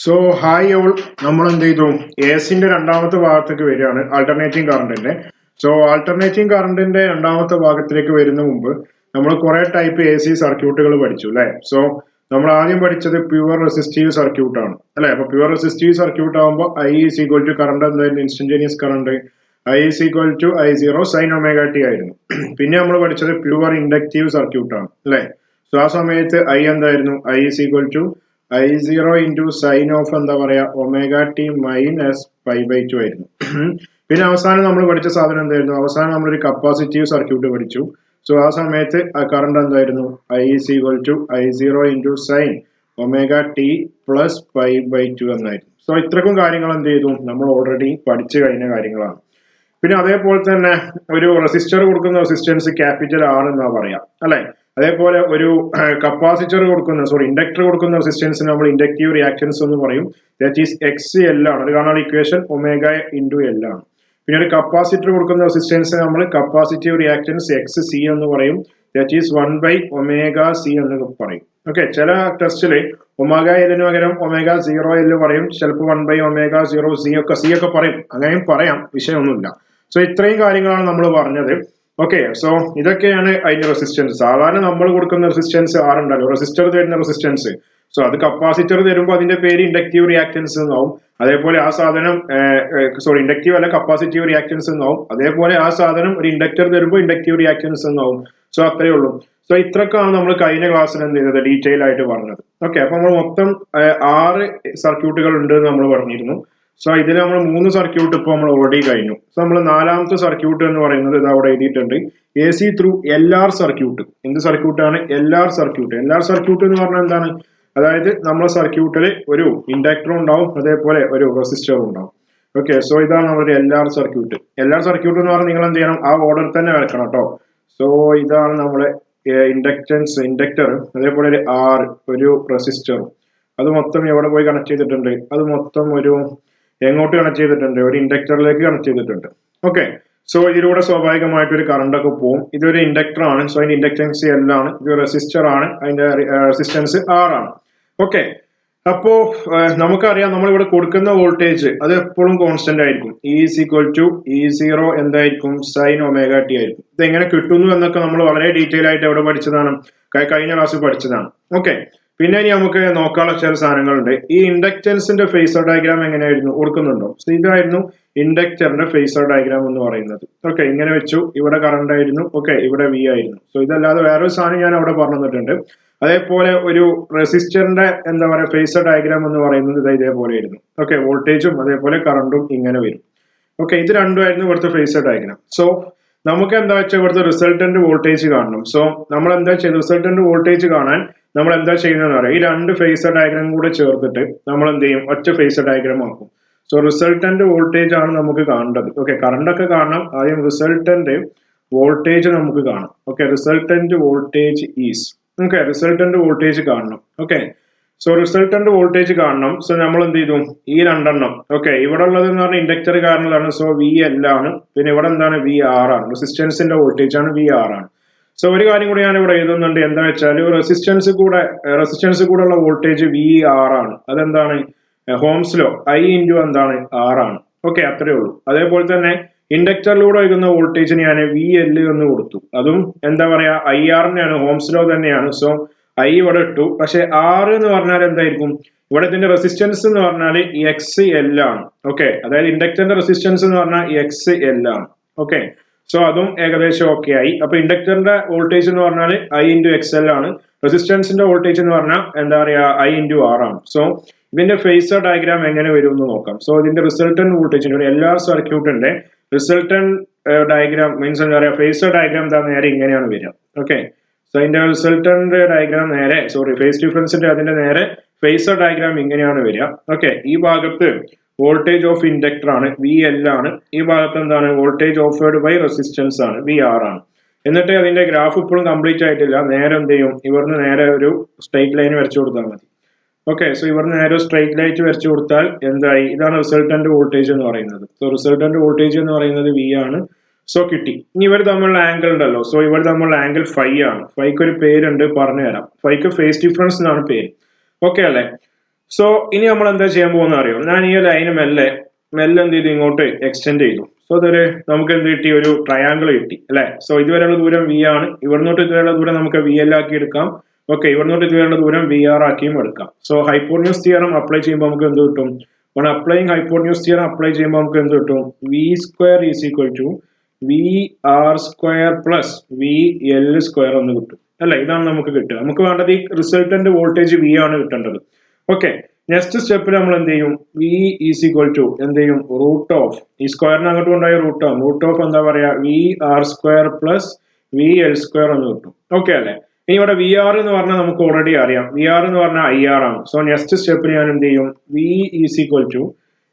So hi all, നമ്മൾ എന്ത് ചെയ്തു എസിന്റെ രണ്ടാമത്തെ ഭാഗത്തേക്ക് വരികയാണ് ആൾട്ടർനേറ്റിംഗ് കറണ്ടിന്റെ. സോ ആൾട്ടർനേറ്റിംഗ് കറണ്ടിന്റെ രണ്ടാമത്തെ ഭാഗത്തിലേക്ക് വരുന്ന മുമ്പ് നമ്മൾ കുറെ ടൈപ്പ് എ സി സർക്യൂട്ടുകൾ പഠിച്ചു അല്ലെ. സോ നമ്മൾ ആദ്യം പഠിച്ചത് പ്യുവർ റെസിസ്റ്റീവ് സർക്യൂട്ട് ആണ് അല്ലെ. അപ്പൊ പ്യുവർ റെസിസ്റ്റീവ് സർക്യൂട്ട് ആകുമ്പോൾ I is equal to current എന്തായിരുന്നു, instantaneous current I is equal to I0 sine omega T ആയിരുന്നു. പിന്നെ നമ്മൾ പഠിച്ചത് പ്യുവർ ഇൻഡക്റ്റീവ് സർക്യൂട്ട് ആണ് അല്ലെ. സോ ആ സമയത്ത് ഐ എന്തായിരുന്നു, I is equal to I0 into sine of എന്താ പറയാ ഒമേഗ ടി മൈനസ് π/2 ആയിരുന്നു. പിന്നെ അവസാനം നമ്മൾ പഠിച്ച സാധനം എന്തായിരുന്നു, അവസാനം നമ്മളൊരു കപ്പാസിറ്റീവ് സർക്യൂട്ട് പഠിച്ചു. സോ ആ സമയത്ത് കറണ്ട് എന്തായിരുന്നു, I is equal to I0 into sine omega T plus π/2 എന്നായിരുന്നു. സോ ഇത്രക്കും കാര്യങ്ങൾ എന്ത് ചെയ്തു, നമ്മൾ ഓൾറെഡി പഠിച്ചു കഴിഞ്ഞ കാര്യങ്ങളാണ്. പിന്നെ അതേപോലെ തന്നെ ഒരു റെസിസ്റ്റർ കൊടുക്കുന്ന റെസിസ്റ്റൻസ് ക്യാപിറ്റൽ ആർ എന്നാ പറയാം അല്ലെ. അതേപോലെ ഒരു കപ്പാസിറ്റർ കൊടുക്കുന്ന ഇൻഡക്ടർ കൊടുക്കുന്ന റെസിസ്റ്റൻസിന് നമ്മൾ ഇൻഡക്റ്റീവ് റിയാക്ടൻസ് എന്ന് പറയും. ദാറ്റ് ഈസ് എക്സ് എൽ ആണ്. അത് കാണാൻ ഇക്വേഷൻ ഒമേഗ ഇൻറ്റു എൽ ആണ്. പിന്നെ ഒരു കപ്പാസിറ്റർ കൊടുക്കുന്ന റെസിസ്റ്റൻസിന് നമ്മൾ കപ്പാസിറ്റീവ് റിയാക്ടൻസ് എക്സ് സി എന്ന് പറയും. ദാറ്റ് ഈസ് 1/ωc എന്ന് പറയും. ഓക്കെ, ചില ടെസ്റ്റില് ഒമേഗ എല്ലിന് പകരം ഒമേഗ 0L പറയും, ചിലപ്പോൾ 1/ωc ഒക്കെ പറയും. അങ്ങനെയും പറയാം, വിഷയമൊന്നുമില്ല. സോ ഇത്രയും കാര്യങ്ങളാണ് നമ്മൾ പറഞ്ഞത്. ഓക്കെ, സോ ഇതൊക്കെയാണ് അതിന്റെ റെസിസ്റ്റൻസ്. സാധാരണ നമ്മൾ കൊടുക്കുന്ന റെസിസ്റ്റൻസ് ആറുണ്ടല്ലോ, റെസിസ്റ്റർ തരുന്ന റെസിസ്റ്റൻസ്. സോ അത് കപ്പാസിറ്റർ തരുമ്പോൾ അതിന്റെ പേര് ഇൻഡക്റ്റീവ് റിയാക്ടൻസ് എന്നാവും. അതേപോലെ ആ സാധനം ഇൻഡക്റ്റീവ് അല്ല കപ്പാസിറ്റീവ് റിയാക്ടൻസ് എന്നാവും. അതേപോലെ ആ സാധനം ഒരു ഇൻഡക്ടർ തരുമ്പോൾ ഇൻഡക്റ്റീവ് റിയാക്ടൻസ് എന്നാവും. സോ അത്രയേ ഉള്ളൂ. സോ ഇത്രക്കാണ് നമ്മൾ കഴിഞ്ഞ ക്ലാസ്സിൽ എന്ത് ചെയ്തത്, ഡീറ്റെയിൽ ആയിട്ട് പറഞ്ഞത്. ഓക്കെ, അപ്പൊ നമ്മൾ മൊത്തം 6 സർക്യൂട്ടുകൾ ഉണ്ട് എന്ന് നമ്മൾ പറഞ്ഞിരുന്നു. സോ ഇതിൽ നമ്മൾ 3 സർക്യൂട്ട് ഇപ്പോൾ നമ്മൾ ഓൾറെഡി കഴിഞ്ഞു. സോ നമ്മൾ 4ാമത്തെ സർക്യൂട്ട് എന്ന് പറയുന്നത് ഇത് അവിടെ എഴുതിയിട്ടുണ്ട്, A C through LR circuit. എന്ത് സർക്യൂട്ടാണ്, LR സർക്യൂട്ട്. LR സർക്യൂട്ട് എന്ന് പറഞ്ഞാൽ എന്താണ്, അതായത് നമ്മുടെ സർക്യൂട്ടിൽ ഒരു ഇൻഡക്ടറും ഉണ്ടാവും, അതേപോലെ ഒരു റെസിസ്റ്ററും ഉണ്ടാവും. ഓക്കെ, സോ ഇതാണ് നമ്മുടെ LR സർക്യൂട്ട്. LR സർക്യൂട്ട് എന്ന് പറഞ്ഞാൽ നിങ്ങൾ എന്ത് ചെയ്യണം, ആ ഓർഡർ തന്നെ വരക്കണം കേട്ടോ. സോ ഇതാണ് നമ്മുടെ ഇൻഡക്ടർ, അതേപോലെ ഒരു R, ഒരു റെസിസ്റ്ററും. അത് മൊത്തം എവിടെ പോയി കണക്ട് ചെയ്തിട്ടുണ്ട്, അത് മൊത്തം ഒരു എങ്ങോട്ട് കണക്ട് ചെയ്തിട്ടുണ്ട്, ഒരു ഇൻഡക്ടറിലേക്ക് കണക്ട് ചെയ്തിട്ടുണ്ട്. ഓക്കെ, സോ ഇതിലൂടെ സ്വാഭാവികമായിട്ട് ഒരു കറണ്ട് ഒക്കെ പോകും. ഇതൊരു ഇൻഡക്ടർ ആണ്, സോ അതിന്റെ ഇൻഡക്ടൻസ് L ആണ്. ഇത് റെസിസ്റ്റർ ആണ്, അതിന്റെ റെസിസ്റ്റൻസ് R ആണ്. ഓക്കെ, അപ്പോ നമുക്കറിയാം നമ്മൾ ഇവിടെ കൊടുക്കുന്ന വോൾട്ടേജ് അത് എപ്പോഴും കോൺസ്റ്റന്റ് ആയിരിക്കും. ഈസ് ഈക്വൽ ടു E0 എന്തായിരിക്കും, സൈൻ ഒമേഗ ടി ആയിരിക്കും. ഇത് എങ്ങനെ കിട്ടുന്നു എന്നൊക്കെ നമ്മൾ വളരെ ഡീറ്റെയിൽ ആയിട്ട് എവിടെ പഠിച്ചതാണ്, കഴിഞ്ഞ ക്ലാസ്സിൽ പഠിച്ചതാണ്. ഓക്കെ, പിന്നെ ഇനി നമുക്ക് നോക്കാനുള്ള ചില സാധനങ്ങളുണ്ട്. ഈ ഇൻഡക്റ്റൻസിന്റെ ഫേസർ ഡയഗ്രാം എങ്ങനെയായിരുന്നു, ഓർക്കുന്നുണ്ടോ? സോ ഇതായിരുന്നു ഇൻഡക്ടറിന്റെ ഫേസർ ഡയഗ്രാം എന്ന് പറയുന്നത്. ഓക്കെ, ഇങ്ങനെ വെച്ചു, ഇവിടെ കറണ്ട് ആയിരുന്നു, ഓക്കെ, ഇവിടെ വി ആയിരുന്നു. സോ ഇതല്ലാതെ വേറൊരു സാധനം ഞാൻ അവിടെ പറഞ്ഞു തന്നിട്ടുണ്ട്. അതേപോലെ ഒരു റെസിസ്റ്ററിന്റെ എന്താ പറയുക ഫേസർ ഡയഗ്രാം എന്ന് പറയുന്നത് ഇത് ഇതേപോലെ ആയിരുന്നു. ഓക്കെ, വോൾട്ടേജും അതേപോലെ കറണ്ടും ഇങ്ങനെ വരും. ഓക്കെ, ഇത് രണ്ടുമായിരുന്നു ഇവിടുത്തെ ഫേസർ ഡയഗ്രാം. സോ നമുക്ക് എന്താ വെച്ചാൽ ഇവിടുത്തെ റിസൾട്ടന്റ് വോൾട്ടേജ് കാണണം. സോ നമ്മൾ എന്താ ചെയ്യുന്നത്, റിസൾട്ടന്റ് വോൾട്ടേജ് കാണാൻ നമ്മൾ എന്താ ചെയ്യുന്നതെന്ന് അറിയാം, ഈ 2 ഫേസർ ഡയഗ്രാം കൂടെ ചേർത്തിട്ട് നമ്മൾ എന്ത് ചെയ്യും, ഒറ്റ ഫേസർ ഡയഗ്രാം ആക്കും. സോ റിസൾട്ടന്റ് വോൾട്ടേജ് ആണ് നമുക്ക് കാണേണ്ടത്. ഓക്കെ, കറണ്ട് ഒക്കെ കാണണം, ആദ്യം റിസൾട്ടന്റ് വോൾട്ടേജ് നമുക്ക് കാണാം. Okay, resultant voltage is, okay, resultant voltage കാണണം. ഓക്കെ, സോ റിസൾട്ടന്റ് വോൾട്ടേജ് കാണണം. സോ നമ്മൾ എന്ത് ചെയ്തു, ഈ 2 എണ്ണം, ഓക്കെ, ഇവിടെ ഉള്ളത് എന്ന് പറഞ്ഞാൽ ഇൻഡക്ടർ കാരണമാണ്. സോ VL ആണ്. പിന്നെ ഇവിടെ എന്താണ്, VR ആണ്. റെസിസ്റ്റൻസിന്റെ വോൾട്ടേജ് ആണ്, VR ആണ്. സോ ഒരു കാര്യം കൂടി ഞാൻ ഇവിടെ എഴുതുന്നുണ്ട്, എന്താ വെച്ചാൽ റെസിസ്റ്റൻസ് കൂടെ ഉള്ള വോൾട്ടേജ് VR ആണ്. അതെന്താണ്, ഹോംസിലോ I ഇൻറ്റു എന്താണ് R ആണ്. ഓക്കെ, അത്രേ ഉള്ളൂ. അതേപോലെ തന്നെ ഇൻഡക്ടറിലൂടെ ഒഴുകുന്ന വോൾട്ടേജിന് ഞാൻ VL എന്ന് കൊടുത്തു. അതും എന്താ പറയാ IR-നെയാണ്, ഹോംസിലോ തന്നെയാണ്. സോ I ഇവിടെ ഇട്ടു. പക്ഷെ R എന്ന് പറഞ്ഞാൽ എന്തായിരിക്കും, ഇവിടെ ഇതിന്റെ റെസിസ്റ്റൻസ് എന്ന് പറഞ്ഞാൽ XL ആണ്. ഓക്കെ, അതായത് ഇൻഡക്ടറിന്റെ റെസിസ്റ്റൻസ് എന്ന് പറഞ്ഞാൽ XL ആണ്. ഓക്കെ, സോ അതും ഏകദേശം ഓക്കെ ആയി. അപ്പൊ ഇൻഡക്ടറിന്റെ വോൾട്ടേജ് എന്ന് പറഞ്ഞാൽ I ഇൻറ്റു XL ആണ്. റെസിസ്റ്റൻസിന്റെ വോൾട്ടേജ് എന്ന് പറഞ്ഞാൽ എന്താ പറയാ I ഇൻറ്റു R ആണ്. സോ ഇതിന്റെ ഫേസർ ഡയഗ്രാം എങ്ങനെ വരും എന്ന് നോക്കാം. സോ ഇതിന്റെ റിസൾട്ടന്റ് വോൾട്ടേജിന് ഒരു LR സർക്യൂട്ടിന്റെ റിസൾട്ടന്റ് ഡയഗ്രാം മീൻസ് എന്താ പറയാ ഫേസർ ഡയഗ്രാം എന്താ നേരെ ഇങ്ങനെയാണ് വരിക. ഓക്കെ, സോ അതിന്റെ റിസൾട്ടന്റ് ഡയഗ്രാം നേരെ ഫേസ് ഡിഫറൻസിന്റെ അതിന്റെ നേരെ ഫേസർ ഡയഗ്രാം ഇങ്ങനെയാണ് വരിക. ഓക്കെ, ഈ ഭാഗത്ത് വോൾട്ടേജ് ഓഫ് ഇൻഡക്ടർ ആണ്, VL ആണ്. ഈ ഭാഗത്ത് എന്താണ്, വോൾട്ടേജ് ഓഫേർഡ് ബൈ റെസിസ്റ്റൻസ് ആണ്, VR ആണ്. എന്നിട്ട് അതിന്റെ ഗ്രാഫ് ഇപ്പോഴും കംപ്ലീറ്റ് ആയിട്ടില്ല. നേരെ എന്ത് ചെയ്യും, ഇവിടുന്ന് നേരെ ഒരു സ്ട്രെയിറ്റ് ലൈൻ വരച്ചു കൊടുത്താൽ മതി. ഓക്കെ, സോ ഇവിടുന്ന് നേരെ സ്ട്രെയിറ്റ് ലൈറ്റ് വരച്ചു കൊടുത്താൽ എന്തായി, ഇതാണ് റിസൾട്ടന്റ് വോൾട്ടേജ് എന്ന് പറയുന്നത്. സോ റിസൾട്ടന്റ് വോൾട്ടേജ് എന്ന് പറയുന്നത് V ആണ്. സോ കിട്ടി. ഇനി ഇവർ തമ്മിലുള്ള ആംഗിൾ ഉണ്ടല്ലോ, സോ ഇവർ തമ്മിലുള്ള ആംഗിൾ ∅ ആണ്. ∅ക്ക് ഒരു പേരുണ്ട്, പറഞ്ഞു തരാം. ∅ക്ക് ഫേസ് ഡിഫറൻസ് എന്നാണ് പേര്. ഓക്കെ അല്ലെ. സോ ഇനി നമ്മൾ എന്താ ചെയ്യാൻ പോകുന്ന അറിയോ? ഞാൻ ഈ ലൈന് മെല്ലെ എന്ത് ചെയ്തു, ഇങ്ങോട്ട് എക്സ്റ്റെൻഡ് ചെയ്തു. സോ അതൊരു നമുക്ക് എന്ത് കിട്ടി, ഒരു ട്രയാങ്കിൾ കിട്ടി അല്ലെ. സോ ഇതുവരെയുള്ള ദൂരം വി ആണ്, ഇവിടുന്നോട്ട് ഇതുവരെയുള്ള ദൂരം നമുക്ക് വി എൽ ആക്കി എടുക്കാം. ഓക്കെ, ഇവിടുന്നോട്ട് ഇതുവരെയുള്ള ദൂരം വി ആർ ആക്കിയും എടുക്കാം. സോ ഹൈപ്പോട്ടന്യൂസ് തിയറം അപ്ലൈ ചെയ്യുമ്പോൾ നമുക്ക് എന്ത് കിട്ടും? അപ്ലൈയിങ് ഹൈപ്പോട്ടന്യൂസ് തിയറം അപ്ലൈ ചെയ്യുമ്പോൾ നമുക്ക് എന്ത് കിട്ടും? V square is equal to V R square plus V L square എന്ന് കിട്ടും അല്ലെ. ഇതാണ് നമുക്ക് കിട്ടുക. നമുക്ക് വേണ്ടത് ഈ റിസൾട്ടന്റ് വോൾട്ടേജ് വി ആണ് കിട്ടേണ്ടത്. ഓക്കെ, നെക്സ്റ്റ് സ്റ്റെപ്പിൽ നമ്മൾ എന്ത് ചെയ്യും? വി ഈസ് ഈക്വൽ ടു എന്ത് ചെയ്യും? റൂട്ട് ഓഫ് ഈ സ്ക്വയറിന് അങ്ങോട്ട് കൊണ്ടായ റൂട്ട് ഓഫ് എന്താ പറയാ, V R square plus V L square എന്ന് കിട്ടും. ഓക്കെ അല്ലെ. ഇനി ഇവിടെ വി ആർ എന്ന് പറഞ്ഞാൽ നമുക്ക് ഓൾറെഡി അറിയാം, വി ആർ എന്ന് പറഞ്ഞാൽ ഐ ആർ ആണ്. സോ നെക്സ്റ്റ് സ്റ്റെപ്പിൽ ഞാൻ എന്ത് ചെയ്യും? V is equal to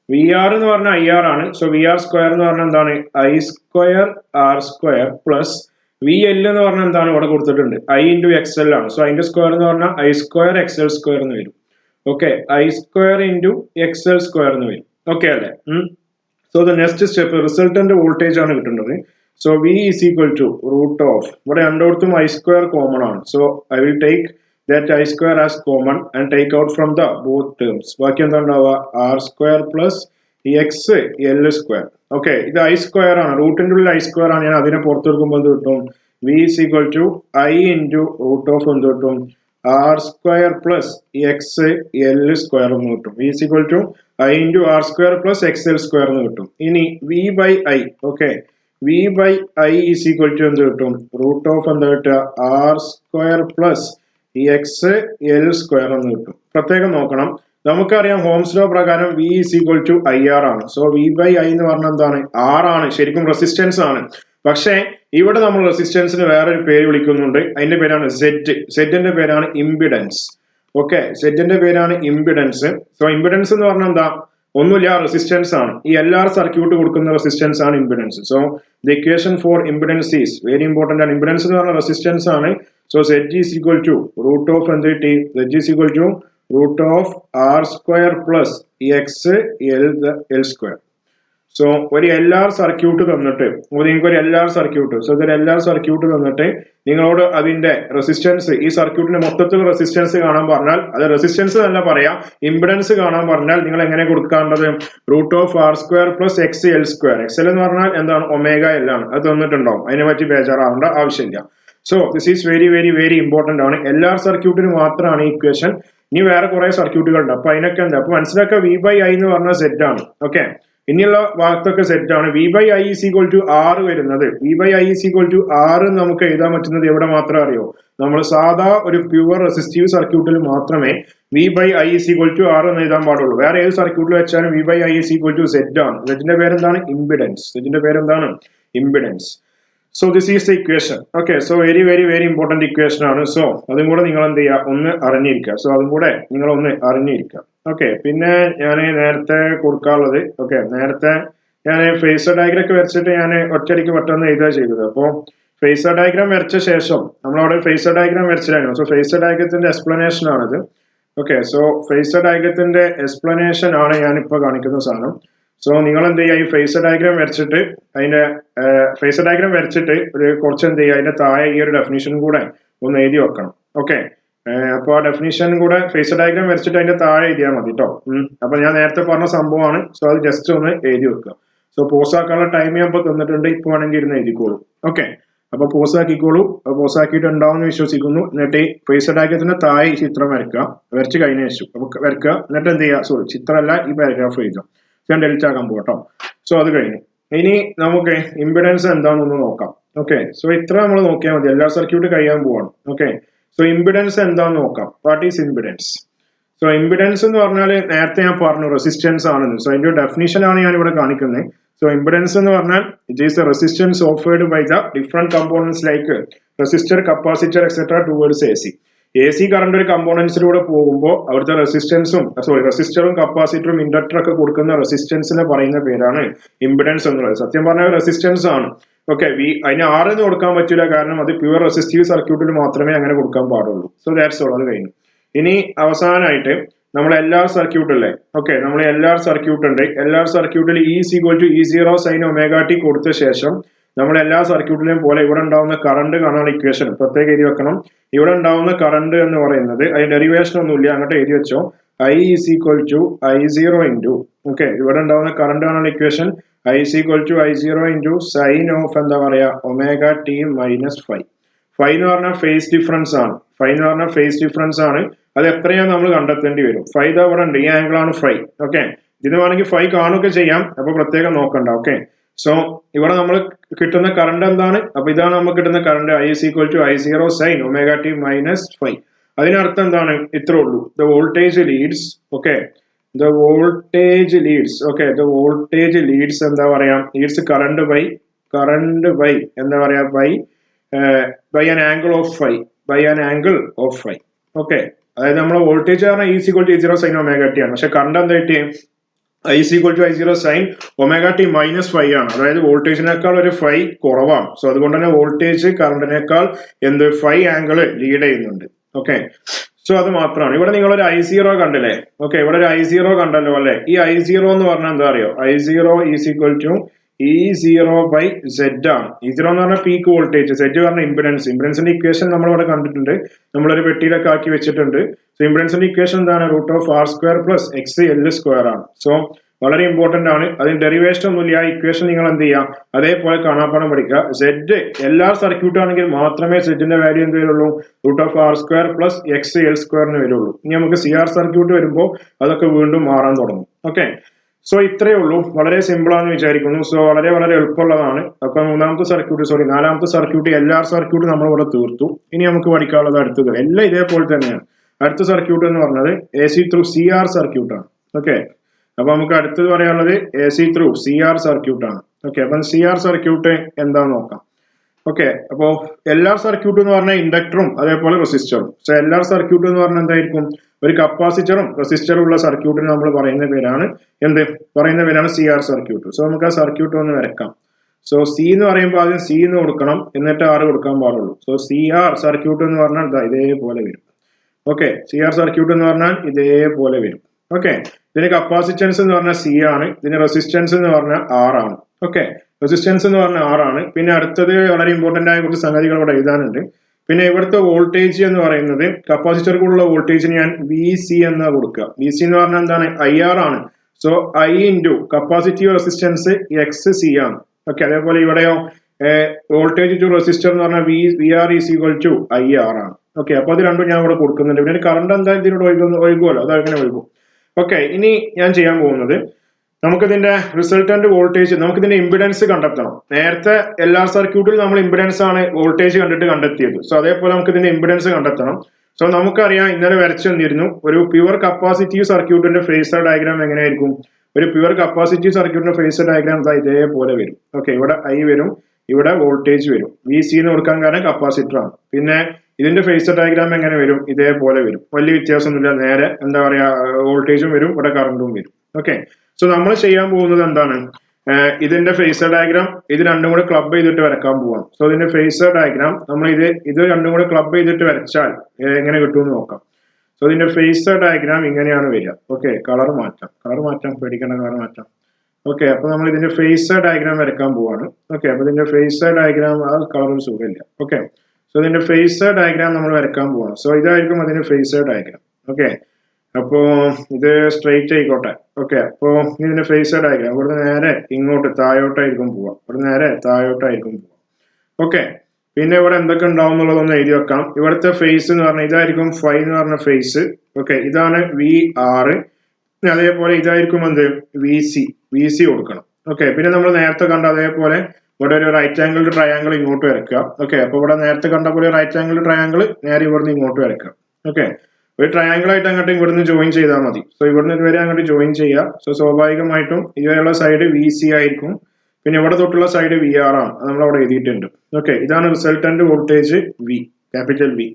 V R എന്ന് പറഞ്ഞാൽ ഐ ആർ ആണ്. സോ വി ആർ സ്ക്വയർ എന്ന് പറഞ്ഞാൽ എന്താണ്? I square R square plus V L എന്ന് പറഞ്ഞാൽ എന്താണ്? ഇവിടെ കൊടുത്തിട്ടുണ്ട് ഐ ഇൻറ്റു എക്സ് എൽ ആണ്. സോ അതിന്റെ സ്ക്വയർ എന്ന് പറഞ്ഞാൽ I square X L square എന്ന് വരും. Okay, I square into X L square എന്ന് വരും. ഓക്കെ അല്ലെ. So the next step resultant voltage ആണ് കിട്ടുന്നത്. So V is equal to root of, ഇവിടെ രണ്ടോടത്തും ഐ സ്ക്വയർ കോമൺ ആണ്. So I will take that I square as common and take out from the both terms. ബാക്കി എന്താ ഉണ്ടാവുക? R square plus X L square. Okay, ഇത് I square ആണ്, റൂട്ടിന്റെ ഉള്ളിൽ ഐ സ്ക്വയർ ആണ്. ഞാൻ അതിനെ പുറത്തെടുക്കുമ്പോൾ എന്ത് കിട്ടും? V is equal to I into root of എന്ത് കിട്ടും? R square plus X L square എന്ന് കിട്ടും. V is equal to I into R square plus X L square എന്ന് കിട്ടും. ഇനി V by I, okay, V by I is equal to എന്ത് കിട്ടും? Root of എന്താ കിട്ടുക? R square plus X L square എന്ന് കിട്ടും. പ്രത്യേകം നോക്കണം, നമുക്കറിയാം ഹോംസ് ലോ പ്രകാരം V is equal to I R ആണ്. സോ വി ബൈ ഐ എന്ന് പറഞ്ഞാൽ എന്താണ്? ആർ ആണ്, ശരിക്കും റെസിസ്റ്റൻസ് ആണ്. പക്ഷേ ഇവിടെ നമ്മൾ റെസിസ്റ്റൻസിന് വേറൊരു പേര് വിളിക്കുന്നുണ്ട്. അതിന്റെ പേരാണ് സെഡ്. സെഡിന്റെ പേരാണ് ഇംപിഡൻസ്. ഓക്കെ, സെഡിന്റെ പേരാണ് ഇംപിഡൻസ്. സോ ഇംപിഡൻസ് എന്ന് പറഞ്ഞാൽ എന്താ? ഒന്നുമില്ല, റെസിസ്റ്റൻസ് ആണ്. ഈ LR സർക്യൂട്ട് കൊടുക്കുന്ന റെസിസ്റ്റൻസ് ആണ് impedance. So the equation for impedance is very important ആണ്. ഇംപിഡൻസ് എന്ന് പറഞ്ഞാൽ റെസിസ്റ്റൻസ് ആണ്. So Z is equal to root of എന്ത് കിട്ടി? Z is equal to root of R square plus X L square. So ഒരു LR circuit തന്നിട്ട്, നിങ്ങൾക്ക് ഒരു LR സർക്യൂട്ട്, സോ ഇതൊരു LR സർക്യൂട്ട് തന്നിട്ട് നിങ്ങളോട് അതിന്റെ റെസിസ്റ്റൻസ്, ഈ സർക്യൂട്ടിന്റെ മൊത്തത്തിൽ റെസിസ്റ്റൻസ് കാണാൻ പറഞ്ഞാൽ, അത് റെസിസ്റ്റൻസ് തന്നെ പറയാം, ഇംപിഡൻസ് കാണാൻ പറഞ്ഞാൽ നിങ്ങൾ എങ്ങനെ കൊടുക്കേണ്ടത്? Root of R square plus X L square. X L എന്ന് പറഞ്ഞാൽ എന്താണ്? ഒമേഗ എൽ ആണ്. അത് തന്നിട്ടുണ്ടാവും, അതിനെ പറ്റി ബേജാറാവേണ്ട ആവശ്യമില്ല. So this is very very very important ആണ്. LR സർക്യൂട്ടിന് മാത്രമാണ് ഈ ഇക്വേഷൻ. ഇനി വേറെ കുറെ സർക്യൂട്ടുകളുണ്ട്, അപ്പൊ അതിനൊക്കെ എന്താ? അപ്പൊ മനസ്സിലാക്കുക, വി ബൈ ഐ എന്ന് പറഞ്ഞാൽ സെറ്റ് ആണ്. ഓക്കെ, ഇനിയുള്ള ഭാഗത്തൊക്കെ സെറ്റ് ആണ്. V by I is equal to R വരുന്നത്, V by I is equal to R നമുക്ക് എഴുതാൻ പറ്റുന്നത് എവിടെ മാത്രം അറിയോ? നമ്മൾ സാധാ ഒരു പ്യുവർ റെസിസ്റ്റീവ് സർക്യൂട്ടിൽ മാത്രമേ V by I is equal to R എന്ന് എഴുതാൻ പാടുള്ളൂ. വേറെ ഏത് സർക്യൂട്ടിൽ വെച്ചാലും V by I is equal to Z ആണ്. സെറ്റിന്റെ പേരെന്താണ്? ഇംപിഡൻസ്. സെറ്റിന്റെ പേരെന്താണ്? Impedance. So this is the equation. Okay, so very very very important equation ആണ്. സോ അതും കൂടെ നിങ്ങൾ എന്ത് ചെയ്യുക? ഒന്ന് അറിഞ്ഞിരിക്കുക. സോ അതും കൂടെ നിങ്ങൾ ഒന്ന് അറിഞ്ഞിരിക്കുക. ഓക്കെ, പിന്നെ ഞാൻ നേരത്തെ കൊടുക്കാനുള്ളത്, ഓക്കെ, നേരത്തെ ഞാൻ ഫേസർ ഡയഗ്രം ഒക്കെ വരച്ചിട്ട് ഞാൻ ഒറ്റയടിക്ക് പെട്ടെന്ന് എഴുതുക ചെയ്തത്. അപ്പോൾ ഫേസർ ഡയഗ്രാം വരച്ച ശേഷം നമ്മളവിടെ ഫേസർ ഡയഗ്രാം വരച്ചിട്ടായിരുന്നു. സോ ഫേസർ ഡയഗ്രത്തിന്റെ എക്സ്പ്ലനേഷൻ ആണിത്. ഓക്കെ, സോ ഫേസർ ഡയഗ്രത്തിന്റെ എക്സ്പ്ലനേഷൻ ആണ് ഞാനിപ്പോൾ കാണിക്കുന്ന സാധനം. സോ നിങ്ങൾ എന്ത് ചെയ്യുക? ഈ ഫേസർ ഡയഗ്രാം വരച്ചിട്ട് അതിന്റെ ഫേസർ ഡയഗ്രാം വരച്ചിട്ട് ഒരു കുറച്ച് എന്ത് ചെയ്യുക? അതിന്റെ താഴെ ഈ ഒരു ഡെഫിനിഷൻ കൂടെ ഒന്ന് എഴുതി വെക്കണം. ഓക്കെ, അപ്പൊ ആ ഡെഫിനിഷൻ കൂടെ ഫേസർ ഡയഗ്രാം വരച്ചിട്ട് അതിന്റെ താഴെ എഴുതിയാൽ മതി കേട്ടോ. അപ്പൊ ഞാൻ നേരത്തെ പറഞ്ഞ സംഭവമാണ്. സോ അത് ജസ്റ്റ് ഒന്ന് എഴുതി വെക്കുക. സോ പോസ് ആക്കാനുള്ള ടൈം ഞാൻ ഇപ്പൊ തന്നിട്ടുണ്ട്, ഇപ്പൊ വേണമെങ്കിൽ ഇരുന്ന് എഴുതിക്കോളൂ. ഓക്കെ, അപ്പൊ പോസ് ആക്കിക്കോളൂ. പോസ് ആക്കിയിട്ട് ഉണ്ടാവും എന്ന് വിശ്വസിക്കുന്നു. എന്നിട്ട് ഈ ഫേസർ ഡയഗ്രത്തിന്റെ താഴെ ഈ ചിത്രം വരക്കുക. വരച്ച് കഴിഞ്ഞ ശേഷം അപ്പൊ വരക്കുക. എന്നിട്ട് എന്ത് ചെയ്യുക? സോറി, ചിത്രമല്ല, ഈ പാരഗ്രാഫ് എഴുതുക. ഞാൻ ഡെലിറ്റ് ആക്കാൻ പോകട്ടോ. സോ അത് കഴിഞ്ഞു. ഇനി നമുക്ക് ഇംപിഡൻസ് എന്താണെന്നൊന്ന് നോക്കാം. ഓക്കെ, സോ ഇത്ര നമ്മൾ നോക്കിയാൽ മതി. എല്ലാ സർക്യൂട്ട് കഴിയാൻ പോവാണ്. ഓക്കെ, സോ ഇംപിഡൻസ് എന്താന്ന് നോക്കാം. What is impedance? So impedance എന്ന് പറഞ്ഞാൽ നേരത്തെ ഞാൻ പറഞ്ഞു റെസിസ്റ്റൻസ് ആണെന്ന്. സോ അതിന്റെ ഡെഫിനിഷൻ ആണ് ഞാൻ ഇവിടെ കാണിക്കുന്നത്. സോ ഇംപിഡൻസ് എന്ന് പറഞ്ഞാൽ it is the resistance offered by the different components like resistor, capacitor etcetera towards A C current ഒരു കമ്പോണൻസിലൂടെ പോകുമ്പോൾ അവിടുത്തെ റെസിസ്റ്ററും കപ്പാസിറ്ററും ഇൻഡക്ടർ ഒക്കെ കൊടുക്കുന്ന റെസിസ്റ്റൻസിനെ പറയുന്ന പേരാണ് ഇംപിഡൻസ് എന്നുള്ളത്. സത്യം പറഞ്ഞാൽ റെസിസ്റ്റൻസ് ആണ്. ഓക്കെ, അതിന് ആർ എന്ന് കൊടുക്കാൻ പറ്റില്ല, കാരണം അത് പ്യുവർ റെസിസ്റ്റീവ് സർക്യൂട്ടിൽ മാത്രമേ അങ്ങനെ കൊടുക്കാൻ പാടുള്ളൂ. So that's all. അത് കഴിഞ്ഞു. ഇനി അവസാനമായിട്ട് നമ്മൾ LR സർക്യൂട്ട് അല്ലേ? ഓക്കെ, നമ്മൾ LR സർക്യൂട്ട് ഉണ്ട്. LR സർക്യൂട്ടിൽ E=E0 sin ωt കൊടുത്ത ശേഷം നമ്മൾ എല്ലാ സർക്യൂട്ടിലെയും പോലെ ഇവിടെ ഉണ്ടാവുന്ന കറണ്ട് കാണാൻ ഇക്വേഷൻ പ്രത്യേകം എഴുതി വെക്കണം. ഇവിടെ ഉണ്ടാവുന്ന കറണ്ട് എന്ന് പറയുന്നത് അതിന്റെ ഡെറിവേഷൻ ഒന്നുമില്ല, അങ്ങോട്ട് എഴുതി വെച്ചോ. I is equal to I0 into okay ഇവിടെ ഉണ്ടാവുന്ന കറണ്ട് ആണുള്ള equation I is equal to I0 into sine of എന്താ പറയാ omega T minus phi. Phi എന്ന് പറഞ്ഞാൽ ഫേസ് ഡിഫറൻസ് ആണ്. ഫൈ എന്ന് പറഞ്ഞാൽ ഫേസ് ഡിഫറൻസ് ആണ്. അത് എത്രയാണ് നമ്മൾ കണ്ടെത്തേണ്ടി വരും. ഫൈ ഇതാ ഇവിടെ ഉണ്ട്, ഈ ആംഗിൾ ആണ് ഫൈ. ഓക്കെ, ഇതിന് വേണമെങ്കിൽ ഫൈ കാണുകയൊക്കെ ചെയ്യാം, അപ്പൊ പ്രത്യേകം നോക്കണ്ട. ഓക്കെ, സോ ഇവിടെ നമ്മൾ കിട്ടുന്ന കറണ്ട് എന്താണ്? അപ്പൊ ഇതാണ് നമുക്ക് കിട്ടുന്ന current I is equal to I0 sine omega T minus phi. അതിനർത്ഥം എന്താണ്? ഇത്രേ ഉള്ളൂ. The voltage leads okay, the voltage leads okay, the voltage leads എന്താ പറയാ, ലീഡ്സ് കറണ്ട് ബൈ എന്താ പറയാ by an angle of phi, by an angle of phi. Okay, അതായത് നമ്മളെ വോൾട്ടേജ് പറഞ്ഞാൽ is equal to I0 sine omega T ആണ്. പക്ഷെ current എന്താ കിട്ടിയേ? I is equal to I0 sine omega T minus phi ആണ്. അതായത് വോൾട്ടേജിനേക്കാൾ ഒരു ഫൈ കുറവാണ്. സോ അതുകൊണ്ട് തന്നെ വോൾട്ടേജ് കറണ്ടിനേക്കാൾ എന്ത് ഫൈ ആംഗിൾ ലീഡ് ചെയ്യുന്നുണ്ട്. ഓക്കെ, സോ അത് മാത്രമാണ്. ഇവിടെ നിങ്ങൾ ഒരു I0 കണ്ടില്ലേ? ഓക്കെ, ഇവിടെ ഒരു I0 കണ്ടല്ലോ അല്ലെ? ഈ I0 എന്ന് പറഞ്ഞാൽ എന്താ അറിയോ? I0 is equal to E0 by Z ആണ്. E0 എന്ന് പറഞ്ഞാൽ പീക്ക് വോൾട്ടേജ്, Z പറഞ്ഞ ഇംപിഡൻസ്. ഇംപിഡൻസിന്റെ ഇക്വേഷൻ നമ്മൾ ഇവിടെ കണ്ടിട്ടുണ്ട്, നമ്മളൊരു പെട്ടിയിലൊക്കെ ആക്കി വെച്ചിട്ടുണ്ട്. സോ ഇംപിഡൻസിന്റെ ഇക്വേഷൻ എന്താണ്? √R² പ്ലസ് XL² ആണ്. സോ വളരെ ഇമ്പോർട്ടന്റ് ആണ്. അതിന് ഡെറിവേഷൻ ഒന്നുമില്ല. ആ ഇക്വേഷൻ നിങ്ങൾ എന്ത് ചെയ്യാം, അതേപോലെ കാണാപ്പാടം പഠിക്കുക. Z എല്ലാ സർക്യൂട്ട് ആണെങ്കിൽ മാത്രമേ സെറ്റിന്റെ വാല്യൂ എന്ത് വരുള്ളൂ? √R² പ്ലസ് XL² വരുള്ളൂ. ഇനി നമുക്ക് CR സർക്യൂട്ട് വരുമ്പോൾ അതൊക്കെ വീണ്ടും മാറാൻ തുടങ്ങും. ഓക്കെ, സോ ഇത്രയേ ഉള്ളൂ. വളരെ സിമ്പിൾ ആണെന്ന് വിചാരിക്കുന്നു. സോ വളരെ എളുപ്പമുള്ളതാണ്. അപ്പൊ നാലാമത്തെ സർക്യൂട്ട് LR സർക്യൂട്ട് നമ്മൾ ഇവിടെ തീർത്തു. ഇനി നമുക്ക് പഠിക്കാനുള്ളത് അടുത്തത് എല്ലാം ഇതേപോലെ തന്നെയാണ്. അടുത്ത സർക്യൂട്ട് എന്ന് പറഞ്ഞത് AC ത്രൂ CR സർക്യൂട്ടാണ്. ഓക്കെ, അപ്പൊ നമുക്ക് അടുത്തത് പറയാനുള്ളത് AC ത്രൂ CR സർക്യൂട്ടാണ്. ഓക്കെ, അപ്പം CR സർക്യൂട്ട് എന്താന്ന് നോക്കാം. ഓക്കെ, അപ്പോ LR സർക്യൂട്ട് എന്ന് പറഞ്ഞാൽ ഇൻഡക്ടറും അതേപോലെ റെസിസ്റ്ററും. സോ LR സർക്യൂട്ട് എന്ന് പറഞ്ഞാൽ എന്തായിരിക്കും? ഒരു കപ്പാസിറ്ററും റെസിസ്റ്ററും ഉള്ള സർക്യൂട്ടിന് നമ്മൾ പറയുന്ന പേരാണ് CR സർക്യൂട്ട്. സോ നമുക്ക് ആ സർക്യൂട്ട് ഒന്ന് വരക്കാം. സോ C എന്ന് പറയുമ്പോൾ ആദ്യം C എന്ന് കൊടുക്കണം, എന്നിട്ട് R കൊടുക്കാൻ പാടുള്ളൂ. സോ CR സർക്യൂട്ട് എന്ന് പറഞ്ഞാൽ ഇതേപോലെ വരും. ഓക്കെ, CR സർക്യൂട്ട് എന്ന് പറഞ്ഞാൽ ഇതേപോലെ വരും. ഓക്കെ, ഇതിന് കപ്പാസിറ്റൻസ് എന്ന് പറഞ്ഞാൽ C ആണ്, ഇതിന് റെസിസ്റ്റൻസ് എന്ന് പറഞ്ഞാൽ R ആണ്. ഓക്കെ, റെസിസ്റ്റൻസ് എന്ന് പറഞ്ഞാൽ R ആണ്. പിന്നെ അടുത്തത് വളരെ ഇമ്പോർട്ടന്റ് ആയ കുറച്ച് സംഗതികൾ ഇവിടെ എഴുതാനുണ്ട്. പിന്നെ ഇവിടുത്തെ വോൾട്ടേജ് എന്ന് പറയുന്നത് കപ്പാസിറ്റർക്കുള്ള വോൾട്ടേജിന് ഞാൻ VC എന്നാ കൊടുക്കുക. VC എന്ന് പറഞ്ഞാൽ എന്താണ്? IR ആണ്. So I into capacitive resistance XC ആണ്. ഓക്കെ, അതേപോലെ ഇവിടെയോ വോൾട്ടേജ് ടു റെസിസ്റ്റർ എന്ന് പറഞ്ഞാൽ VR is equal to IR ആണ്. ഓക്കെ, അപ്പൊ അത് രണ്ടും ഞാൻ ഇവിടെ കൊടുക്കുന്നുണ്ട്. പിന്നെ കറണ്ട് എന്തായാലും ഇതിലൂടെ ഒഴുകുമല്ലോ, അത് അങ്ങനെ ഒഴുകും. ഓക്കെ, ഇനി ഞാൻ ചെയ്യാൻ പോകുന്നത് നമുക്കിതിന്റെ റിസൾട്ടന്റ് വോൾട്ടേജ്, നമുക്കിതിന്റെ ഇമ്പിഡൻസ് കണ്ടെത്തണം. നേരത്തെ LR സർക്യൂട്ടിൽ നമ്മൾ ഇമ്പിഡൻസ് ആണ് വോൾട്ടേജ് കണ്ടെത്തിയത്. സോ അതേപോലെ നമുക്ക് ഇതിന്റെ ഇമ്പിഡൻസ് കണ്ടെത്തണം. സോ നമുക്കറിയാം, ഇന്നലെ വരച്ചു തന്നിരുന്നു ഒരു പ്യുവർ കപ്പാസിറ്റീവ് സർക്യൂട്ടിന്റെ ഫേസർ ഡയഗ്രാം എങ്ങനെയായിരിക്കും. ഒരു പ്യുവർ കപ്പാസിറ്റീവ് സർക്യൂട്ടിന്റെ ഫേസർ ഡയഗ്രാം ഇതേപോലെ വരും. ഓക്കെ, ഇവിടെ I വരും, ഇവിടെ വോൾട്ടേജ് വരും. VC എന്ന് കൊടുക്കാൻ കാരണം കപ്പാസിറ്റർ ആണ്. പിന്നെ ഇതിന്റെ ഫേസർ ഡയഗ്രാം എങ്ങനെ വരും? ഇതേപോലെ വരും. വലിയ വ്യത്യാസമൊന്നുമില്ല. നേരെ എന്താ പറയാ വോൾട്ടേജും വരും, ഇവിടെ കറണ്ടും വരും. ഓക്കെ, സോ നമ്മൾ ചെയ്യാൻ പോകുന്നത് എന്താണ്? ഇതിന്റെ ഫേസർ ഡയഗ്രാം ഇത് രണ്ടും കൂടെ ക്ലബ് ചെയ്തിട്ട് വരക്കാൻ പോവാം. സോ ഇതിന്റെ ഫേസർ ഡയഗ്രാം നമ്മൾ ഇത് രണ്ടും കൂടെ ക്ലബ് ചെയ്തിട്ട് വരച്ചാൽ എങ്ങനെ കിട്ടുമെന്ന് നോക്കാം. സോ ഇതിന്റെ ഫേസർ ഡയഗ്രാം ഇങ്ങനെയാണ് വരിക. ഓക്കെ, കളർ മാറ്റാം, പേടിക്കേണ്ട, കളർ മാറ്റാം. ഓക്കെ, അപ്പൊ നമ്മൾ ഇതിന്റെ ഫേസർ ഡയഗ്രാം വരക്കാൻ പോവാണ്. ഓക്കെ, അപ്പൊ ഇതിന്റെ ഫേസർ ഡയഗ്രാം ആ കളർ ഒരു സുഖമില്ല. ഓക്കെ, സോ ഇതിന്റെ ഫേസർ ഡയഗ്രാം നമ്മൾ വരക്കാൻ പോവാണ്. സോ ഇതായിരിക്കും അതിന്റെ ഫേസർ ഡയഗ്രാം. ഓക്കെ, അപ്പോ ഇത് സ്ട്രെയിറ്റ് ആയിക്കോട്ടെ. ഓക്കെ, അപ്പോ ഇതിന്റെ ഫേസർ ഡയഗ്രാം ഇവിടുന്ന് നേരെ ഇങ്ങോട്ട് താഴോട്ടായിരിക്കും പോവാം. ഓക്കെ, പിന്നെ ഇവിടെ എന്തൊക്കെ ഉണ്ടാവും എന്നുള്ളതൊന്ന് എഴുതി വെക്കാം. ഇവിടുത്തെ ഫേസ് എന്ന് പറഞ്ഞാൽ ഇതായിരിക്കും ഫൈ എന്ന് പറഞ്ഞ ഫേസ്. ഓക്കെ, ഇതാണ് VR. അതേപോലെ ഇതായിരിക്കും എന്ത്? VC കൊടുക്കണം. ഓക്കെ, പിന്നെ നമ്മൾ നേരത്തെ കണ്ട അതേപോലെ ഇവിടെ ഒരു റൈറ്റ് ആംഗിൾ ട്രയാംഗിൾ ഇങ്ങോട്ട് വരയ്ക്കുക. ഓക്കെ, അപ്പൊ ഇവിടെ നേരത്തെ കണ്ട പോലെ റൈറ്റ് ആംഗിൾ ട്രയാംഗിൾ നേരെ ഇവിടുന്ന് ഇങ്ങോട്ട് വരയ്ക്കുക. ഓക്കെ, ഒരു ട്രയാംഗിൾ ആയിട്ട് അങ്ങോട്ട് ഇവിടുന്ന് ജോയിൻ ചെയ്താൽ മതി. സോ ഇവിടുന്ന് ഇതുവരെ അങ്ങോട്ട് ജോയിൻ ചെയ്യുക. സോ സ്വാഭാവികമായിട്ടും ഇതുവരെയുള്ള സൈഡ് VC ആയിരിക്കും. പിന്നെ ഇവിടെ തൊട്ടുള്ള സൈഡ് VR ആണ്. അത് നമ്മൾ അവിടെ എഴുതിയിട്ടുണ്ട്. ഓക്കെ, ഇതാണ് resultant voltage capital V.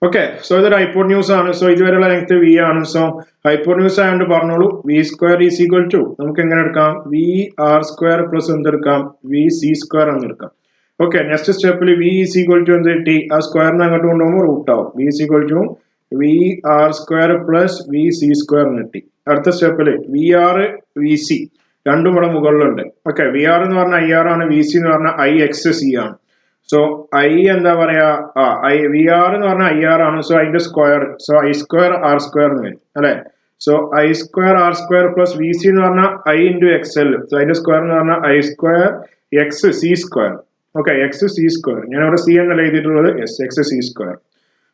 Okay, so ഇതൊരു ഹൈപ്പോട്ന്യൂസ് ആണ്. സോ ഇതുവരെയുള്ള ലെങ്ത് V ആണ്. സോ ഹൈപ്പോട്ന്യൂസ് ആയതുകൊണ്ട് പറഞ്ഞോളൂ V² ഈസ് ഈക്വൽ ടു നമുക്ക് എങ്ങനെ എടുക്കാം? VR² പ്ലസ് എന്തെടുക്കാം? VC² എന്നെടുക്കാം. ഓക്കെ, നെക്സ്റ്റ് സ്റ്റെപ്പിൽ V ഈസ് ഈക്വൽ ടു എന്ത് കിട്ടി? ആ സ്ക്വയറിനെ അങ്ങോട്ട് കൊണ്ടുപോകുമ്പോൾ റൂട്ട് ആവും. V is equal to VR² plus VC² കിട്ടി. അടുത്ത സ്റ്റെപ്പിൽ VR VC രണ്ടും ഇവിടെ മുകളിലുണ്ട്. ഓക്കെ, VR എന്ന് പറഞ്ഞാൽ IR ആണ്, VC എന്ന് പറഞ്ഞാൽ IXC ആണ്. സോ I എന്താ പറയാ VR എന്ന് പറഞ്ഞാൽ IR ആണ്. സോ അതിന്റെ സ്ക്വയർ, സോ I² R² എന്ന് വരും അല്ലെ. So I square R square plus V C എന്ന് പറഞ്ഞാൽ I into X L. So അതിന്റെ സ്ക്വയർ എന്ന് പറഞ്ഞാൽ I square X C square. Okay, X C square. ഞാൻ അവിടെ സി എന്നല്ല എഴുതിയിട്ടുള്ളത്, S X C square.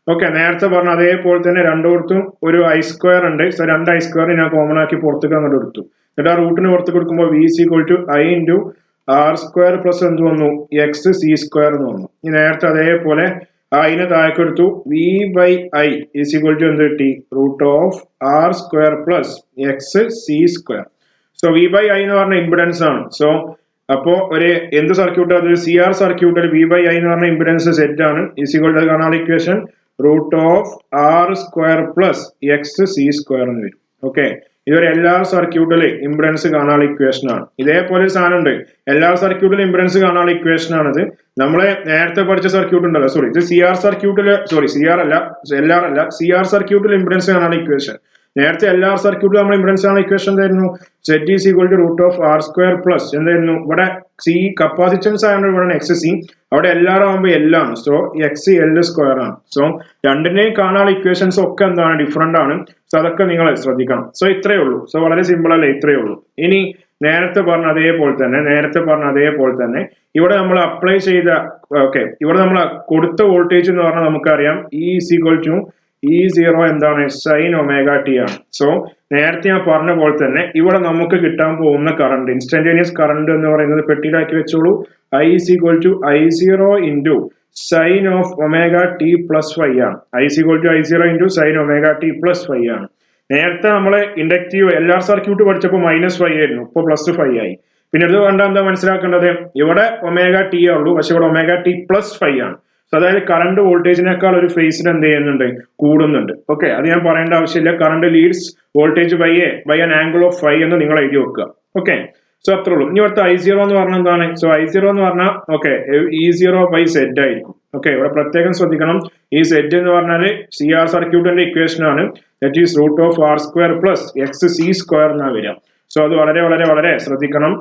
Okay, നേരത്തെ പറഞ്ഞ അതേപോലെ തന്നെ രണ്ടോടത്തും ഒരു ഐ സ്ക്വയർ ഉണ്ട്. സോ രണ്ട് ഐ സ്ക്വയർ ഞാൻ കോമൺ ആക്കി പുറത്തേക്ക് അങ്ങോട്ട് എടുത്തു. എന്നിട്ട് ആ റൂട്ടിന് പുറത്ത് കൊടുക്കുമ്പോൾ V C equal to I into R square plus എന്ത് വന്നു, എക്സ് സി സ്ക്വയർ എന്ന് വന്നു. ഇനി നേരത്തെ അതേപോലെ അതിനെ താഴേക്ക് എടുത്തു, V by I is equal to എന്ത് കിട്ടി, root of R square plus X C square. So V by I എന്ന് പറഞ്ഞ ഇമ്പിഡൻസ് ആണ്. സോ അപ്പോ ഒരു എന്ത് സർക്യൂട്ട്, അത് സി ആർ സർക്യൂട്ടിൽ വി ബൈ ഐ എന്ന് പറഞ്ഞ ഇമ്പിഡൻസ് സെറ്റ് ആണ്. ഈസ് ഈക്വൽ ടു കാണാനുള്ള equation root of R square plus X C square എന്ന് വരും. ഓക്കെ, ഇതൊരു എല്ലാ സർക്യൂട്ടിലെ ഇംപിഡൻസ് കാണാനുള്ള ഇക്വേഷൻ ആണ്. ഇതേപോലെ ഒരു സാധനം ഉണ്ട്, എല്ലാ സർക്യൂട്ടിലും ഇംപിഡൻസ് കാണാനുള്ള ഇക്വേഷൻ ആണിത്. നമ്മളെ നേരത്തെ പഠിച്ച സർക്യൂട്ട് ഉണ്ടല്ലോ, സോറി ഇത് സി ആർ സർക്യൂട്ടില്, സോറി സി ആർ അല്ല, എൽ ആർ അല്ല, സി ആർ സർക്യൂട്ടിൽ ഇംപിഡൻസ് കാണാനുള്ള ഇക്വേഷൻ. നേരത്തെ എല്ലാ സർക്യൂട്ടിലും നമ്മൾ ഇംപിഡൻസ് കാണാനുള്ള ഇക്വേഷൻ എന്തായിരുന്നു, Z is equal to root of R square plus എന്തായിരുന്നു, ഇവിടെ സി കപ്പാസിറ്റൻസ് ആയതുകൊണ്ട് ഇവിടെ എക്സ് സി, അവിടെ എല്ലാവരും ആകുമ്പോൾ എൽ ആണ്. സോ എക്സ് എൽ സ്ക്വയർ ആണ്. സോ രണ്ടിനെയും കാണാനുള്ള ഇക്വേഷൻസ് ഒക്കെ എന്താണ്, ഡിഫറെന്റ് ആണ്. സോ അതൊക്കെ നിങ്ങൾ ശ്രദ്ധിക്കണം. സോ ഇത്രയേ ഉള്ളൂ. സോ വളരെ സിമ്പിൾ അല്ലേ, ഇത്രയേ ഉള്ളൂ. ഇനി നേരത്തെ പറഞ്ഞ അതേപോലെ തന്നെ ഇവിടെ നമ്മൾ അപ്ലൈ ചെയ്ത, ഓക്കെ, ഇവിടെ നമ്മൾ കൊടുത്ത വോൾട്ടേജ് എന്ന് പറഞ്ഞാൽ നമുക്കറിയാം E is equal to E0 എന്താണ്, സൈൻ ഒമേഗ ടി ആണ്. സോ നേരത്തെ ഞാൻ പറഞ്ഞ പോലെ തന്നെ ഇവിടെ നമുക്ക് കിട്ടാൻ പോകുന്ന കറണ്ട്, ഇൻസ്റ്റന്റേനിയസ് കറണ്ട് എന്ന് പറയുന്നത് പെട്ടിയിലാക്കി വെച്ചോളൂ, I is equal to I0 into sine of omega T plus phi ആണ്. I is equal to I0 into sine omega T plus phi ആണ്. നേരത്തെ നമ്മൾ ഇൻഡക്റ്റീവ് LR സർക്യൂട്ട് പഠിച്ചപ്പോൾ -5 ആയിരുന്നു, ഇപ്പോൾ +5 ആയി. പിന്നെ ഇത് കണ്ടാൽ എന്താ മനസ്സിലാക്കേണ്ടത്, ഇവിടെ ഒമേഗ ടി ഉള്ളൂ, പക്ഷെ ഇവിടെ ഒമേഗ ടി +5 ആണ്. അതായത് കറണ്ട് വോൾട്ടേജിനേക്കാൾ ഒരു ഫേസിൽ എന്ത് ചെയ്യുന്നുണ്ട്, കൂടുന്നുണ്ട്. ഓക്കെ, അത് ഞാൻ പറയേണ്ട ആവശ്യമില്ല. Current leads voltage by an angle of phi എന്ന് നിങ്ങൾ എഴുതി വെക്കുക. ഓക്കെ, സോ അത്രേ ഉള്ളൂ. ഇനി ഇവിടുത്തെ I0 എന്ന് പറഞ്ഞാൽ എന്താണ്, സോ I0 എന്ന് പറഞ്ഞാൽ ഓക്കെ E0 ബൈ സെഡ് ആയിരിക്കും. ഓക്കെ, ഇവിടെ പ്രത്യേകം ശ്രദ്ധിക്കണം, ഈ സെഡ് എന്ന് പറഞ്ഞാൽ സി ആർ സർക്യൂട്ടിന്റെ ഇക്വേഷൻ ആണ്. That is root of R square plus X C square എന്നാണ് വരിക. സോ അത് വളരെ ശ്രദ്ധിക്കണം.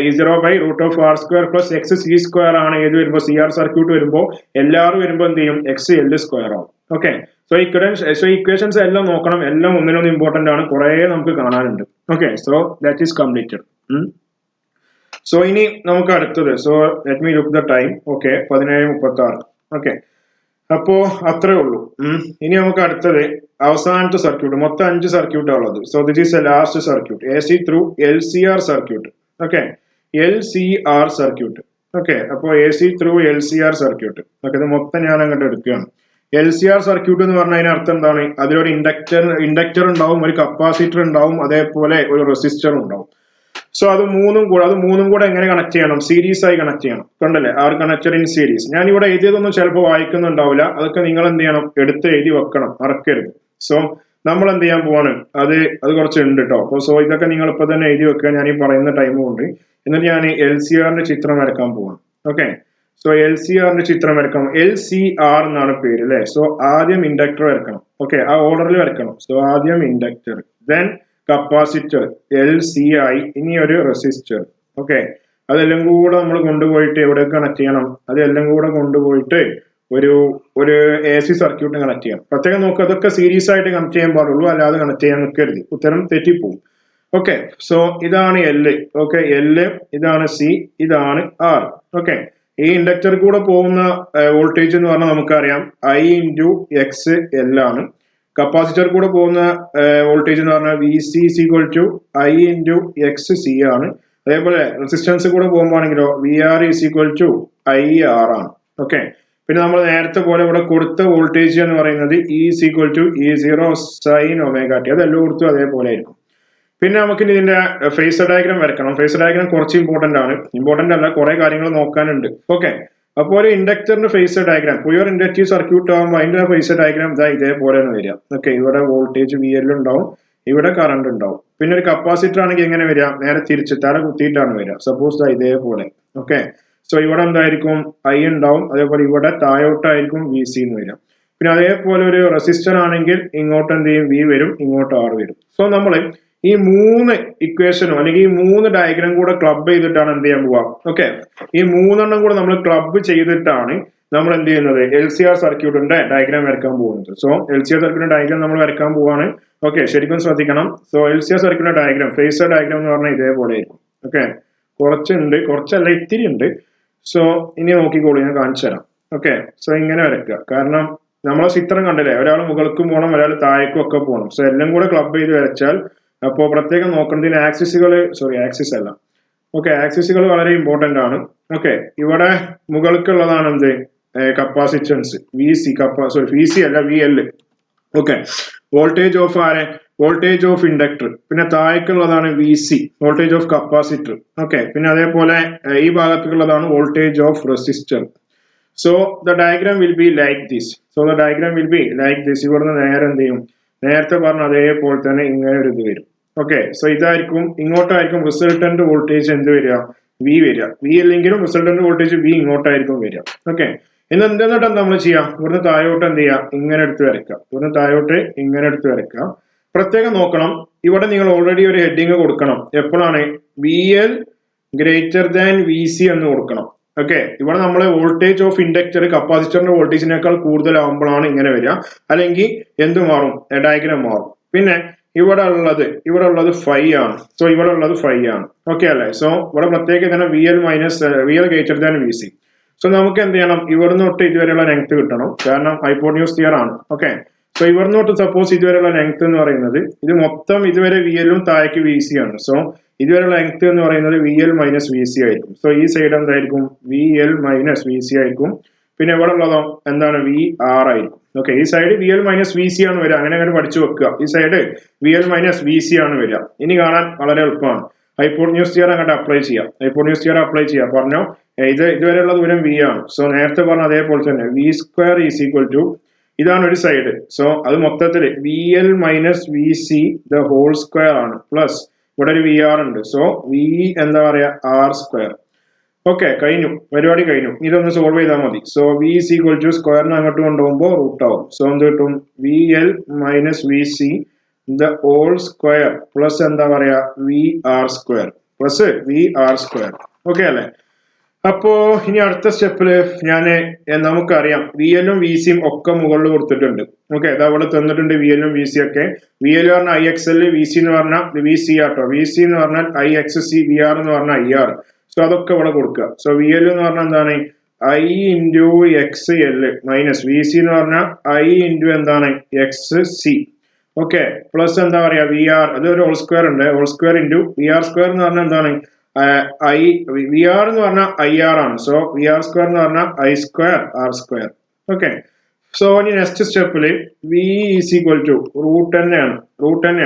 E0 by root of R square plus X C square ആണ് ഏത് വരുമ്പോൾ, സി ആർ സർക്യൂട്ട് വരുമ്പോൾ. എല്ലാവരും വരുമ്പോൾ എന്ത് ചെയ്യും, എക്സ് എൽ സ്ക്വയർ ആവും. ഓക്കെ, സോ ഇക്വേഷൻസ് എല്ലാം നോക്കണം, എല്ലാം ഒന്നിനൊന്ന് ഇമ്പോർട്ടന്റ് ആണ്, കുറെ നമുക്ക് കാണാനുണ്ട്. Okay, so that is completed. So ഇനി നമുക്ക് അടുത്തത്, so let me look the time. Okay, 17:36. Okay, അപ്പോ അത്രേ ഉള്ളൂ. ഇനി നമുക്ക് അടുത്തത് അവസാനത്തെ സർക്യൂട്ട്, മൊത്തം 5 സർക്യൂട്ടാണ് ഉള്ളത്. So this is a last circuit, A C through L C R circuit. Okay, L C R circuit. Okay, അപ്പോൾ A C through L C R circuit. Okay, ഇത് മൊത്തം ഞാൻ അങ്ങോട്ട് എടുക്കുകയാണ്. എൽ സി ആർ സർക്യൂട്ട് എന്ന് പറഞ്ഞാൽ അതിനർത്ഥം എന്താണ്, അതിലൊരു ഇൻഡക്ടർ ഉണ്ടാവും, ഒരു കപ്പാസിറ്റർ ഉണ്ടാവും, അതേപോലെ ഒരു റെസിസ്റ്ററും ഉണ്ടാവും. സോ അത് മൂന്നും കൂടെ എങ്ങനെ കണക്ട് ചെയ്യണം, സീരീസ് ആയി കണക്ട് ചെയ്യണം. കണ്ടല്ലേ, ആർ കണക്റ്റഡ് ഇൻ സീരീസ്. ഞാൻ ഇവിടെ എഴുതിയതൊന്നും ചിലപ്പോൾ വായിക്കുന്നുണ്ടാവില്ല, അതൊക്കെ നിങ്ങൾ എന്ത് ചെയ്യണം, എടുത്ത് എഴുതി വെക്കണം, മറക്കരുത്. സോ നമ്മൾ എന്ത് ചെയ്യാൻ പോവാണ്, അത് കുറച്ച് ഉണ്ട് കേട്ടോ. അപ്പോൾ സോ ഇതൊക്കെ നിങ്ങൾ ഇപ്പൊ തന്നെ എഴുതി വെക്കുക, ഞാൻ ഈ പറയുന്ന ടൈം കൊണ്ട്. എന്നിട്ട് ഞാൻ എൽ സി ആറിന്റെ ചിത്രം വരക്കാൻ പോവാണ്. ഓക്കെ, സോ എൽ സി ആറിന്റെ ചിത്രം വരക്കാം. എൽ സി ആർ എന്നാണ് പേര് അല്ലെ. സോ ആദ്യം ഇൻഡക്ടർ വരക്കണം. ഓക്കെ, ആ ഓർഡറിൽ വരക്കണം. സോ ആദ്യം inductor, then capacitor L C ആയി, ഇനി ഒരു റെസിസ്റ്റർ. ഓക്കെ, അതെല്ലാം കൂടെ നമ്മൾ കൊണ്ടുപോയിട്ട് എവിടെ കണക്ട് ചെയ്യണം, അതെല്ലാം കൂടെ കൊണ്ടുപോയിട്ട് ഒരു എ സി സർക്യൂട്ട് കണക്ട് ചെയ്യണം. പ്രത്യേകം നോക്കുക, അതൊക്കെ സീരീസ് ആയിട്ട് കണക്ട് ചെയ്യാൻ പാടുള്ളൂ, അല്ലാതെ കണക്ട് ചെയ്യാൻ നിൽക്കരുത്, ഉത്തരം തെറ്റിപ്പോവും. ഓക്കെ, സോ ഇതാണ് എല്. ഓക്കെ, എല്, ഇതാണ് സി, ഇതാണ് ആർ. ഓക്കെ, ഈ ഇൻഡക്ടർ കൂടെ പോകുന്ന വോൾട്ടേജ് എന്ന് പറഞ്ഞാൽ നമുക്കറിയാം ഐ ഇൻറ്റു എക്സ് എൽ ആണ്. കപ്പാസിറ്റർ കൂടെ പോകുന്ന വോൾട്ടേജ് എന്ന് പറഞ്ഞാൽ V C is equal to I into X C ആണ്. അതേപോലെ റെസിസ്റ്റൻസ് കൂടെ പോകുമ്പോഴാണെങ്കിലോ V R is equal to I R ആണ്. ഓക്കെ, പിന്നെ നമ്മൾ നേരത്തെ പോലെ ഇവിടെ കൊടുത്ത വോൾട്ടേജ് എന്ന് പറയുന്നത് E is equal to E0 sine omega T. അത് എല്ലായിടത്തും അതേപോലെ ആയിരിക്കും. പിന്നെ നമുക്ക് ഇതിന്റെ ഫേസർ ഡയഗ്രാം വരക്കണം. ഫേസർ ഡയഗ്രാം കുറച്ച് ഇമ്പോർട്ടന്റ് ആണ്, ഇമ്പോർട്ടന്റ് അല്ല, കുറെ കാര്യങ്ങൾ നോക്കാനുണ്ട്. ഓക്കെ, അപ്പോൾ ഒരു ഇൻഡക്ടറിന്റെ phasor diagram, pure inductive circuit ആകുമ്പോൾ അതിന്റെ ഫേസർ ഡയഗ്രാം ഇതേപോലെയാണ് വരിക. ഓക്കെ, ഇവിടെ വോൾട്ടേജ് വി എൽ ഉണ്ടാവും, ഇവിടെ കറണ്ട് ഉണ്ടാവും. പിന്നെ ഒരു കപ്പാസിറ്റർ ആണെങ്കിൽ എങ്ങനെ വരിക, നേരെ തിരിച്ച് തല കുത്തിയിട്ടാണ് വരിക. സപ്പോസ് ഇതേപോലെ. ഓക്കെ, സോ ഇവിടെ എന്തായിരിക്കും, ഐ ഉണ്ടാവും, അതേപോലെ ഇവിടെ താഴോട്ടായിരിക്കും വി സി എന്ന് വരിക. പിന്നെ അതേപോലെ ഒരു റെസിസ്റ്റർ ആണെങ്കിൽ ഇങ്ങോട്ട് എന്ത് ചെയ്യും, വി വരും, ഇങ്ങോട്ട് ആർ വരും. സോ നമ്മൾ ഈ 3 ഇക്വേഷനോ അല്ലെങ്കിൽ ഈ 3 ഡയഗ്രാം കൂടെ ക്ലബ് ചെയ്തിട്ടാണ് എന്ത് ചെയ്യാൻ പോവാ. ഓക്കെ, ഈ 3 കൂടെ നമ്മൾ ക്ലബ് ചെയ്തിട്ടാണ് നമ്മൾ എന്ത് ചെയ്യുന്നത് LCR സർക്യൂട്ടിന്റെ ഡയഗ്രാം വരയ്ക്കാൻ പോകുന്നത്. സോ LCR സർക്യൂട്ടിന്റെ ഡയഗ്രാം നമ്മൾ വരയ്ക്കാൻ പോവാണ്. ഓക്കെ, ശരിക്കും ശ്രദ്ധിക്കണം. സോ LCR സർക്യൂട്ടിന്റെ ഡയഗ്രാം, ഫേസർ ഡയഗ്രാം എന്ന് പറഞ്ഞാൽ ഇതേപോലെ ആയിരിക്കും. ഓക്കെ, കുറച്ചുണ്ട്, കുറച്ചല്ല ഇത്തിരി ഉണ്ട്. സോ ഇനി നോക്കിക്കോളൂ, ഞാൻ കാണിച്ചു തരാം. ഓക്കെ, സോ ഇങ്ങനെ വരയ്ക്കുക. കാരണം നമ്മളെ ചിത്രം കണ്ടില്ലേ, ഒരാൾ മുകൾക്കും പോകണം, ഒരാൾ താഴേക്കും ഒക്കെ പോകണം. സോ എല്ലാം കൂടെ ക്ലബ് ചെയ്ത് വരച്ചാൽ, അപ്പോൾ പ്രത്യേകം നോക്കേണ്ടതിന് ആക്സിസ് അല്ല. ഓക്കെ, ആക്സിസുകൾ വളരെ ഇമ്പോർട്ടന്റ് ആണ്. ഓക്കെ, ഇവിടെ മുകൾക്കുള്ളതാണ് എന്ത് കപ്പാസിറ്റൻസ് VC അല്ല VL. Okay, voltage of inductor. പിന്നെ താഴേക്കുള്ളതാണ് VC, voltage of capacitor. Okay, പിന്നെ അതേപോലെ ഈ ഭാഗത്തുള്ളതാണ് voltage of resistor. So the diagram will be like this. ഇവിടുന്ന് നേരെ എന്ത് ചെയ്യും, നേരത്തെ പറഞ്ഞ അതേപോലെ തന്നെ ഇങ്ങനെ ഒരു ഇത് വരും. ഓക്കെ, സോ ഇതായിരിക്കും, ഇങ്ങോട്ടായിരിക്കും റിസൾട്ടന്റ് വോൾട്ടേജ് എന്ത് വരിക, V വരിക. V അല്ലെങ്കിലും റിസൾട്ടന്റ് വോൾട്ടേജ് V ഇങ്ങോട്ടായിരിക്കും വരിക. ഓക്കെ, എന്നിട്ട് എന്താ നമ്മൾ ചെയ്യാം, ഇവിടുന്ന് താഴോട്ട് എന്ത് ചെയ്യാം, ഇങ്ങനെ എടുത്ത് വരയ്ക്കാം. പ്രത്യേകം നോക്കണം, ഇവിടെ നിങ്ങൾ ഓൾറെഡി ഒരു ഹെഡിങ് കൊടുക്കണം. എപ്പോഴാണ് VL ഗ്രേറ്റർ ദാൻ VC എന്ന് കൊടുക്കണം. ഓക്കെ, ഇവിടെ നമ്മൾ വോൾട്ടേജ് ഓഫ് ഇൻഡക്ടർ കപ്പാസിറ്ററിന്റെ വോൾട്ടേജിനേക്കാൾ കൂടുതലാവുമ്പോഴാണ് ഇങ്ങനെ വരിക, അല്ലെങ്കിൽ എന്ത് മാറും, ഡയഗ്രാം മാറും. പിന്നെ ഇവിടെ ഉള്ളത് ഫൈ ആണ്. സോ ഇവിടെ ഉള്ളത് ഫൈ ആണ്. ഓക്കെ അല്ലേ? സോ ഇവിടെ പ്രത്യേകം തന്നെ VL greater than VC. So നമുക്ക് എന്ത് ചെയ്യണം, ഇവിടുന്ന് തൊട്ട് ഇതുവരെയുള്ള ലെങ്ത് കിട്ടണം. കാരണം ഹൈപ്പോട്ന്യൂസ് തിയർ ആണ്. ഓക്കെ, സോ ഇവിടുന്ന് തൊട്ട് സപ്പോസ് ഇതുവരെയുള്ള ലെങ്ത് എന്ന് പറയുന്നത്, ഇത് മൊത്തം ഇതുവരെ VL താഴേക്ക് VC ആണ്. സോ ഇതുവരെയുള്ള ലെങ്ത് എന്ന് പറയുന്നത് VL - VC ആയിരിക്കും. സോ ഈ സൈഡ് എന്തായിരിക്കും, VL - VC ആയിരിക്കും. പിന്നെ ഇവിടെ ഉള്ളതോ എന്താണ്, VR ആയിരിക്കും. ഓക്കെ, ഈ സൈഡ് VL - VC ആണ് വരിക. അങ്ങനെ പഠിച്ചു വെക്കുക. ഈ സൈഡ് VL - VC ആണ് വരിക. ഇനി കാണാൻ വളരെ എളുപ്പമാണ്. ഹൈപ്പോട്ന്യൂസ് തിയർ അങ്ങോട്ട് അപ്ലൈ ചെയ്യാം. പറഞ്ഞോ, ഇതുവരെയുള്ള ദൂരം V ആണ്. സോ നേരത്തെ പറഞ്ഞ അതേപോലെ തന്നെ V² ഇതാണ് ഒരു സൈഡ്. സോ അത് മൊത്തത്തിൽ VL - VC the whole square ആണ്. പ്ലസ് ഇവിടെ ഒരു VR ഉണ്ട്. സോ V എന്താ പറയാ, R². ഓക്കെ, പരിപാടി കഴിഞ്ഞു. ഇതൊന്ന് സോൾവ് ചെയ്താൽ മതി. സോ V സ്ക്വയറിന് അങ്ങോട്ട് കൊണ്ടുപോകുമ്പോൾ റൂട്ട് ആവും. സോ എന്ത് കിട്ടും, VL - VC the whole square plus എന്താ പറയാ, VR². ഓക്കെ അല്ലെ? അപ്പോ ഇനി അടുത്ത സ്റ്റെപ്പില് നമുക്കറിയാം VL ഉം VC യും ഒക്കെ മുകളിൽ കൊടുത്തിട്ടുണ്ട്. ഓക്കെ, അത് അവിടെ തന്നിട്ടുണ്ട് VL ഉം VC ഒക്കെ. VL പറഞ്ഞാൽ IXL, VC എന്ന് പറഞ്ഞാൽ VC ആട്ടോ. VC എന്ന് പറഞ്ഞാൽ IXC, VR എന്ന് പറഞ്ഞാൽ IR. സോ അതൊക്കെ ഇവിടെ കൊടുക്കുക. സോ VL എന്ന് പറഞ്ഞാൽ എന്താണ്, I × XL മൈനസ് VC എന്ന് പറഞ്ഞാൽ I × എന്താണ്, XC. ഓക്കെ, പ്ലസ് എന്താ പറയാ, VR, അത് ഒരു ഹോൾ സ്ക്വയർ ഉണ്ട്. ഹോൾ സ്ക്വയർ × VR² എന്ന് പറഞ്ഞാൽ എന്താണ്, VR എന്ന് പറഞ്ഞാൽ IR ആണ്. സോ VR² എന്ന് പറഞ്ഞാൽ I²R². ഓക്കെ, സോ ഇനി നെക്സ്റ്റ് സ്റ്റെപ്പില് V √10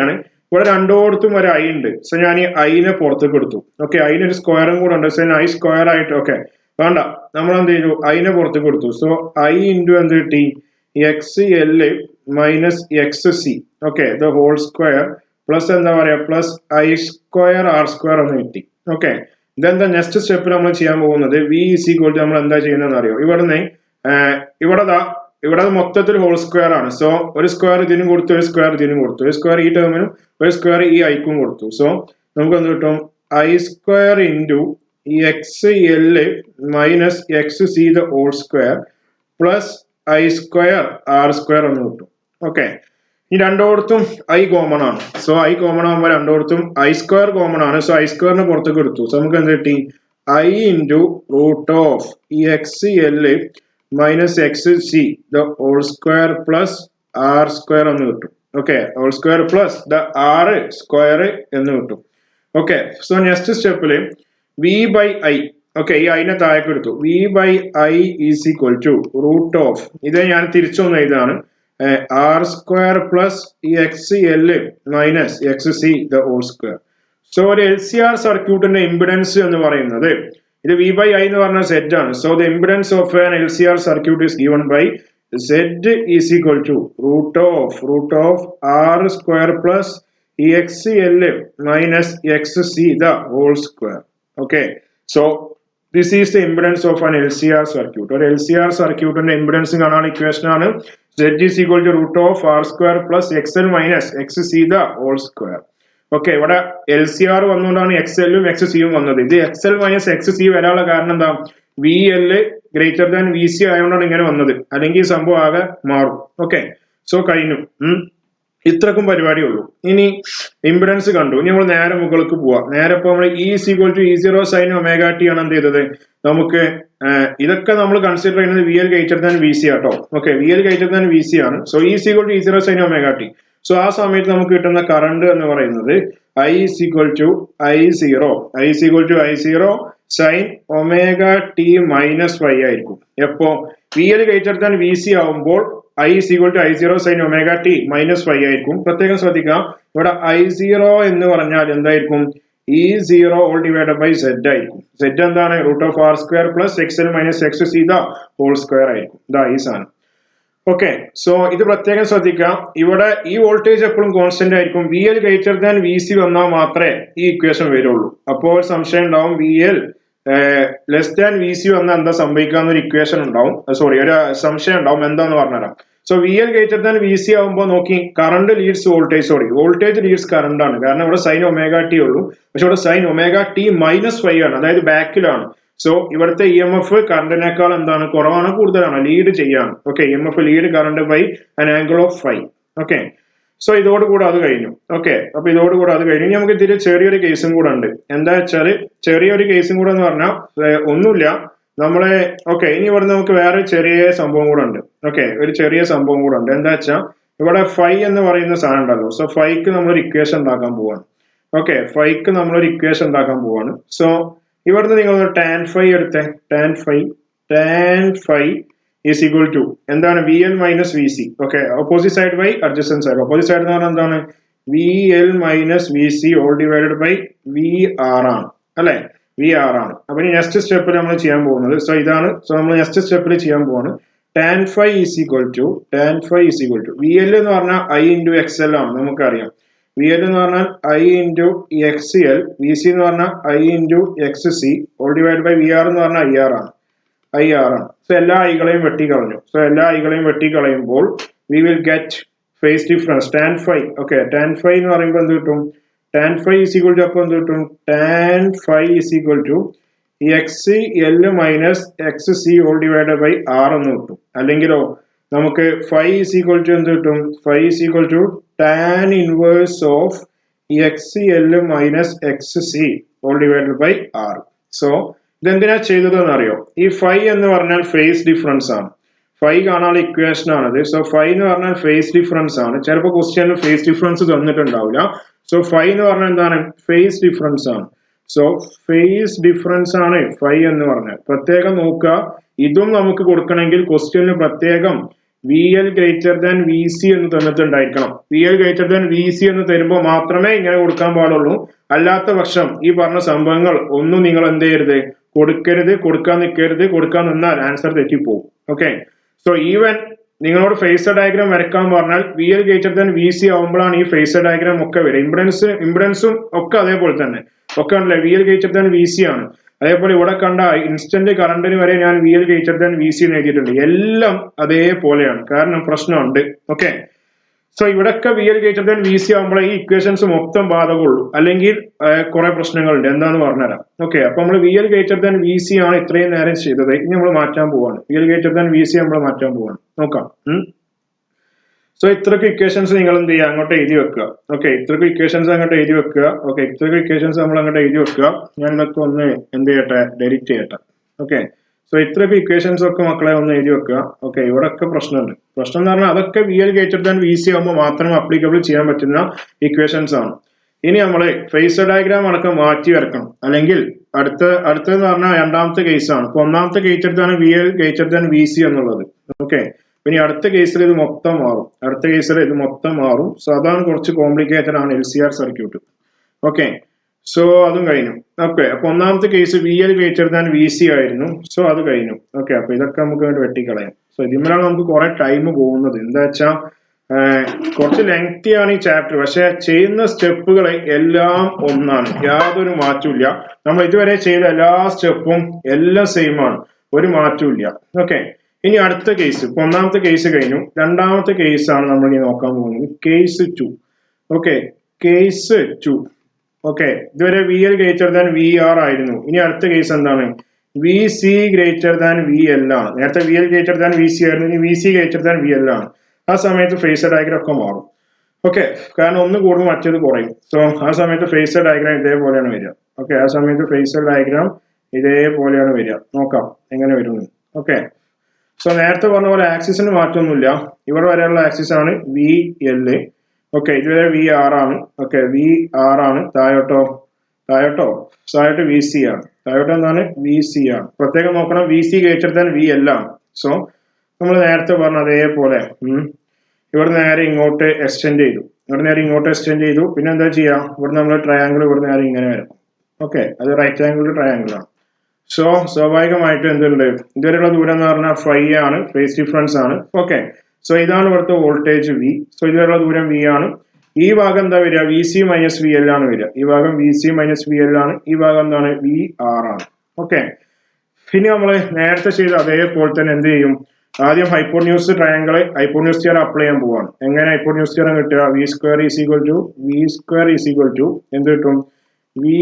ആണ്. ഇവിടെ രണ്ടോടത്തും ഒരു I ഉണ്ട്. സോ ഞാൻ ഈ I-നെ പുറത്തേക്ക് എടുത്തു. ഓക്കെ, I-ന് ഒരു സ്ക്വയറും കൂടെ ഉണ്ട്. സോ I² ആയിട്ട്, ഓക്കെ വേണ്ട, നമ്മൾ എന്ത് ചെയ്തു, I-നെ പുറത്തേക്ക് എടുത്തു. സോ I × എന്ത് കിട്ടി, XL - XC. Okay, the whole square plus എന്താ പറയാ, പ്ലസ് I²R² എന്ന് കിട്ടി. ഓക്കെ, ഇതെന്താ നെക്സ്റ്റ് സ്റ്റെപ്പ് നമ്മൾ ചെയ്യാൻ പോകുന്നത്, V നമ്മൾ എന്താ ചെയ്യുന്നതെന്ന് അറിയോ, ഇവിടെ മൊത്തത്തിൽ ഹോൾ സ്ക്വയർ ആണ്. സോ ഒരു സ്ക്വയർ ഇതിനും കൊടുത്തു, ഒരു സ്ക്വയർ ഇതിനും കൊടുത്തു, ഒരു സ്ക്വയർ ഈ ടേമിനും, ഒരു സ്ക്വയർ ഈ I-ക്കും കൊടുത്തു. സോ നമുക്ക് എന്ത് കിട്ടും, I² × XL - XC the whole square plus I²R² എന്ന് കിട്ടും. ഓക്കെ, ഈ രണ്ടോടത്തും I കോമൺ ആണ്. സോ I കോമൺ ആകുമ്പോൾ രണ്ടോടത്തും I² കോമൺ ആണ്. സോ I²നെ പുറത്തേക്ക് എടുത്തു. സോ നമുക്ക് എന്ത് കിട്ടി, I × XL - XC the whole square plus R² എന്ന് കിട്ടും. Okay, whole square plus the R² എന്ന് കിട്ടും. ഓക്കെ, സോ നെക്സ്റ്റ് സ്റ്റെപ്പില് V/I. ഓക്കെ, ഈ I-നെ താഴേക്ക് എടുത്തു. V/I = ഇത് ഞാൻ തിരിച്ചൊന്ന് എഴുതാണ്, R² plus XL - XC the whole square. So ഒരു LCR സർക്യൂട്ടിന്റെ ഇംപിഡൻസ് എന്ന് പറയുന്നത്, ഇത് V/I എന്ന് പറഞ്ഞ Z ആണ്. So the impedance of an LCR circuit is given by Z = √R² plus XL - XC the whole square. Okay, so this is the impedance of an LCR circuit. ഒരു LCR സർക്യൂട്ടിന്റെ impedance കാണാനുള്ള equation ആണ് Z √R² plus XL - XC the whole square. Okay, ഇവിടെ LCR വന്നുകൊണ്ടാണ് XL ഉം XC യും വന്നത്. ഇത് XL - XC വരാനുള്ള കാരണം എന്താ, VL greater than V C ആയതുകൊണ്ടാണ് ഇങ്ങനെ വന്നത്, അല്ലെങ്കിൽ ഈ സംഭവം ആകെ മാറും. ഓക്കെ, സോ കഴിഞ്ഞു. ഇത്രക്കും പരിപാടിയേ ഉള്ളൂ. ഇനി ഇംപിഡൻസ് കണ്ടു. ഇനി നമ്മൾ നേരെ മുകളിലേക്ക് പോവാം. നേരെ ഇപ്പൊ നമ്മൾ E is equal to E0 sine omega T ആണ് എന്ത് ചെയ്തത് നമുക്ക്. ഇതൊക്കെ നമ്മൾ കൺസിഡർ ചെയ്യുന്നത് V L greater than V C ആട്ടോ. Okay, V L greater than V C ആണ്. So is equal to E0 sine omega t. So ആ സമയത്ത് നമുക്ക് കിട്ടുന്ന കറണ്ട് എന്ന് പറയുന്നത് I is equal to I0 sine omega T minus 5 ആയിരിക്കും. എപ്പോ V L greater than V C ആവുമ്പോൾ I is equal to I0 sin omega t minus 5 ആയിരിക്കും. പ്രത്യേകം ശ്രദ്ധിക്കാം, ഇവിടെ I0 എന്ന് പറഞ്ഞാൽ എന്തായിരിക്കും, E0 all divided by Z ആയിരിക്കും. Z എന്താണ്, root of R square plus XL minus X C the whole square ആയിരിക്കും. ഇതാ ഈ സാധനം. ഓക്കെ, സോ ഇത് പ്രത്യേകം ശ്രദ്ധിക്കാം. ഇവിടെ ഈ വോൾട്ടേജ് എപ്പോഴും കോൺസ്റ്റന്റ് ആയിരിക്കും. V L greater than V C വന്നാൽ മാത്രമേ ഈ ഇക്വേഷൻ വരുള്ളൂ. അപ്പോൾ സംശയം ഉണ്ടാവും, V L less than V C വന്നാൽ എന്താ സംഭവിക്കാന്നൊരു ഇക്വേഷൻ ഉണ്ടാവും, സോറി ഒരു സംശയം ഉണ്ടാവും. എന്താന്ന് പറഞ്ഞുതരാം. So V L greater than V C ആവുമ്പോൾ നോക്കി, current leads voltage, voltage leads current ആണ്. കാരണം ഇവിടെ സൈൻ ഒമേഗ ടി ഉള്ളൂ, പക്ഷെ ഇവിടെ സൈൻ ഒമേഗ ടി മൈനസ് 5 ആണ്, അതായത് ബാക്കിലാണ്. സോ ഇവിടുത്തെ ഇ എം എഫ് കറണ്ടിനേക്കാൾ എന്താണ്, കുറവാണ്, കൂടുതലാണ്, ലീഡ് ചെയ്യാണ്. Okay, E M F lead current by an angle of 5. Okay, so ഇതോടുകൂടെ അത് കഴിഞ്ഞു. ഓക്കെ, അപ്പൊ ഇതോടുകൂടെ അത് കഴിഞ്ഞു. ഇനി നമുക്ക് ഇതിൽ ചെറിയൊരു കേസും കൂടെ ഉണ്ട്. എന്താ വെച്ചാല് ചെറിയൊരു കേസും കൂടെ എന്ന് പറഞ്ഞാൽ ഒന്നുമില്ല നമ്മളെ. ഓക്കെ, ഇനി ഇവിടെ നമുക്ക് വേറെ ചെറിയ സംഭവം കൂടെ ഉണ്ട്. ഓക്കെ, ഒരു ചെറിയ സംഭവം കൂടെ ഉണ്ട്. എന്താ വെച്ചാൽ ഇവിടെ ഫൈ എന്ന് പറയുന്ന സാധനം ഉണ്ടല്ലോ. സോ ഫൈക്ക് നമ്മളൊരു ഇക്വേഷൻ ഉണ്ടാക്കാൻ പോവാണ്. ഓക്കെ, ഫൈക്ക് നമ്മളൊരു ഇക്വേഷൻ ഉണ്ടാക്കാൻ പോവാണ്. സോ ഇവിടുന്ന് നിങ്ങൾ ടാൻ ഫൈ എടുത്തേ. Tan phi is equal to എന്താണ്, V L minus V C. Okay, opposite side by adjacent side. Opposite side എന്ന് പറഞ്ഞാൽ എന്താണ്, V L minus V C all divided by V R ആണ്, അല്ലെ, V R ആണ്. അപ്പൊ ഇനി നെക്സ്റ്റ് സ്റ്റെപ്പിൽ നമ്മൾ ചെയ്യാൻ പോകുന്നത്, സോ ഇതാണ്. സോ നമ്മൾ നെക്സ്റ്റ് സ്റ്റെപ്പിൽ ചെയ്യാൻ പോവാണ്. Tan phi is equal to V L എന്ന് പറഞ്ഞാൽ ഐ ഇൻറ്റു എക്സ് എൽ ആണ്, നമുക്കറിയാം. വി എൽ എന്ന് പറഞ്ഞാൽ I into X L, V C എന്ന് പറഞ്ഞാൽ I into X C all divide by V R എന്ന് പറഞ്ഞാൽ ഐ ആർ ആണ്. സോ എല്ലാ ഐകളെയും വെട്ടിക്കളഞ്ഞു. സോ എല്ലാ ഐകളെയും വെട്ടിക്കളയുമ്പോൾ we will get phase difference tan phi. Okay, tan phi എന്ന് പറയുമ്പോൾ എന്ത് കിട്ടും, tan phi is equal to, അപ്പോൾ എന്ത് കിട്ടും, tan phi is equal to X L minus X C all divide by R എന്ന് കിട്ടും. അല്ലെങ്കിലോ നമുക്ക് ഫൈ ഈസ് ഈക്വൽ ടു എന്ത് കിട്ടും, phi is equal to tan inverse of X L minus X C all divide by R. So ഇതെന്തിനാ ചെയ്തതെന്ന് അറിയോ, ഈ ഫൈ എന്ന് പറഞ്ഞാൽ ഫേസ് ഡിഫറൻസ് ആണ്. ഫൈ കാണാനുള്ള ഇക്വേഷൻ ആണത്. സോ ഫൈ എന്ന് പറഞ്ഞാൽ ഫേസ് ഡിഫറൻസ് ആണ്. ചിലപ്പോൾ ക്വസ്റ്റ്യനിൽ ഫേസ് ഡിഫറൻസ് തന്നിട്ടുണ്ടാവില്ല. സോ ഫൈ എന്ന് പറഞ്ഞാൽ എന്താണ്, ഫേസ് ഡിഫറൻസ് ആണ്. സോ ഫേസ് ഡിഫറൻസ് ആണ് ഫൈ എന്ന് പറഞ്ഞാൽ. പ്രത്യേകം നോക്കുക, ഇതും നമുക്ക് കൊടുക്കണമെങ്കിൽ ക്വസ്റ്റ്യനിൽ പ്രത്യേകം V L greater than V C എന്ന് തന്നിട്ടുണ്ടായിരിക്കണം. V L greater than V C എന്ന് തരുമ്പോൾ മാത്രമേ ഇങ്ങനെ കൊടുക്കാൻ പാടുള്ളൂ. അല്ലാത്ത പക്ഷം ഈ പറഞ്ഞ സംഭവങ്ങൾ ഒന്നും നിങ്ങൾ എന്ത് ചെയ്യരുത്, കൊടുക്കാൻ നിൽക്കരുത്. കൊടുക്കാൻ നിന്നാൽ ആൻസർ തെറ്റിപ്പോകും. ഓക്കെ, സോ ഈവൻ നിങ്ങളോട് ഫേസർ ഡയഗ്രാം വരയ്ക്കാൻ പറഞ്ഞാൽ V L greater than V C ആവുമ്പോഴാണ് ഈ ഫേസർ ഡയഗ്രാം ഒക്കെ വരിക. ഇംപിഡൻസും ഒക്കെ അതേപോലെ തന്നെ ഒക്കെ ആണല്ലേ, V L greater than V C ആണ്. അതേപോലെ ഇവിടെ കണ്ട ഇൻസ്റ്റന്റ് കറണ്ടിന് വരെ ഞാൻ V L greater than V C എഴുതിയിട്ടുണ്ട്. എല്ലാം അതേപോലെയാണ്, കാരണം പ്രശ്നമുണ്ട്. ഓക്കെ, സോ ഇവിടെയൊക്കെ V L greater than V C ആകുമ്പോൾ ഈ ഇക്വേഷൻസ് മൊത്തം ബാധകമുള്ളൂ, അല്ലെങ്കിൽ കുറെ പ്രശ്നങ്ങളുണ്ട്. എന്താന്ന് പറഞ്ഞുതരാം. ഓക്കെ, അപ്പൊ നമ്മൾ V L greater than V C ആണ് ഇത്രയും നേരം ചെയ്തത്. ഇനി നമ്മൾ മാറ്റാൻ പോവാണ്. V L greater than V C നമ്മൾ മാറ്റാൻ പോവാണ്. നോക്കാം. സോ ഇത്രയ്ക്ക് ഇക്വേഷൻസ് നിങ്ങൾ എന്ത് ചെയ്യുക, അങ്ങോട്ട് എഴുതി വെക്കുക. ഓക്കെ, ഇത്രയ്ക്ക് ഇക്വേഷൻസ് അങ്ങോട്ട് എഴുതി വെക്കുക. ഓക്കെ, ഇത്രയ്ക്ക് ഇക്വേഷൻസ് നമ്മൾ അങ്ങോട്ട് എഴുതി വെക്കുക. ഞാൻ ഇതൊക്കെ ഒന്ന് എന്ത് ചെയ്യട്ടെ, ഡെലിറ്റ് ചെയ്യട്ടെ. ഓക്കെ, സോ ഇത്രയ്ക്ക് ഇക്വേഷൻസ് ഒക്കെ മക്കളെ ഒന്ന് എഴുതി വെക്കുക. ഓക്കെ, ഇവിടെ ഒക്കെ പ്രശ്നമുണ്ട്. പ്രശ്നം എന്ന് പറഞ്ഞാൽ അതൊക്കെ V L greater than V C ആകുമ്പോൾ മാത്രം അപ്ലിക്കബിൾ ചെയ്യാൻ പറ്റുന്ന ഇക്വേഷൻസ് ആണ്. ഇനി നമ്മൾ ഫേസർ ഡയഗ്രാം അടക്കം മാറ്റി വരക്കണം. അല്ലെങ്കിൽ അടുത്തെന്ന് പറഞ്ഞാൽ രണ്ടാമത്തെ കേസാണ്. ഇപ്പൊ ഒന്നാമത്തെ കേസിലാണ് V L greater than V C എന്നുള്ളത്. ഓക്കെ, പിന്നെ അടുത്ത കേസിൽ ഇത് മൊത്തം മാറും. സോ അതാണ് കുറച്ച് കോംപ്ലിക്കേറ്റഡ് ആണ് LCR സർക്യൂട്ട്. ഓക്കെ, സോ അതും കഴിഞ്ഞു. ഓക്കെ, അപ്പൊ ഒന്നാമത്തെ case V L greater than V C ആയിരുന്നു. സോ അത് കഴിഞ്ഞു. ഓക്കെ, അപ്പൊ ഇതൊക്കെ നമുക്ക് വേണ്ടി വെട്ടിക്കളയാം. സോ ഇതിന്മേലാണ് നമുക്ക് കുറെ ടൈം പോകുന്നത്. എന്താ വെച്ചാൽ കുറച്ച് ലെങ്തി ആണ് ഈ ചാപ്റ്റർ, പക്ഷെ ചെയ്യുന്ന സ്റ്റെപ്പുകൾ എല്ലാം ഒന്നാണ്, യാതൊരു മാറ്റമില്ല. നമ്മൾ ഇതുവരെ ചെയ്ത എല്ലാ സ്റ്റെപ്പും എല്ലാം സെയിം ആണ്, ഒരു മാറ്റവും ഇല്ല. ഓക്കെ, ഇനി അടുത്ത കേസ്. ഇപ്പൊ ഒന്നാമത്തെ കേസ് കഴിഞ്ഞു. രണ്ടാമത്തെ കേസാണ് നമ്മൾ ഇനി നോക്കാൻ പോകുന്നത്, കേസ് 2. Okay, case 2. ഓക്കെ, ഇതുവരെ V L greater than V R ആയിരുന്നു. ഇനി അടുത്ത കേസ് എന്താണ്, V C greater than V L ആണ്. നേരത്തെ V L greater than V C ആയിരുന്നു, ഇനി V C greater than V L ആണ്. ആ സമയത്ത് ഫേസർ ഡയഗ്രാം ഒക്കെ മാറും. ഓക്കെ, കാരണം ഒന്ന് കൂടുമ്പോൾ മറ്റേത് കുറയും. സോ ആ സമയത്ത് ഫേസർ ഡയഗ്രാം ഇതേപോലെയാണ് വരിക. ഓക്കെ, ആ സമയത്ത് ഫേസർ ഡയഗ്രാം ഇതേപോലെയാണ് വരിക. നോക്കാം എങ്ങനെ വരും. ഓക്കെ, സോ നേരത്തെ പറഞ്ഞ പോലെ ആക്സിസിന് മാറ്റമൊന്നുമില്ല. ഇവിടെ വരെയുള്ള ആക്സിസ് ആണ് വി എൽ. ഓക്കെ, ഇതുവരെ വി ആർ ആണ്. ഓക്കെ, വി ആർ ആണ്. താഴോട്ട് വി സി ആണ്. താഴോട്ട് എന്താണ്? വി സി ആണ്. പ്രത്യേകം നോക്കണം, V C greater than V L ആണ്. സോ നമ്മൾ നേരത്തെ പറഞ്ഞ അതേപോലെ ഇവിടെ നേരെ ഇങ്ങോട്ട് എക്സ്റ്റെൻഡ് ചെയ്തു. പിന്നെ എന്താ ചെയ്യാം, ഇവിടെ നമ്മൾ ട്രയാങ്കിൾ ഇവിടെ നേരെ ഇങ്ങനെ വരും. ഓക്കെ, അത് റൈറ്റ് ആംഗിൾ ട്രയാങ്കിൾ ആണ്. സോ സ്വാഭാവികമായിട്ട് എന്തുണ്ട്, ഇതുവരെയുള്ള ദൂരം എന്ന് പറഞ്ഞാൽ ഫൈ ആണ്, ഫേസ് ഡിഫറൻസ് ആണ്. ഓക്കെ, സോ ഇതാണ് ഇവിടുത്തെ വോൾട്ടേജ് വി. സോ ഇതുവരെയുള്ള ദൂരം വി ആണ്. ഈ ഭാഗം എന്താ വരിക? V C minus V L ആണ് വരിക. ഈ ഭാഗം V C minus V L ആണ്. ഈ ഭാഗം എന്താണ്? വി ആർ ആണ്. ഓക്കെ, ഇനി നമ്മൾ നേരത്തെ ചെയ്ത അതേപോലെ തന്നെ എന്ത് ചെയ്യും, ആദ്യം ഹൈപ്പോന്യൂസ് തിയറം അപ്ലൈ ചെയ്യാൻ പോവാണ്. എങ്ങനെ ഹൈപ്പോന്യൂസ് തിയറം കിട്ടുക? V square is equal to എന്ത് കിട്ടും? വി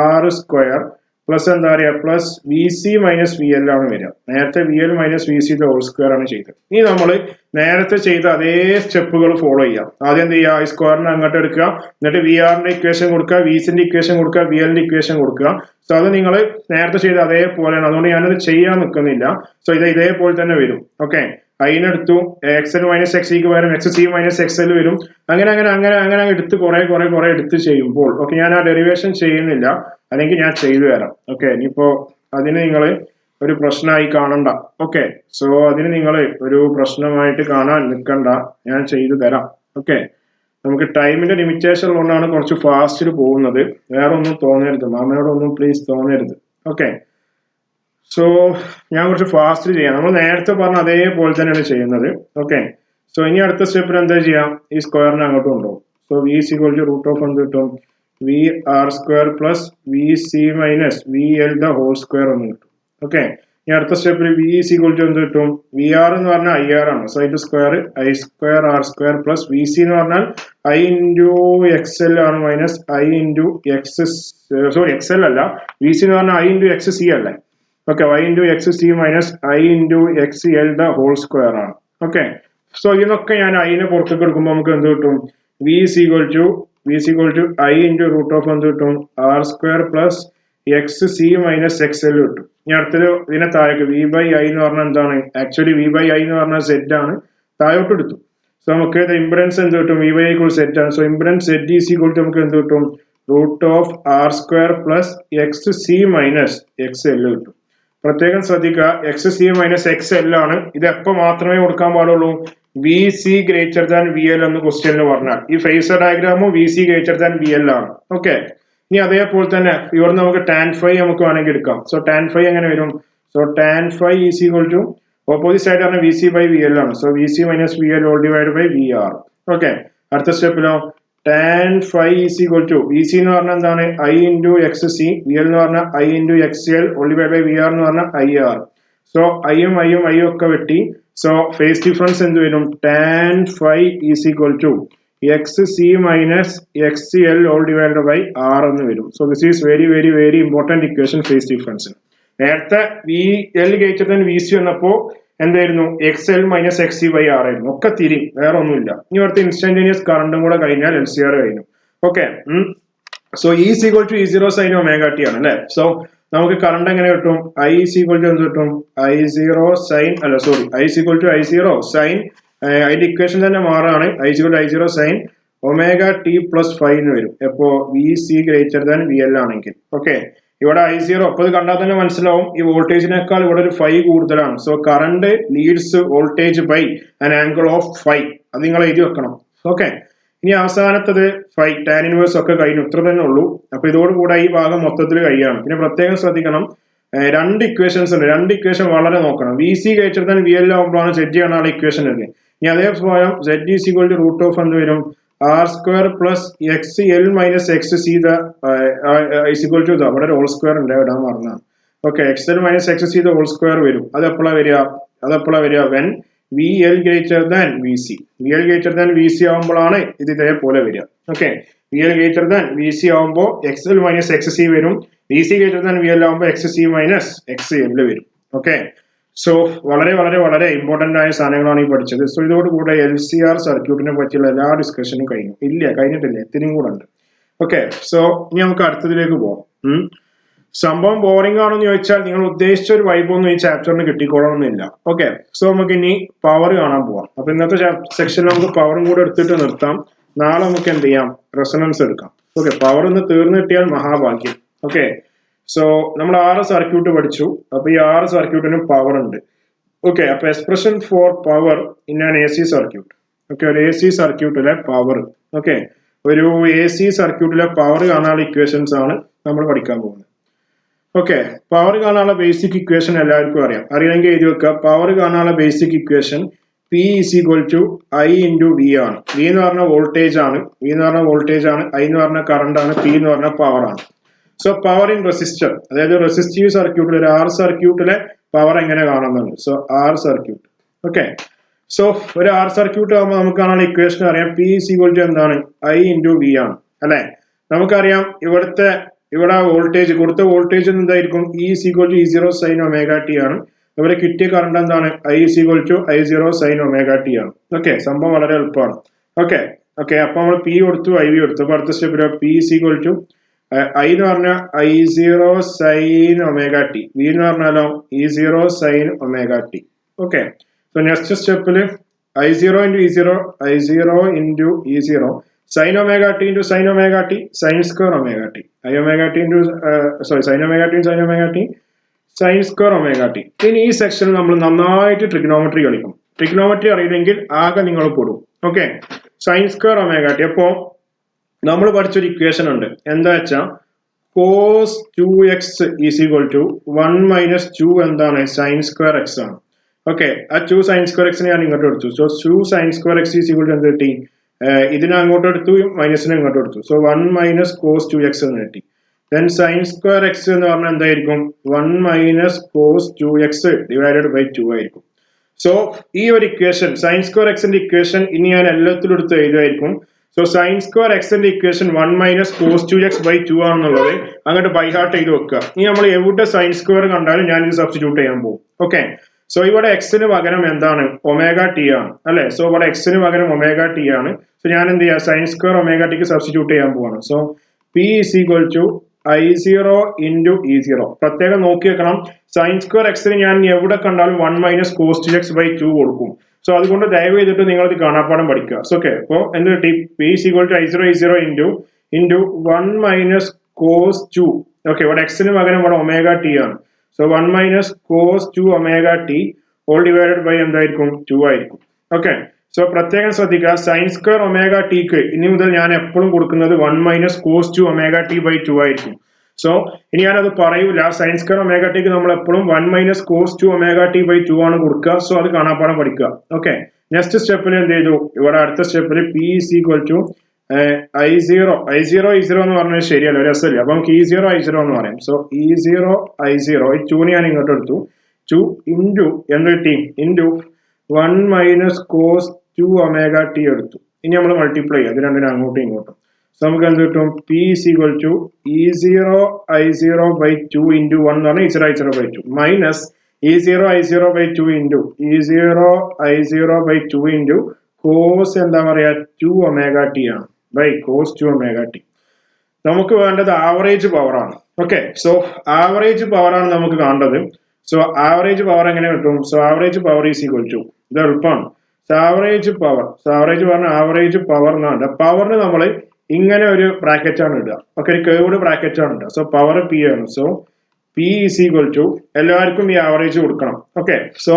ആർ സ്ക്വയർ പ്ലസ് എന്താ പറയുക, plus V C minus V L ആണ് വരിക. നേരത്തെ V L minus V C whole square ആണ് ചെയ്തത്. ഇനി നമ്മൾ നേരത്തെ ചെയ്ത അതേ സ്റ്റെപ്പുകൾ ഫോളോ ചെയ്യാം. ആദ്യം എന്ത് ചെയ്യുക, ഈ സ്ക്വയറിനെ അങ്ങോട്ട് എടുക്കുക, എന്നിട്ട് വി ആറിന്റെ ഇക്വേഷൻ കൊടുക്കുക, വി സിന്റെ ഇക്വേഷൻ കൊടുക്കുക, വി എല്ലിന്റെ ഇക്വേഷൻ കൊടുക്കുക. സോ അത് നിങ്ങൾ നേരത്തെ ചെയ്ത അതേപോലെയാണ്. അതുകൊണ്ട് ഞാനത് ചെയ്യാൻ നിൽക്കുന്നില്ല. സോ ഇതേപോലെ തന്നെ വരും. ഓക്കെ, അതിനെടുത്തു എക്സ് എൽ മൈനസ് എക്സ് സിക്ക് പകരം X C minus X L വരും. അങ്ങനെ എടുത്ത് കുറെ എടുത്ത് ചെയ്യുമ്പോൾ ഓക്കെ, ഞാൻ ആ ഡെറിവേഷൻ ചെയ്യുന്നില്ല, അല്ലെങ്കിൽ ഞാൻ ചെയ്തു തരാം. ഓക്കെ, ഇനിയിപ്പോ അതിന് നിങ്ങൾ ഒരു പ്രശ്നമായി കാണണ്ട. ഓക്കെ, സോ അതിന് നിങ്ങൾ ഒരു പ്രശ്നമായിട്ട് കാണാൻ നിൽക്കണ്ട, ഞാൻ ചെയ്തു തരാം. ഓക്കെ, നമുക്ക് ടൈമിന്റെ ലിമിറ്റേഷൻ ഉള്ളതുകൊണ്ടാണ് കുറച്ച് ഫാസ്റ്റിൽ പോകുന്നത്. വേറെ ഒന്നും തോന്നരുത്, മാമനോടൊന്നും പ്ലീസ് തോന്നരുത്. ഓക്കെ, സോ ഞാൻ കുറച്ച് ഫാസ്റ്റ് ചെയ്യാം. നമ്മൾ നേരത്തെ പറഞ്ഞ അതേപോലെ തന്നെയാണ് ചെയ്യുന്നത്. ഓക്കെ, സോ ഇനി അടുത്ത സ്റ്റെപ്പിൽ എന്താ ചെയ്യാം, ഈ സ്ക്വയറിനെ അങ്ങോട്ട് കൊണ്ടുപോകും. So V is equal to root of എന്ത് കിട്ടും? V R square plus V C minus V L the whole square എന്ന് കിട്ടും. ഓക്കെ, ഇനി അടുത്ത സ്റ്റെപ്പിൽ വി ഇസ് ഈക്വൽ ടു എന്ത് കിട്ടും? വി ആർ എന്ന് പറഞ്ഞാൽ ഐ ആർ ആണ്. സോ അതിന്റെ square I square R square plus V C എന്ന് പറഞ്ഞാൽ ഐ ഇൻറ്റു എക്സ് എൽ ആണ്, minus I into X X L അല്ല, വി സി എന്ന് പറഞ്ഞാൽ ഐ ഇൻറ്റു എക്സ് സി അല്ലേ. Okay, y into X C minus I into X L the whole square ആണ്. Okay, so ഇതിനൊക്കെ ഞാൻ ഐനെ പുറത്തേക്ക് എടുക്കുമ്പോൾ നമുക്ക് എന്ത് കിട്ടും? V is equal to I into root of എന്ത് കിട്ടും? R square plus X C minus X L കിട്ടും. ഇനി അടുത്തത് ഇതിനെ താഴേക്ക് വി ബൈ ഐ എന്ന് പറഞ്ഞാൽ എന്താണ്? ആക്ച്വലി വി ബൈ ഐ എന്ന് പറഞ്ഞാൽ സെഡ് ആണ്, താഴോട്ട് എടുത്തു. സോ നമുക്ക് ഇംപെഡൻസ് എന്ത് കിട്ടും? വി ബൈ ഈക്വൽ സെഡ് ആണ്. So impedance Z is equal to നമുക്ക് എന്ത് കിട്ടും? Root of R square plus X C minus X L കിട്ടും. പ്രത്യേകം ശ്രദ്ധിക്കുക, X C minus X L ആണ്. ഇത് എപ്പോ മാത്രമേ കൊടുക്കാൻ പാടുള്ളൂ? V C greater than V L എന്ന് ക്വസ്റ്റ്യനിൽ പറഞ്ഞാൽ ഈ ഫേസർ ഡയഗ്രാമും V C greater than V L ആണ്. ഓക്കെ, ഇനി അതേപോലെ തന്നെ ഇവിടെ നമുക്ക് ടാൻ ഫൈ നമുക്ക് വേണമെങ്കിൽ എടുക്കാം. സോ ടാൻ ഫൈ എങ്ങനെ വരും? So tan phi is equal to opposite side ആണ് V C by V L ആണ്. So V C minus V L whole divide by V R. Okay, അടുത്ത സ്റ്റെപ്പിലോ tan phi is equal to V C എന്ന് പറഞ്ഞാൽ എന്താണ്? I into X C, V L എന്ന് പറഞ്ഞാൽ I into X L whole divide by V R എന്ന് പറഞ്ഞാൽ I R. So ഐയും ഒക്കെ വെട്ടി. സോ ഫേസ് ഡിഫറൻസ് എന്ത് വരും? Tan phi is equal to X C minus X L whole divide by R എന്ന് വരും. So this is very important equation phase difference. നേരത്തെ V L greater than V C വന്നപ്പോ എന്തായിരുന്നു? X L minus X C by R ആയിരുന്നു. ഒക്കെ തിരിയും, വേറെ ഒന്നുമില്ല. ഇനി ഇവിടുത്തെ ഇൻസ്റ്റന്റേനിയസ് കറണ്ടും കൂടെ കഴിഞ്ഞാൽ എൽ സി ആർ കഴിഞ്ഞു. Okay, so E is equal to E zero sine omega T ആണ് അല്ലെ. സോ നമുക്ക് കറണ്ട് എങ്ങനെ കിട്ടും? ഐ ഈസ് ഈക്വൽ ടു എന്ത് കിട്ടും? I zero sine I is equal to I zero sine, അതിന്റെ ഇക്വേഷൻ തന്നെ മാറാണ്. I is equal to I zero sine omega T plus five എന്ന് വരും. എപ്പോ V C greater than V L ആണെങ്കിൽ. Okay, ഇവിടെ ഐ സീറോ അപ്പൊ ഇത് കണ്ടാൽ തന്നെ മനസ്സിലാവും ഈ വോൾട്ടേജിനേക്കാൾ ഇവിടെ ഒരു ഫൈവ് കൂടുതലാണ്. So current leads voltage by an angle of phi. അത് നിങ്ങൾ എഴുതി വെക്കണം. ഓക്കെ, ഇനി അവസാനത്തത് ഫൈവ് ടാൻ ഇൻവേഴ്സ് ഒക്കെ കഴിഞ്ഞു, ഇത്ര തന്നെ ഉള്ളൂ. അപ്പൊ ഇതോടുകൂടെ ഈ ഭാഗം മൊത്തത്തിൽ കഴിയാണ്. പിന്നെ പ്രത്യേകം ശ്രദ്ധിക്കണം, രണ്ട് ഇക്വേഷൻസ് ഉണ്ട്. രണ്ട് ഇക്വേഷൻ വളരെ നോക്കണം. V C greater than V L ആകുമ്പോഴാണ് സെഡ് കാണാനുള്ള ഇക്വേഷൻ ഒക്കെ. ഇനി അതേപോലെ Z is equal to root of എന്ത് വരും? R square plus X L minus X C the is equal to അവിടെ ഒരു ഹോൾ സ്ക്വയർ ഉണ്ട്, ഇടാൻ മറന്നാണ്. Okay, X L minus X C the whole square വരും. അത് എപ്പോഴാണ് വരിക? When V L greater than V C. V L greater than V C ആകുമ്പോഴാണ് ഇത് ഇതേപോലെ വരിക. Okay, V L greater than V C ആകുമ്പോൾ X L minus X C വരും. VC greater than VL ആകുമ്പോൾ XC minus XL വരും. Okay, so വളരെ വളരെ വളരെ ഇമ്പോർട്ടന്റ് ആയ സാധനങ്ങളാണ് ഈ പഠിച്ചത്. സോ ഇതോടുകൂടെ LCR സർക്യൂട്ടിനെ പറ്റിയുള്ള എല്ലാ ഡിസ്കഷനും കഴിഞ്ഞു. കഴിഞ്ഞിട്ടില്ല, ഇത്തിരിയും കൂടെ ഉണ്ട്. ഓക്കെ, സോ ഇനി നമുക്ക് അടുത്തതിലേക്ക് പോകാം. സംഭവം ബോറിംഗ് ആണെന്ന് ചോദിച്ചാൽ നിങ്ങൾ ഉദ്ദേശിച്ച ഒരു വൈബൊന്നും ഈ ചാപ്റ്ററിന് കിട്ടിക്കോളണമെന്നില്ല. ഓക്കെ, സോ നമുക്ക് ഇനി പവർ കാണാൻ പോവാം. അപ്പൊ ഇന്നത്തെ സെക്ഷനിൽ നമുക്ക് പവറും കൂടെ എടുത്തിട്ട് നിർത്താം. നാളെ നമുക്ക് എന്ത് ചെയ്യാം, റെസൊണൻസ് എടുക്കാം. ഓക്കെ, പവർ ഒന്ന് തീർന്നു കിട്ടിയാൽ മഹാഭാഗ്യം. ഓക്കെ, സോ നമ്മൾ 6 സർക്യൂട്ട് പഠിച്ചു. അപ്പൊ ഈ 6 സർക്യൂട്ടിനും പവർ ഉണ്ട്. ഓക്കെ, അപ്പൊ expression for power in an AC circuit. Okay, ഒരു AC സർക്യൂട്ടിലെ പവർ. ഓക്കെ, ഒരു AC സർക്യൂട്ടിലെ പവർ കാണാനുള്ള ഇക്വേഷൻസ് ആണ് നമ്മൾ പഠിക്കാൻ പോകുന്നത്. ഓക്കെ, പവർ കാണാനുള്ള ബേസിക് ഇക്വേഷൻ എല്ലാവർക്കും അറിയാമെങ്കിൽ എഴുതി വെക്കുക. പവർ കാണാനുള്ള basic equation P is equal to I into V ആണ്. V എന്ന് പറഞ്ഞ വോൾട്ടേജ് ആണ്, I എന്ന് പറഞ്ഞ കറണ്ട് ആണ്, P എന്ന് പറഞ്ഞ പവർ ആണ്. സോ പവർ ഇൻ റെസിസ്റ്റർ, അതായത് റെസിസ്റ്റീവ് സർക്യൂട്ടിൽ ഒരു R സർക്യൂട്ടിലെ പവർ എങ്ങനെ കാണുന്നുണ്ട്. So R circuit. Okay, so ഒരു R സർക്യൂട്ട് ആകുമ്പോൾ നമുക്ക് കാണാനുള്ള ഇക്വേഷൻ അറിയാം. P is equal to എന്താണ്, I into V ആണ് അല്ലെ. നമുക്കറിയാം ഇവിടെ വോൾട്ടേജ് കൊടുത്ത വോൾട്ടേജ് എന്തായിരിക്കും, E is equal to E0 sin omega t ആണ്. ഇവിടെ കിട്ടിയ കറണ്ട് എന്താണ്, I is equal to I0 sin omega t ആണ്. ഓക്കെ, സംഭവം വളരെ എളുപ്പമാണ്. ഓക്കെ, അപ്പൊ നമ്മൾ P കൊടുത്തു, IV കൊടുത്തു. അപ്പൊ അടുത്ത സ്റ്റെപ്പിൽ P is equal to I എന്ന് പറഞ്ഞാൽ I0 sin omega t, V എന്ന് പറഞ്ഞാലോ E0 sin omega t. Okay, so next സ്റ്റെപ്പിൽ I0 into E0, I0 into E0 sin omega t into sin omega t, sin square omega t, I omega t into sin omega t into sin omega t, sin square omega t. ഇനി ഈ സെക്ഷനിൽ നമ്മൾ നന്നായിട്ട് trigonometry കളിക്കും. Trigonometry അറിയില്ലെങ്കിൽ ആകെ നിങ്ങൾ പെടും. Okay, sin square omega t. അപ്പോ നമ്മൾ പഠിച്ചൊരു ഇക്വേഷൻ ഉണ്ട്. എന്താ വെച്ചാൽ cos 2x is equal to 1 minus 2 എന്താണ്, sin square x ആണ്. ഓക്കെ, ആ 2 sin square x ഞാൻ ഇങ്ങോട്ട് എടുത്തു. So 2 sin square x is equal to എന്ത് കിട്ടി, ഇതിനെ അങ്ങോട്ട് എടുത്തു, മൈനസിനെ ഇങ്ങോട്ട് എടുത്തു. സോ 1 minus cos 2x എന്ന് കിട്ടി. then sin square x എന്ന് പറഞ്ഞാൽ എന്തായിരിക്കും, 1 minus cos 2x divided by 2 ആയിരിക്കും. സോ ഈ ഒരു ഇക്വേഷൻ sin square x ന്റെ ഇക്വേഷൻ ഇനി ഞാൻ എല്ലാത്തിലും എടുത്ത് എഴുതുമായിരിക്കും. സോ sin square x ന്റെ equation 1 minus cos 2x by 2 ആണെന്നുള്ളത് അങ്ങോട്ട് ബൈ ഹാർട്ട് ചെയ്ത് വെക്കുക. ഇനി നമ്മൾ എവിടെ sin square കണ്ടാലും ഞാൻ ഇത് സബ്സ്റ്റിറ്റ്യൂട്ട് ചെയ്യാൻ പോകും. ഓക്കെ, സോ ഇവിടെ എക്സിന് പകരം എന്താണ്, ഒമേഗ ടി ആണ് അല്ലെ. സോ ഇവിടെ എക്സിന് പകരം ഒമേഗ ടി ആണ്. സോ ഞാൻ എന്ത് ചെയ്യാം, sin square omega tick substitute ചെയ്യാൻ പോവാണ്. So P is equal to I0 into E0. പ്രത്യേകം നോക്കി വെക്കണം, sin square x ഞാൻ എവിടെ കണ്ടാലും 1 minus cos 2x by 2 കൊടുക്കും. സോ അതുകൊണ്ട് ദയവ് ചെയ്തിട്ട് നിങ്ങൾ ഇത് കാണാപ്പാടം പഠിക്കുക. ഓക്കെ, അപ്പോ എന്ത് കിട്ടി, P is equal to I0 E0 into 1 minus cos 2. Okay, ഇവിടെ എക്സിന് പകരം ഇവിടെ ഒമേഗ ടി ആണ്. So 1 minus cos 2 omega t all divided by എന്തായിരിക്കും, 2 ആയിരിക്കും. ഓക്കെ, സോ പ്രത്യേകം ശ്രദ്ധിക്കുക, sin square omega tക്ക് ഇനി മുതൽ ഞാൻ എപ്പോഴും കൊടുക്കുന്നത് 1 minus cos 2 omega t by 2 ആയിരിക്കും. സോ ഇനി ഞാനത് പറയൂല, sin square omega tക്ക് നമ്മൾ എപ്പോഴും 1 minus cos 2 omega t by 2 ആണ് കൊടുക്കുക. സോ അത് കാണാപ്പാടം പഠിക്കുക. ഓക്കെ, നെക്സ്റ്റ് സ്റ്റെപ്പിൽ എന്ത് ചെയ്തു, ഇവിടെ അടുത്ത സ്റ്റെപ്പിൽ P is equal to I0 എന്ന് പറഞ്ഞാൽ ശരിയല്ല, രസമല്ല. അപ്പൊ നമുക്ക് E0 I0 എന്ന് പറയാം. സോ E0 I0 ഈ 2 ഞാൻ ഇങ്ങോട്ട് എടുത്തു. 2 into എന്ത് കിട്ടി, into 1 minus cos 2 omega t എടുത്തു. ഇനി നമ്മൾ മൾട്ടിപ്ലൈ അത് രണ്ടിനും അങ്ങോട്ടും ഇങ്ങോട്ടും. സോ നമുക്ക് എന്ത് കിട്ടും, P is equal to E0 I0 by 2 into 1 എന്ന് പറഞ്ഞാൽ E0 I0 by 2 minus E0 I0 by 2 into E0 I0 by 2 into cos എന്താ പറയാ 2 omega t ആണ് by cos 2 omega t. നമുക്ക് വേണ്ടത് ആവറേജ് പവർ ആണ്. ഓക്കെ, സോ ആവറേജ് പവർ ആണ് നമുക്ക് കാണേണ്ടത്. സോ ആവറേജ് പവർ എങ്ങനെ കിട്ടും, so average power is equal to, ഇത് എളുപ്പമാണ്. സോ ആവറേജ് പറഞ്ഞ ആവറേജ് പവർ എന്നാണ്. പവറിന് നമ്മൾ ഇങ്ങനെ ഒരു ബ്രാക്കറ്റ് ആണ് ഇടുക. ഓക്കെ, ഒരു കേർവ്ഡ് ബ്രാക്കറ്റ് ആണ് ഇടുക. സോ പവർ P ആണ്. So P is equal to എല്ലാവർക്കും ഈ ആവറേജ് കൊടുക്കണം. Okay, so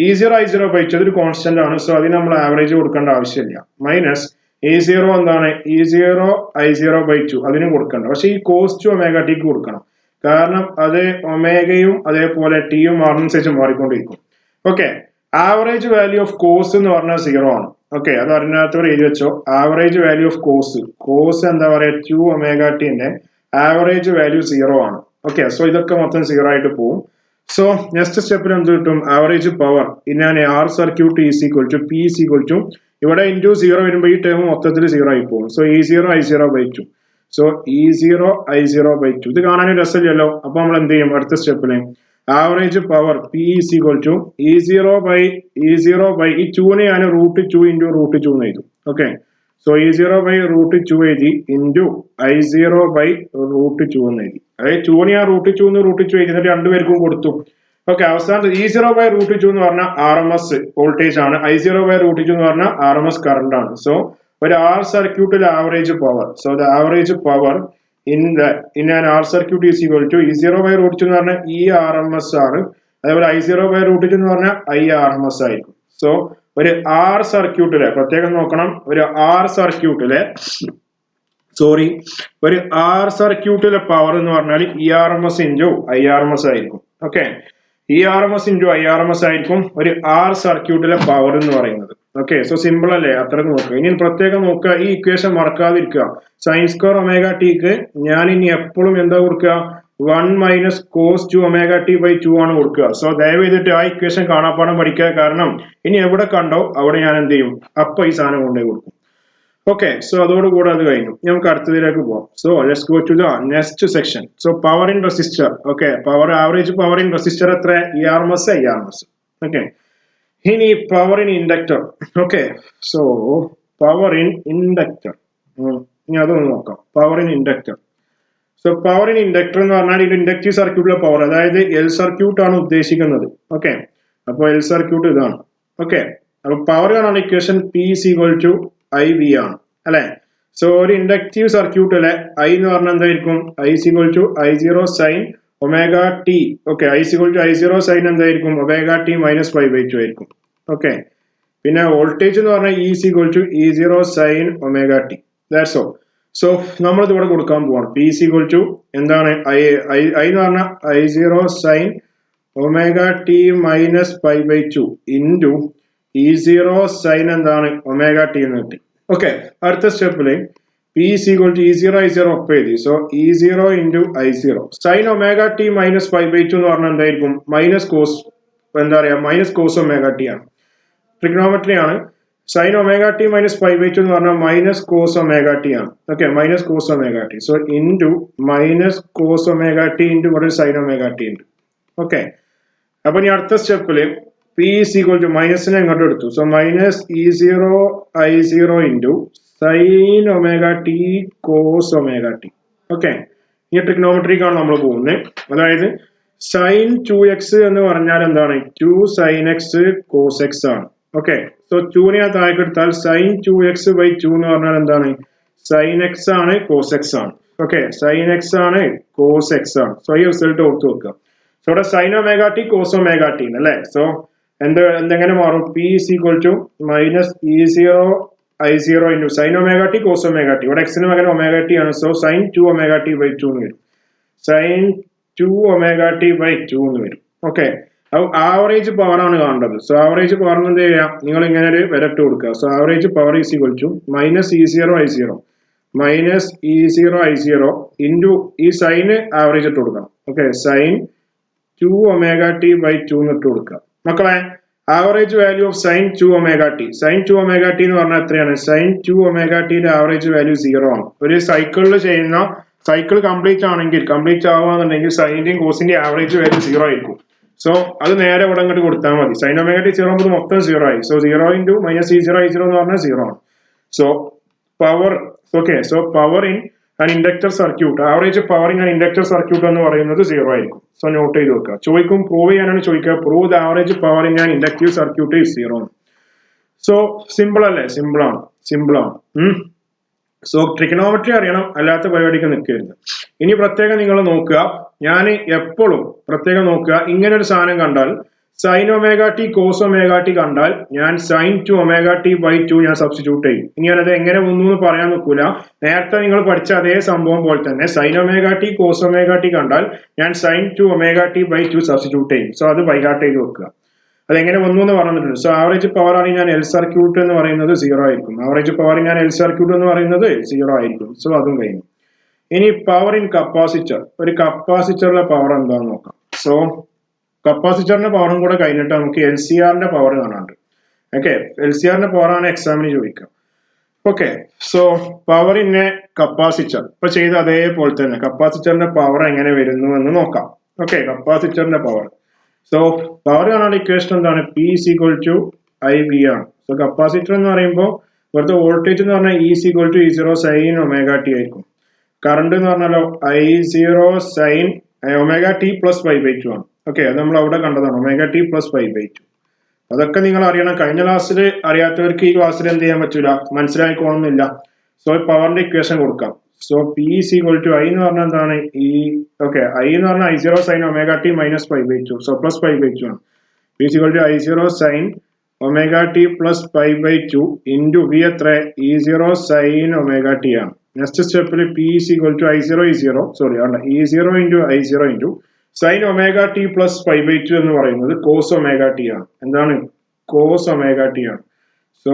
E0 I0 by 2 ഒരു കോൺസ്റ്റന്റ് ആണ്. സോ അതിന് നമ്മൾ ആവറേജ് കൊടുക്കേണ്ട ആവശ്യമില്ല. മൈനസ് E0 എന്താണ്, E0 I0 by 2 അതിനും കൊടുക്കണ്ട. പക്ഷെ ഈ cos 2 omega t കൊടുക്കണം. കാരണം അത് ഒമേഗയും അതേപോലെ ടിയും മാറുന്നതനുസരിച്ച് മാറിക്കൊണ്ടിരിക്കും. Okay, average value of cos എന്ന് പറഞ്ഞാൽ 0 ആണ്. ഓക്കെ, അത് അറിഞ്ഞാത്തവർ എഴുതി വെച്ചോ. ആവറേജ് വാല്യൂ ഓഫ് കോസ് എന്താ പറയാ 2 omega ടിന്റെ ആവറേജ് വാല്യൂ 0 ആണ്. ഓക്കെ, സോ ഇതൊക്കെ മൊത്തം 0 ആയിട്ട് പോകും. സോ നെക്സ്റ്റ് സ്റ്റെപ്പിൽ എന്ത് കിട്ടും, average power in an R circuit is equal to P is equal to ഇവിടെ ഇൻറ്റു 0 വരുമ്പോൾ ഈ ടേം മൊത്തത്തിൽ 0 ആയി പോകും. So E0 I0 by 2. So E0I0/2 ഇത് കാണാൻ രസമില്ലല്ലോ. അപ്പൊ നമ്മൾ എന്ത് ചെയ്യും അടുത്ത സ്റ്റെപ്പിന് average power P is equal to E0 by ഈ 2നെ ഞാൻ √2 into √2 എന്ന് എഴുതും. ഓക്കെ, സോ E0/√2 എഴുതി ഇൻറ്റു I0/√2 എന്ന് എഴുതി. അതായത് 2നെ ഞാൻ √2 എന്ന് √2 എഴുതിയിട്ട് രണ്ടുപേർക്കും കൊടുത്തു. ഓക്കെ, അവസാനത്ത് E0/√2 എന്ന് പറഞ്ഞാൽ RMS വോൾട്ടേജ് ആണ്, I0/√2 എന്ന് പറഞ്ഞാൽ RMS കറണ്ട് ആണ്. സോ ഒരു R സർക്യൂട്ടിൽ average power, so the average power in an R circuit is equal to E0/√2 എന്ന് പറഞ്ഞാൽ RMS ആണ്, അതേപോലെ I0/√2 എന്ന് പറഞ്ഞാൽ IRMS ആയിരിക്കും. സോ ഒരു R സർക്യൂട്ടിലെ പ്രത്യേകം നോക്കണം, ഒരു R സർക്യൂട്ടിലെ പവർ എന്ന് പറഞ്ഞാൽ ERMS ഇൻറ്റു IRMS ആയിരിക്കും. ഓക്കെ, ERMS ഇൻറ്റു IRMS ആയിരിക്കും ഒരു R സർക്യൂട്ടിലെ പവർ എന്ന് പറയുന്നത്. ഓക്കെ, സോ സിമ്പിൾ അല്ലേ, അത്ര നോക്കുക. ഇനി പ്രത്യേകം നോക്കുക, ഈ ഇക്വേഷൻ മറക്കാതിരിക്കുക. sin²ωtക്ക് ഞാൻ ഇനി എപ്പോഴും എന്താ കൊടുക്കുക, 1 - cos2ωt/2 ആണ് കൊടുക്കുക. സോ ദയവ് ചെയ്തിട്ട് ആ ഇക്വേഷൻ കാണാപ്പാടം പഠിക്കുക. കാരണം ഇനി എവിടെ കണ്ടോ അവിടെ ഞാൻ എന്ത് ചെയ്യും, അപ്പൊ ഈ സാധനം കൊണ്ടേ കൊടുക്കും. ഓക്കെ, സോ അതോടുകൂടെ അത് കഴിഞ്ഞു. നമുക്ക് അടുത്തതിലേക്ക് പോവാം. So let's go to the next section. So power in resistor. Okay, average power in resistor എത്ര, ERMS IRMS. ഓക്കെ, ഇനി power in inductor. Okay, so power in inductor ഇനി അതൊന്ന് നോക്കാം. Power in inductor. So power in inductor എന്ന് പറഞ്ഞാൽ ഇത് inductive സർക്യൂട്ടിലെ power, അതായത് L സർക്യൂട്ട് ആണ് ഉദ്ദേശിക്കുന്നത്. ഓക്കെ, അപ്പോൾ L സർക്യൂട്ട് ഇതാണ്. ഓക്കെ, അപ്പൊ പവർ കാണാൻ equation P is equal to IV ആണ് അല്ലെ. സോ ഒരു ഇൻഡക്റ്റീവ് സർക്യൂട്ടിലെ I എന്ന് പറഞ്ഞാൽ എന്തായിരിക്കും, I is equal to I0 sin ωt. Okay, I is equal to I0 sin എന്തായിരിക്കും, ωt - π/2 ആയിരിക്കും. ഓക്കെ, പിന്നെ വോൾട്ടേജ് എന്ന് പറഞ്ഞാൽ E is equal to E0 sin ωt. That's all. So നമ്മൾ ഇതിവിടെ കൊടുക്കാൻ പോവാണ്. P is equal to എന്താണ്, I എന്ന് പറഞ്ഞാൽ I0 sin ωt - π/2 into E0 sin എന്താണ് ωt എന്ന് കിട്ടി. ഓക്കെ, അടുത്ത സ്റ്റെപ്പില് P is equal to E0 I0 ഒപ്പം എഴുതി. So E0 into I0 sin ωt - π/2 എന്ന് പറഞ്ഞാൽ എന്തായിരിക്കും, cos ωt ആണ്. ട്രിഗ്നോമെട്രി ആണ്. sin ωt - π/2 എന്ന് പറഞ്ഞാൽ cos ωt ആണ്. Okay, cos ωt. So into cos ωt into ഇവിടെ sin ωt ഉണ്ട്. ഓക്കെ, അപ്പൊ ഇനി അടുത്ത സ്റ്റെപ്പില് P is equal to മൈനസിനെ ഇങ്ങോട്ട് എടുത്തു. So E0 I0 into sin ωt cos ωt. Okay, ഈ ട്രിഗ്നോമെട്രിക്കാണ് നമ്മൾ പോകുന്നത്. അതായത് sin 2x എന്ന് പറഞ്ഞാൽ എന്താണ്, 2 sin x cos x ആണ്. ഓക്കെ, സോ 2നെ താഴേക്ക് എടുത്താൽ sin 2x/2 എന്ന് പറഞ്ഞാൽ എന്താണ്, sin x ആണ് cos x ആണ്. ഓക്കെ, sin x ആണ് cos x ആണ്. സോ ഈ റിസൾട്ട് ഓർത്ത് വെക്കുക. സോ ഇവിടെ sin ωt cos ωt അല്ലേ. സോ എന്തെങ്ങനെ മാറും, P is equal to E0 I0 into sin ωt cos ωt. ഇവിടെ x ന് പകരം ωt ആണ്. സോ sin 2ωt/2 എന്ന് വരും, sin 2ωt/2 എന്ന് വരും. ഓക്കെ, അപ്പൊ ആവറേജ് പവർ ആണ് കാണേണ്ടത്. സോ ആവറേജ് പവർ എന്ത് ചെയ്യാം, നിങ്ങൾ ഇങ്ങനെ ഒരു വരട്ട് കൊടുക്കുക. So average power is equal to E0 I0 into ഈ സൈന് ആവറേജ് ഇട്ട് കൊടുക്കണം. ഓക്കെ, sin 2ωt/2 എന്ന് ഇട്ട് കൊടുക്കുക. മക്കളെ, average value of sin 2ωt എന്ന് പറഞ്ഞാൽ എത്രയാണ്, sin 2ωtന്റെ ആവറേജ് വാല്യൂ 0 ആണ്. ഒരു സൈക്കിളിൽ ചെയ്യുന്ന സൈക്കിൾ കംപ്ലീറ്റ് ആവുകയാണെന്നുണ്ടെങ്കിൽ സൈന്റെയും കോസിന്റെയും ആവറേജ് വാല്യൂ 0 ആയിരിക്കും. സോ അത് നേരെ ഇവിടെ അങ്ങോട്ട് കൊടുത്താൽ മതി. sin ωt 0 ആകുമ്പോൾ മൊത്തം 0 ആയി. സോ 0 ഇൻറ്റു E0 I0 എന്ന് പറഞ്ഞാൽ 0 ആണ്. So power, okay, so power in an inductor circuit, average power in an inductor circuit എന്ന് പറയുന്നത് 0 ആയിരിക്കും. സോ നോട്ട് ചെയ്ത് വെക്കുക. ചോദിക്കും, പ്രൂവ് ചെയ്യാനാണ് ചോദിക്കുക. Prove the average power in an inductive circuit is 0. So simple അല്ലേ, സിമ്പിൾ ആണ്. സോ ട്രിഗണോമെട്രി അറിയണം, അല്ലാത്ത പരിപാടിക്ക് നിൽക്കരുത്. ഇനി പ്രത്യേകം നിങ്ങൾ നോക്കുക, ഞാൻ എപ്പോഴും പ്രത്യേകം നോക്കുക, ഇങ്ങനെ ഒരു സാധനം കണ്ടാൽ sin ωt cos ωt കണ്ടാൽ ഞാൻ sin 2ωt/2 ഞാൻ സബ്സ്റ്റിറ്റ്യൂട്ട് ചെയ്യും. ഇനി ഞാനത് എങ്ങനെ വന്നു എന്ന് പറയാൻ നിൽക്കൂല. നേരത്തെ നിങ്ങൾ പഠിച്ച അതേ സംഭവം പോലെ തന്നെ sin ωt cos ωt കണ്ടാൽ ഞാൻ sin 2ωt/2 സബ്സ്റ്റിറ്റ്യൂട്ട് ചെയ്യും. സോ അത് ബൈഹാർട്ട് ചെയ്ത് വെക്കുക. അതെങ്ങനെ വന്നു എന്ന് പറഞ്ഞിട്ടുണ്ട്. സോ ആവറേജ് പവർ ആണ് ഞാൻ L സർക്യൂട്ട് എന്ന് പറയുന്നത് 0 ആയിരിക്കും. ആവറേജ് പവർ ഞാൻ L സർക്യൂട്ട് എന്ന് പറയുന്നത് 0 ആയിരിക്കും. സോ അതും കഴിഞ്ഞു. ഇനി പവർ ഇൻ കപ്പാസിറ്റർ, ഒരു കപ്പാസിറ്ററിലെ പവർ എന്താണെന്ന് നോക്കാം. സോ കപ്പാസിറ്ററിന്റെ പവറും കൂടെ കഴിഞ്ഞിട്ട് നമുക്ക് LCRന്റെ പവർ കാണാണ്ട്. ഓക്കെ, LCRന്റെ പവറാണ് എക്സാമിന് ചോദിക്കുക. Okay, so power in A capacitor. ഇപ്പൊ ചെയ്ത അതേപോലെ തന്നെ കപ്പാസിറ്ററിന്റെ പവർ എങ്ങനെ വരുന്നു എന്ന് നോക്കാം. ഓക്കെ, കപ്പാസിറ്ററിന്റെ പവർ. സോ പവർ കാണാൻ ഇക്വേഷൻ എന്താണ്? P is equal to I V ആണ്. സോ കപ്പാസിറ്റർ എന്ന് പറയുമ്പോൾ ഇവിടുത്തെ വോൾട്ടേജ് എന്ന് പറഞ്ഞാൽ is equal to E0 sine omega t ആയിരിക്കും. കറണ്ട് എന്ന് പറഞ്ഞാലോ I0 sine omega T plus 5/2 ആണ്. ഓക്കെ, അത് നമ്മൾ അവിടെ കണ്ടതാണ്, ഒമേഗ ടി പ്ലസ് 5/2. അതൊക്കെ നിങ്ങൾ അറിയണം. കഴിഞ്ഞ ക്ലാസ്സിൽ അറിയാത്തവർക്ക് ഈ ക്ലാസ്സിൽ എന്ത് ചെയ്യാൻ പറ്റൂല, മനസ്സിലായിക്കോണമെന്നില്ല. സോ പവറിന്റെ ഇക്വേഷൻ കൊടുക്കാം. So P is equal to I എന്ന് പറഞ്ഞാൽ എന്താണ്? ഓക്കെ, ഐ എന്ന് പറഞ്ഞാൽ I0 sine omega T minus 5/2. So plus 5/2 ആണ്. P is equal to I0 sine omega T plus 5/2 into V എത്ര? E0 സൈൻ ഒമേഗ ടി ആണ്. Next സ്റ്റെപ്പിൽ P is equal to E0 into I0 into sine omega T plus 5/2 എന്ന് പറയുന്നത് cos omega T ആണ്. എന്താണ്? Cos omega T ആണ്. So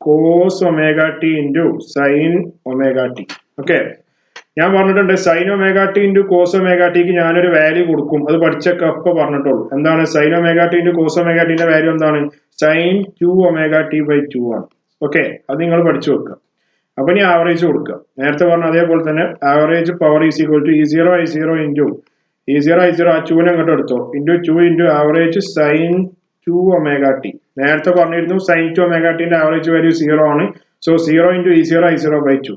cos omega t into sine omega t. Okay, ഞാൻ പറഞ്ഞിട്ടുണ്ട് sine omega t into cos omega ടിക്ക് ഞാനൊരു value കൊടുക്കും. അത് പഠിച്ചൊക്കെ അപ്പൊ പറഞ്ഞിട്ടുള്ളൂ. എന്താണ് sine omega t into cos omega ടിന്റെ വാല്യൂ എന്താണ്? സൈൻ 2 ഒമേഗ ടി ബൈ 2 ആണ്. ഓക്കെ, അത് നിങ്ങൾ പഠിച്ചു വെക്കുക. അപ്പൊ ഇനി ആവറേജ് കൊടുക്കുക. നേരത്തെ പറഞ്ഞ അതേപോലെ തന്നെ average power is equal to E0 into E0 ആ 2 അങ്ങോട്ട് എടുത്തോ into 2 into average sine 2 omega t. നേരത്തെ പറഞ്ഞിരുന്നു സൈൻ 2 ഒമേഗ ടിന്റെ ആവറേജ് വാല്യൂ 0 ആണ്. So 0 into E0 by 2.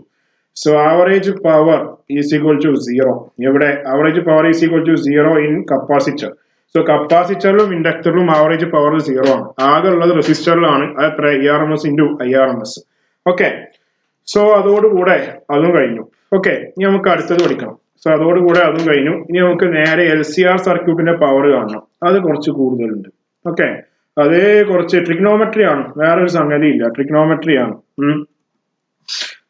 So average power is equal to 0. ഇവിടെ average power is equal to 0 in capacitor. So കപ്പാസിറ്ററിലും ഇൻഡക്ടറിലും ആവറേജ് പവർ 0 ആണ്. ആകെ ഉള്ളത് റെസിസ്റ്ററിലാണ്. അത് എത്ര? ERMS into IRMS. Okay, so അതോടുകൂടെ അതും കഴിഞ്ഞു. ഓക്കെ, ഇനി നമുക്ക് അടുത്തത് പഠിക്കണം. സോ അതോടുകൂടെ അതും കഴിഞ്ഞു. ഇനി നമുക്ക് നേരെ LCR സർക്യൂട്ടിന്റെ പവർ കാണണം. അത് കുറച്ച് കൂടുതലുണ്ട്. ഓക്കെ, അത് കുറച്ച് ട്രിഗ്നോമെട്രി ആണ്, വേറൊരു സംഗതി ഇല്ല, ട്രിഗ്നോമെട്രി ആണ്.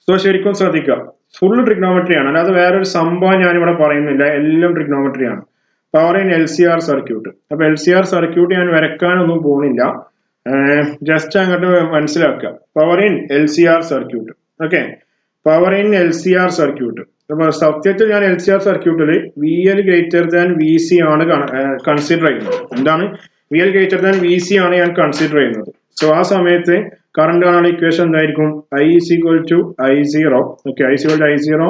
സോ ശരിക്കും ശ്രദ്ധിക്കുക, ഫുൾ ട്രിഗ്നോമെട്രി ആണ്, അല്ലാതെ വേറൊരു സംഭവം ഞാനിവിടെ പറയുന്നില്ല, എല്ലാം ട്രിഗ്നോമെട്രി ആണ്. Power in LCR circuit. അപ്പൊ LCR സർക്യൂട്ട് ഞാൻ വരക്കാനൊന്നും പോകുന്നില്ല, ജസ്റ്റ് അങ്ങോട്ട് മനസ്സിലാക്കുക. Power in LCR circuit. Okay, power in LCR circuit. അപ്പൊ സത്യത്തിൽ ഞാൻ LCR സർക്യൂട്ടിൽ VL ഗ്രേറ്റർ ദാൻ VC ആണ് കൺസിഡർ ചെയ്യുന്നത്. എന്താണ്? VL ഗ്രേറ്റർ ദാൻ VC ആണ് ഞാൻ കൺസിഡർ ചെയ്യുന്നത്. സോ ആ സമയത്ത് കറണ്ട് കാണാനുള്ള ഇക്വേഷൻ എന്തായിരിക്കും? I is equal to I0. Okay, I is equal to I0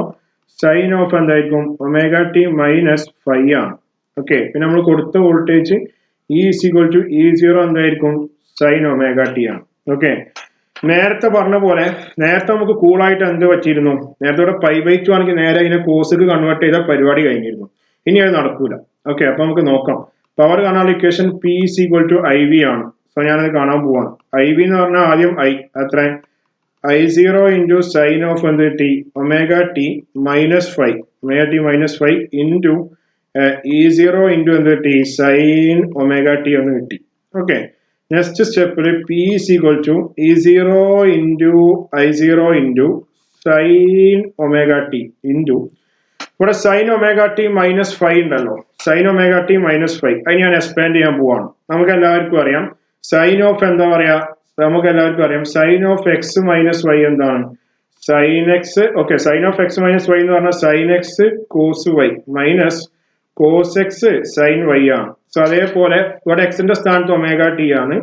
sine of എന്തായിരിക്കും? ഒമേഗ ടി മൈനസ് 5 ആണ്. ഓക്കെ, പിന്നെ നമ്മൾ കൊടുത്ത voltage E is equal to E0 എന്തായിരിക്കും? സൈൻ ഒമേഗ ടി ആണ്. ഓക്കെ, നേരത്തെ പറഞ്ഞ പോലെ നേരത്തെ നമുക്ക് കൂളായിട്ട് എന്ത് പറ്റിയിരുന്നു? നേരത്തെ ഇവിടെ 5/2 ആണെങ്കിൽ നേരെ അതിനെ കോസിക്ക് കൺവേർട്ട് ചെയ്ത പരിപാടി കഴിഞ്ഞിരുന്നു. ഇനി അത് നടക്കൂല. ഓക്കെ, അപ്പൊ നമുക്ക് നോക്കാം. പവർ കാണാനുള്ള equation P is equal to IV ആണ്. സോ ഞാനത് കാണാൻ പോവാണ്. IV എന്ന് പറഞ്ഞാൽ ആദ്യം I എത്ര? I0 ഇൻറ്റു സൈൻ ഓഫ് എന്ത് T? Omega T minus 5. Omega T minus 5 into E0 into എന്ത് ടി? സൈൻ ഒമേഗ ടി എന്ന് കിട്ടി. ഓക്കെ, നെക്സ്റ്റ് സ്റ്റെപ്പിൽ P is equal to E0 into I0 into sine omega t into ഇവിടെ sine omega T minus 5 ഉണ്ടല്ലോ, sign omega T minus 5. അത് ഞാൻ expand ചെയ്യാൻ പോവാണ്. നമുക്ക് എല്ലാവർക്കും അറിയാം സൈൻ ഓഫ് എന്താ പറയാ? നമുക്ക് എല്ലാവർക്കും അറിയാം sine of X minus Y എന്താണ്? Sine X. Okay, sine of X minus Y എന്ന് പറഞ്ഞാൽ sine X cos Y minus cos X sine Y ആണ്. സോ അതേപോലെ ഇവിടെ എക്സിന്റെ സ്ഥാനത്ത് ഒമേഗ ടി ആണ്.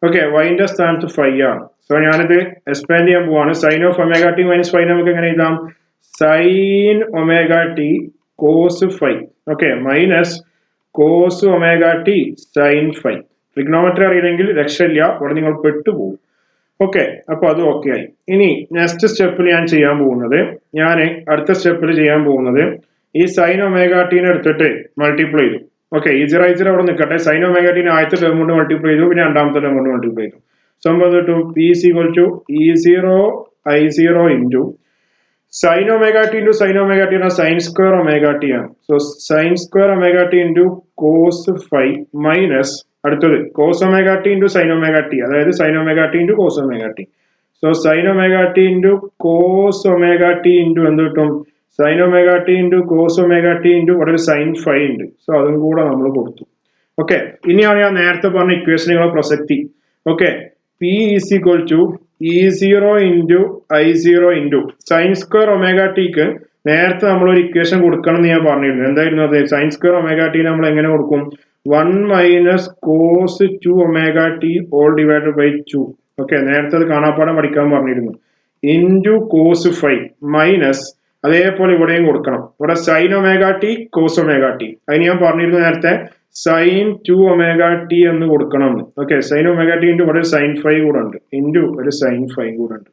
ഓക്കെ, വൈന്റെ സ്ഥാനത്ത് 5 ആണ്. സോ ഞാനിത് എക്സ്പാൻഡ് ചെയ്യാൻ പോവാണ്. Sine of omega T minus 5 നമുക്ക് എങ്ങനെ എഴുതാം? Sine omega t cos 5. Okay, minus cos omega t sine 5. Trigonometry അറിയില്ലെങ്കിൽ രക്ഷയില്ല, ഇവിടെ നിങ്ങൾ പെട്ടുപോകും. ഓക്കെ, അപ്പൊ അത് ഓക്കെ ആയി. ഇനി നെക്സ്റ്റ് സ്റ്റെപ്പിൽ ഞാൻ ചെയ്യാൻ പോകുന്നത്, അടുത്ത സ്റ്റെപ്പിൽ ചെയ്യാൻ പോകുന്നത് ഈ സൈൻ ഒമേഗ ടീനെ എടുത്തിട്ട് മൾട്ടിപ്ലൈ ചെയ്തു. ഓക്കെ, E0 അവിടെ നിൽക്കട്ടെ. സൈൻ ഒമേഗ ടീനെ ആദ്യത്തെ ടേം കൊണ്ട് മൾട്ടിപ്ലൈ ചെയ്തു, പിന്നെ രണ്ടാമത്തെ ടേം കൊണ്ട് മൾട്ടിപ്ലൈ ചെയ്തു. സംഭവം കിട്ടും P is equal to E0 I0 into sine omega t into sine omega T ആണ് സൈൻ സ്ക്വയർ ഒമേഗ ടി ആണ്. So sine square omega t into cos 5 minus അടുത്തത് cos omega t into sine omega t, അതായത് sine omega t into cos omega t. So sine omega t into cos omega t into എന്ത് കിട്ടും? Sine omega t into cos omega t into ഇവിടെ ഒരു sign 5 ഉണ്ട്. So അതും കൂടെ നമ്മൾ കൊടുത്തു. ഓക്കെ, ഇനിയാണ് ഞാൻ നേരത്തെ പറഞ്ഞ ഇക്വേഷനുകളെ പ്രസക്തി. Okay, P is equal to E0 into I0 into sign square omega tick നേരത്തെ നമ്മളൊരു ഇക്വേഷൻ കൊടുക്കണം എന്ന് ഞാൻ പറഞ്ഞിരുന്നു. എന്തായിരുന്നു അത്? സൈൻ സ്ക്വയർ ഒമേഗ ടി നമ്മൾ എങ്ങനെ കൊടുക്കും? 1 minus cos 2 omega t all divided by 2. Okay, നേരത്തെ അത് കാണാപ്പാടം പഠിക്കാൻ പറഞ്ഞിരുന്നു. ഇൻറ്റു കോസ് 5 മൈനസ് അതേപോലെ ഇവിടെയും കൊടുക്കണം. ഇവിടെ sine omega t cos omega t, അതിന് ഞാൻ പറഞ്ഞിരുന്നു നേരത്തെ സൈൻ 2 ഒമേഗ ടി എന്ന് കൊടുക്കണം എന്ന്. Okay, sign omega t into ഇവിടെ ഒരു സൈൻ 5 കൂടെ ഉണ്ട്, ഇൻറ്റു ഒരു സൈൻ 5 കൂടെ ഉണ്ട്.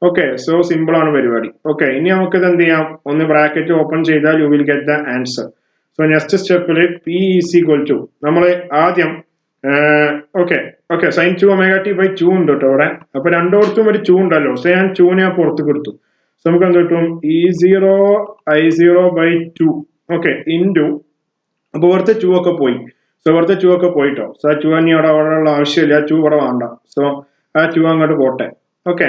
ഓക്കെ, സോ സിമ്പിൾ ആണ് പരിപാടി. ഓക്കെ, ഇനി നമുക്ക് ഇത് എന്ത് ചെയ്യാം, ഒന്ന് ബ്രാക്കറ്റ് ഓപ്പൺ ചെയ്താൽ you will get the answer. So next സ്റ്റെപ്പിൽ പി ഈസ് ഈക്വൽ ടു നമ്മൾ ആദ്യം okay sine 2 omega t by 2 ഉണ്ട് കേട്ടോ ഇവിടെ. അപ്പൊ രണ്ടോടത്തും ഒരു 2 ഉണ്ടല്ലോ, സോ ഞാൻ 2 ഞാൻ പുറത്തേക്ക് എടുത്തു. സോ നമുക്ക് എന്ത് കിട്ടും, E0 I0 by 2. Okay, into അപ്പൊ ഇവിടുത്തെ 2 ഒക്കെ പോയി. സോ ഇവിടുത്തെ 2 ഒക്കെ പോയിട്ടോ. സോ ആ 2 ഇനി അവിടെ ഉള്ള ആവശ്യമില്ല, 2 ഇവിടെ വേണ്ട. സോ ആ 2 അങ്ങോട്ട് പോട്ടെ. ഓക്കെ,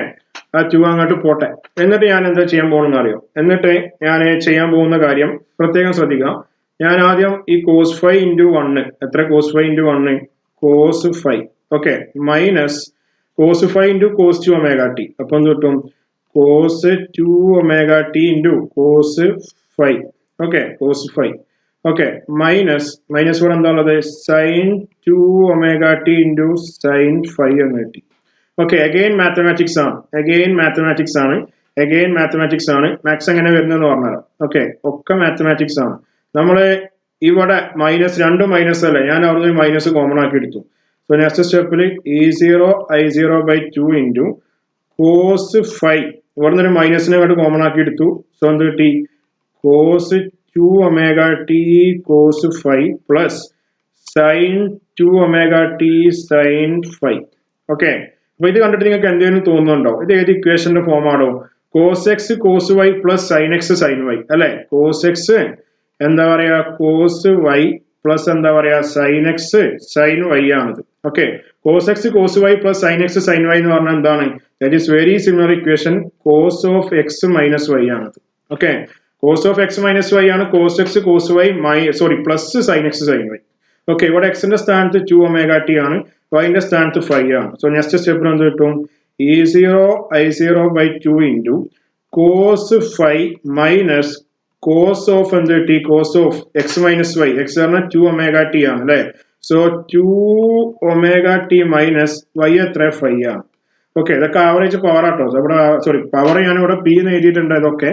ആ 2 അങ്ങോട്ട് പോട്ടെ. എന്നിട്ട് ഞാൻ എന്താ ചെയ്യാൻ പോകുന്നത് അറിയോ? എന്നിട്ട് ഞാൻ ചെയ്യാൻ പോകുന്ന കാര്യം പ്രത്യേകം ശ്രദ്ധിക്കുക. ഞാൻ ആദ്യം ഈ കോസ് 5 ഇൻറ്റു 1, എത്ര cos 5 into 1 cos 5. Okay, minus cos 5 into cos 2 omega t. അപ്പൊ എന്ത് കിട്ടും, cos 2 omega t into cos 5. Okay, cos 5. Okay, minus ഇവിടെ എന്താ ഉള്ളത്, sine 2 omega t into sine 5 എന്ന് കിട്ടി. ഓക്കെ, അഗെയിൻ മാത്തമാറ്റിക്സ് ആണ്. മാത്സ് എങ്ങനെ വരുന്നതെന്ന് പറഞ്ഞുതരാം. ഓക്കെ, ഒക്കെ മാത്തമാറ്റിക്സ് ആണ്. നമ്മള് ഇവിടെ രണ്ട് മൈനസ് അല്ലേ, ഞാൻ അവിടെ മൈനസ് കോമൺ ആക്കി എടുത്തു. സോ നെക്സ്റ്റ് സ്റ്റെപ്പിൽ E0 I0 by 2 into cos 5, ഇവിടെ നിന്ന് ഒരു മൈനസിനെ അങ്ങോട്ട് കോമൺ ആക്കി എടുത്തു. സോ എന്ത് കിട്ടി, cos 2 omega t cos 5 plus sine 2 omega t sine 5. Okay, അപ്പൊ ഇത് കണ്ടിട്ട് നിങ്ങൾക്ക് എന്തെങ്കിലും തോന്നുന്നുണ്ടോ, ഇത് ഏത് ഇക്വേഷന്റെ ഫോം ആണോ? Cos X cos Y plus sine X sine Y അല്ലെ. കോസ് എക്സ് എന്താ പറയാ കോസ് വൈ പ്ലസ് എന്താ പറയാ സൈൻ എക്സ് സൈൻ വൈ ആണിത്. Okay, cos X cos Y plus sine X sine Y എന്ന് പറഞ്ഞാൽ എന്താണ്, that is very similar equation cos of X minus Y ആണിത്. Okay, cos of X minus Y ആണ് cos X cos Y plus sine X sine Y. Okay, ഇവിടെ എക്സിന്റെ സ്ഥാനത്ത് 2 omega T ആണ്, വൈന്റെ സ്ഥാനത്ത് 5 ആണ്. സോ നെക്സ്റ്റ് സ്റ്റെപ്പിൽ എന്ത് കിട്ടും, E0 I0 by 2 into cos 5 minus cos of എന്ത് കിട്ടി, cos of X minus y, x പറഞ്ഞാൽ 2 ഒമേഗ ടി ആണ് അല്ലെ. So 2 omega T minus y എത്ര 5 ആണ്. ഓക്കെ, ഇതൊക്കെ ആവറേജ് പവർ ആട്ടോ. ഇവിടെ പവർ ഞാൻ ഇവിടെ പി എന്ന് എഴുതിയിട്ടുണ്ട് ഇതൊക്കെ.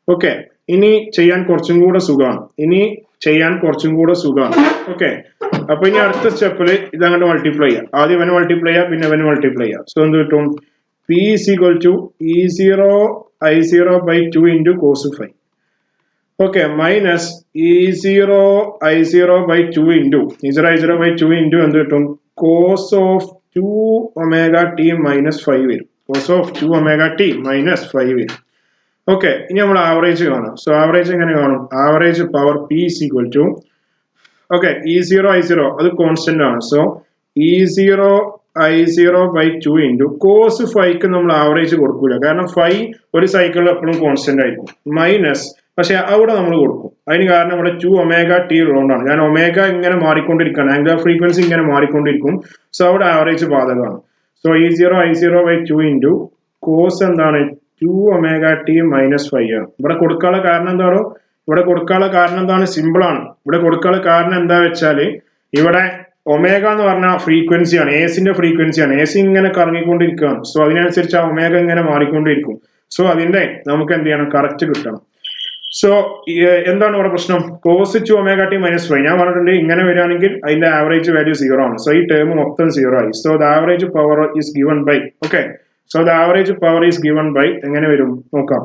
ഓക്കെ, ഇനി ചെയ്യാൻ കുറച്ചും കൂടെ സുഖമാണ്. ഓക്കെ, അപ്പൊ ഇനി അടുത്ത സ്റ്റെപ്പില് ഇതങ്ങോട്ട് മൾട്ടിപ്ലൈ ചെയ്യാം. ആദ്യം ഇവന് മൾട്ടിപ്ലൈ ചെയ്യാം, പിന്നെ ഇവന് മൾട്ടിപ്ലൈ ചെയ്യാം. സോ എന്ത് കിട്ടും, P is equal to E0 I0 by 2 into cos 5. Okay, minus E0 I0 by 2 into E0 I0 by 2 into എന്ത് കിട്ടും, cos of 2 omega T minus 5 വരും. Cos of 2 omega T minus 5 വരും. Okay, ഇനി നമ്മൾ average കാണാം. So average എങ്ങനെ കാണും, average power P is equal to okay E0 I0 അത് കോൺസ്റ്റന്റ് ആണ്. So E0 I0 by 2 into cos 5ക്ക് നമ്മൾ ആവറേജ് കൊടുക്കൂല, കാരണം 5 ഒരു സൈക്കിളിൽ എപ്പോഴും കോൺസ്റ്റന്റ് ആയിരിക്കും. മൈനസ് പക്ഷെ അവിടെ നമ്മൾ കൊടുക്കും. അതിന് കാരണം ഇവിടെ 2 ഒമേഗ ടി ഉള്ളതുകൊണ്ടാണ്. ഞാൻ ഒമേഗ ഇങ്ങനെ മാറിക്കൊണ്ടിരിക്കുകയാണ്, ആംഗുലർ ഫ്രീക്വൻസി ഇങ്ങനെ മാറിക്കൊണ്ടിരിക്കും. സോ അവിടെ ആവറേജ് ബാധകമാണ്. So E0 I0 by 2 into cos എന്താണ് 2 ഒമേഗ ടി മൈനസ് 5 ആണ്. ഇവിടെ കൊടുക്കാനുള്ള കാരണം എന്താണോ, സിമ്പിൾ ആണ്. ഇവിടെ കൊടുക്കാനുള്ള കാരണം എന്താ വെച്ചാല് ഇവിടെ ഒമേഗ എന്ന് പറഞ്ഞാൽ ഫ്രീക്വൻസിയാണ്, എസിന്റെ ഫ്രീക്വൻസിയാണ്. എസി ഇങ്ങനെ കറങ്ങിക്കൊണ്ടിരിക്കുകയാണ്. സോ അതിനനുസരിച്ച് ആ ഒമേഗ ഇങ്ങനെ മാറിക്കൊണ്ടിരിക്കും. സോ അതിന്റെ നമുക്ക് എന്ത് ചെയ്യണം, കറക്റ്റ് കിട്ടണം. സോ എന്താണ് ഇവിടെ പ്രശ്നം, കോസ് 2 ഒമേഗ ടി മൈനസ് 5 ഞാൻ പറഞ്ഞിട്ടുണ്ട്. ഇങ്ങനെ വരികയാണെങ്കിൽ അതിന്റെ ആവറേജ് വാല്യൂ 0 ആണ്. സോ ഈ ടേം മൊത്തം 0 ആയി. So the average power is given by എങ്ങനെ വരും നോക്കാം.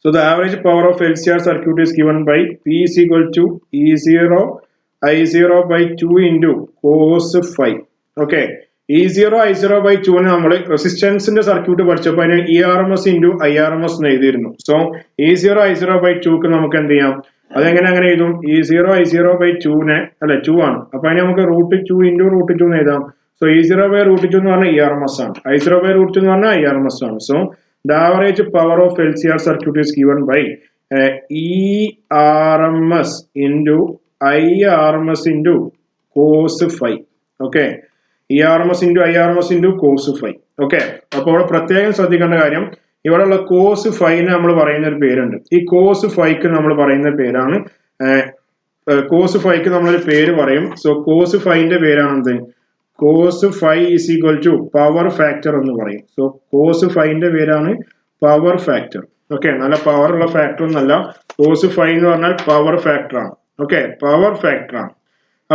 So the average power of LCR circuit is given by P is equal to E0 I0 by 2 into cos 5. Okay. E0 I0 by 2 നമ്മൾ റെസിസ്റ്റൻസിന്റെ circuit പഠിച്ചപ്പോൾ അതിന് ERMS into IRMS എന്ന് എഴുതിയിരുന്നു. So E0 I0 by 2ക്ക് നമുക്ക് എന്ത് ചെയ്യാം, അതെങ്ങനെ അങ്ങനെ എഴുതും, E0 I0 by 2നെ അല്ലെ 2 ആണ്. അപ്പൊ അതിന് നമുക്ക് √2 into √2 എന്ന് എഴുതാം. സോ E0 by √2 എന്ന് പറഞ്ഞാൽ ERMS ആണ്, I0 by √2 എന്ന് പറഞ്ഞാൽ IRMS ആണ്. So the average power of LCR circuit is given by ERMS into IRMS into cos 5. Okay, ERMS into IRMS into cos 5. Okay, അപ്പോൾ ഇവിടെ പ്രത്യേകം ശ്രദ്ധിക്കേണ്ട കാര്യം, ഇവിടെയുള്ള cos 5 നമ്മൾ പറയുന്ന ഒരു പേരുണ്ട്. ഈ cos 5ക്ക് നമ്മൾ പറയുന്ന പേരാണ് cos 5ക്ക് നമ്മളൊരു പേര് പറയും. So cos 5ന്റെ പേരാണെന്ത്, cos 5 is equal to power factor എന്ന് പറയും. സോ cos 5ന്റെ പേരാണ് പവർ ഫാക്ടർ. ഓക്കെ, നല്ല പവർ ഉള്ള ഫാക്ടർ ഒന്നല്ല. കോസ് ഫൈവ് എന്ന് പറഞ്ഞാൽ പവർ ഫാക്ടർ ആണ്. ഓക്കെ, പവർ ഫാക്ടർ ആണ്.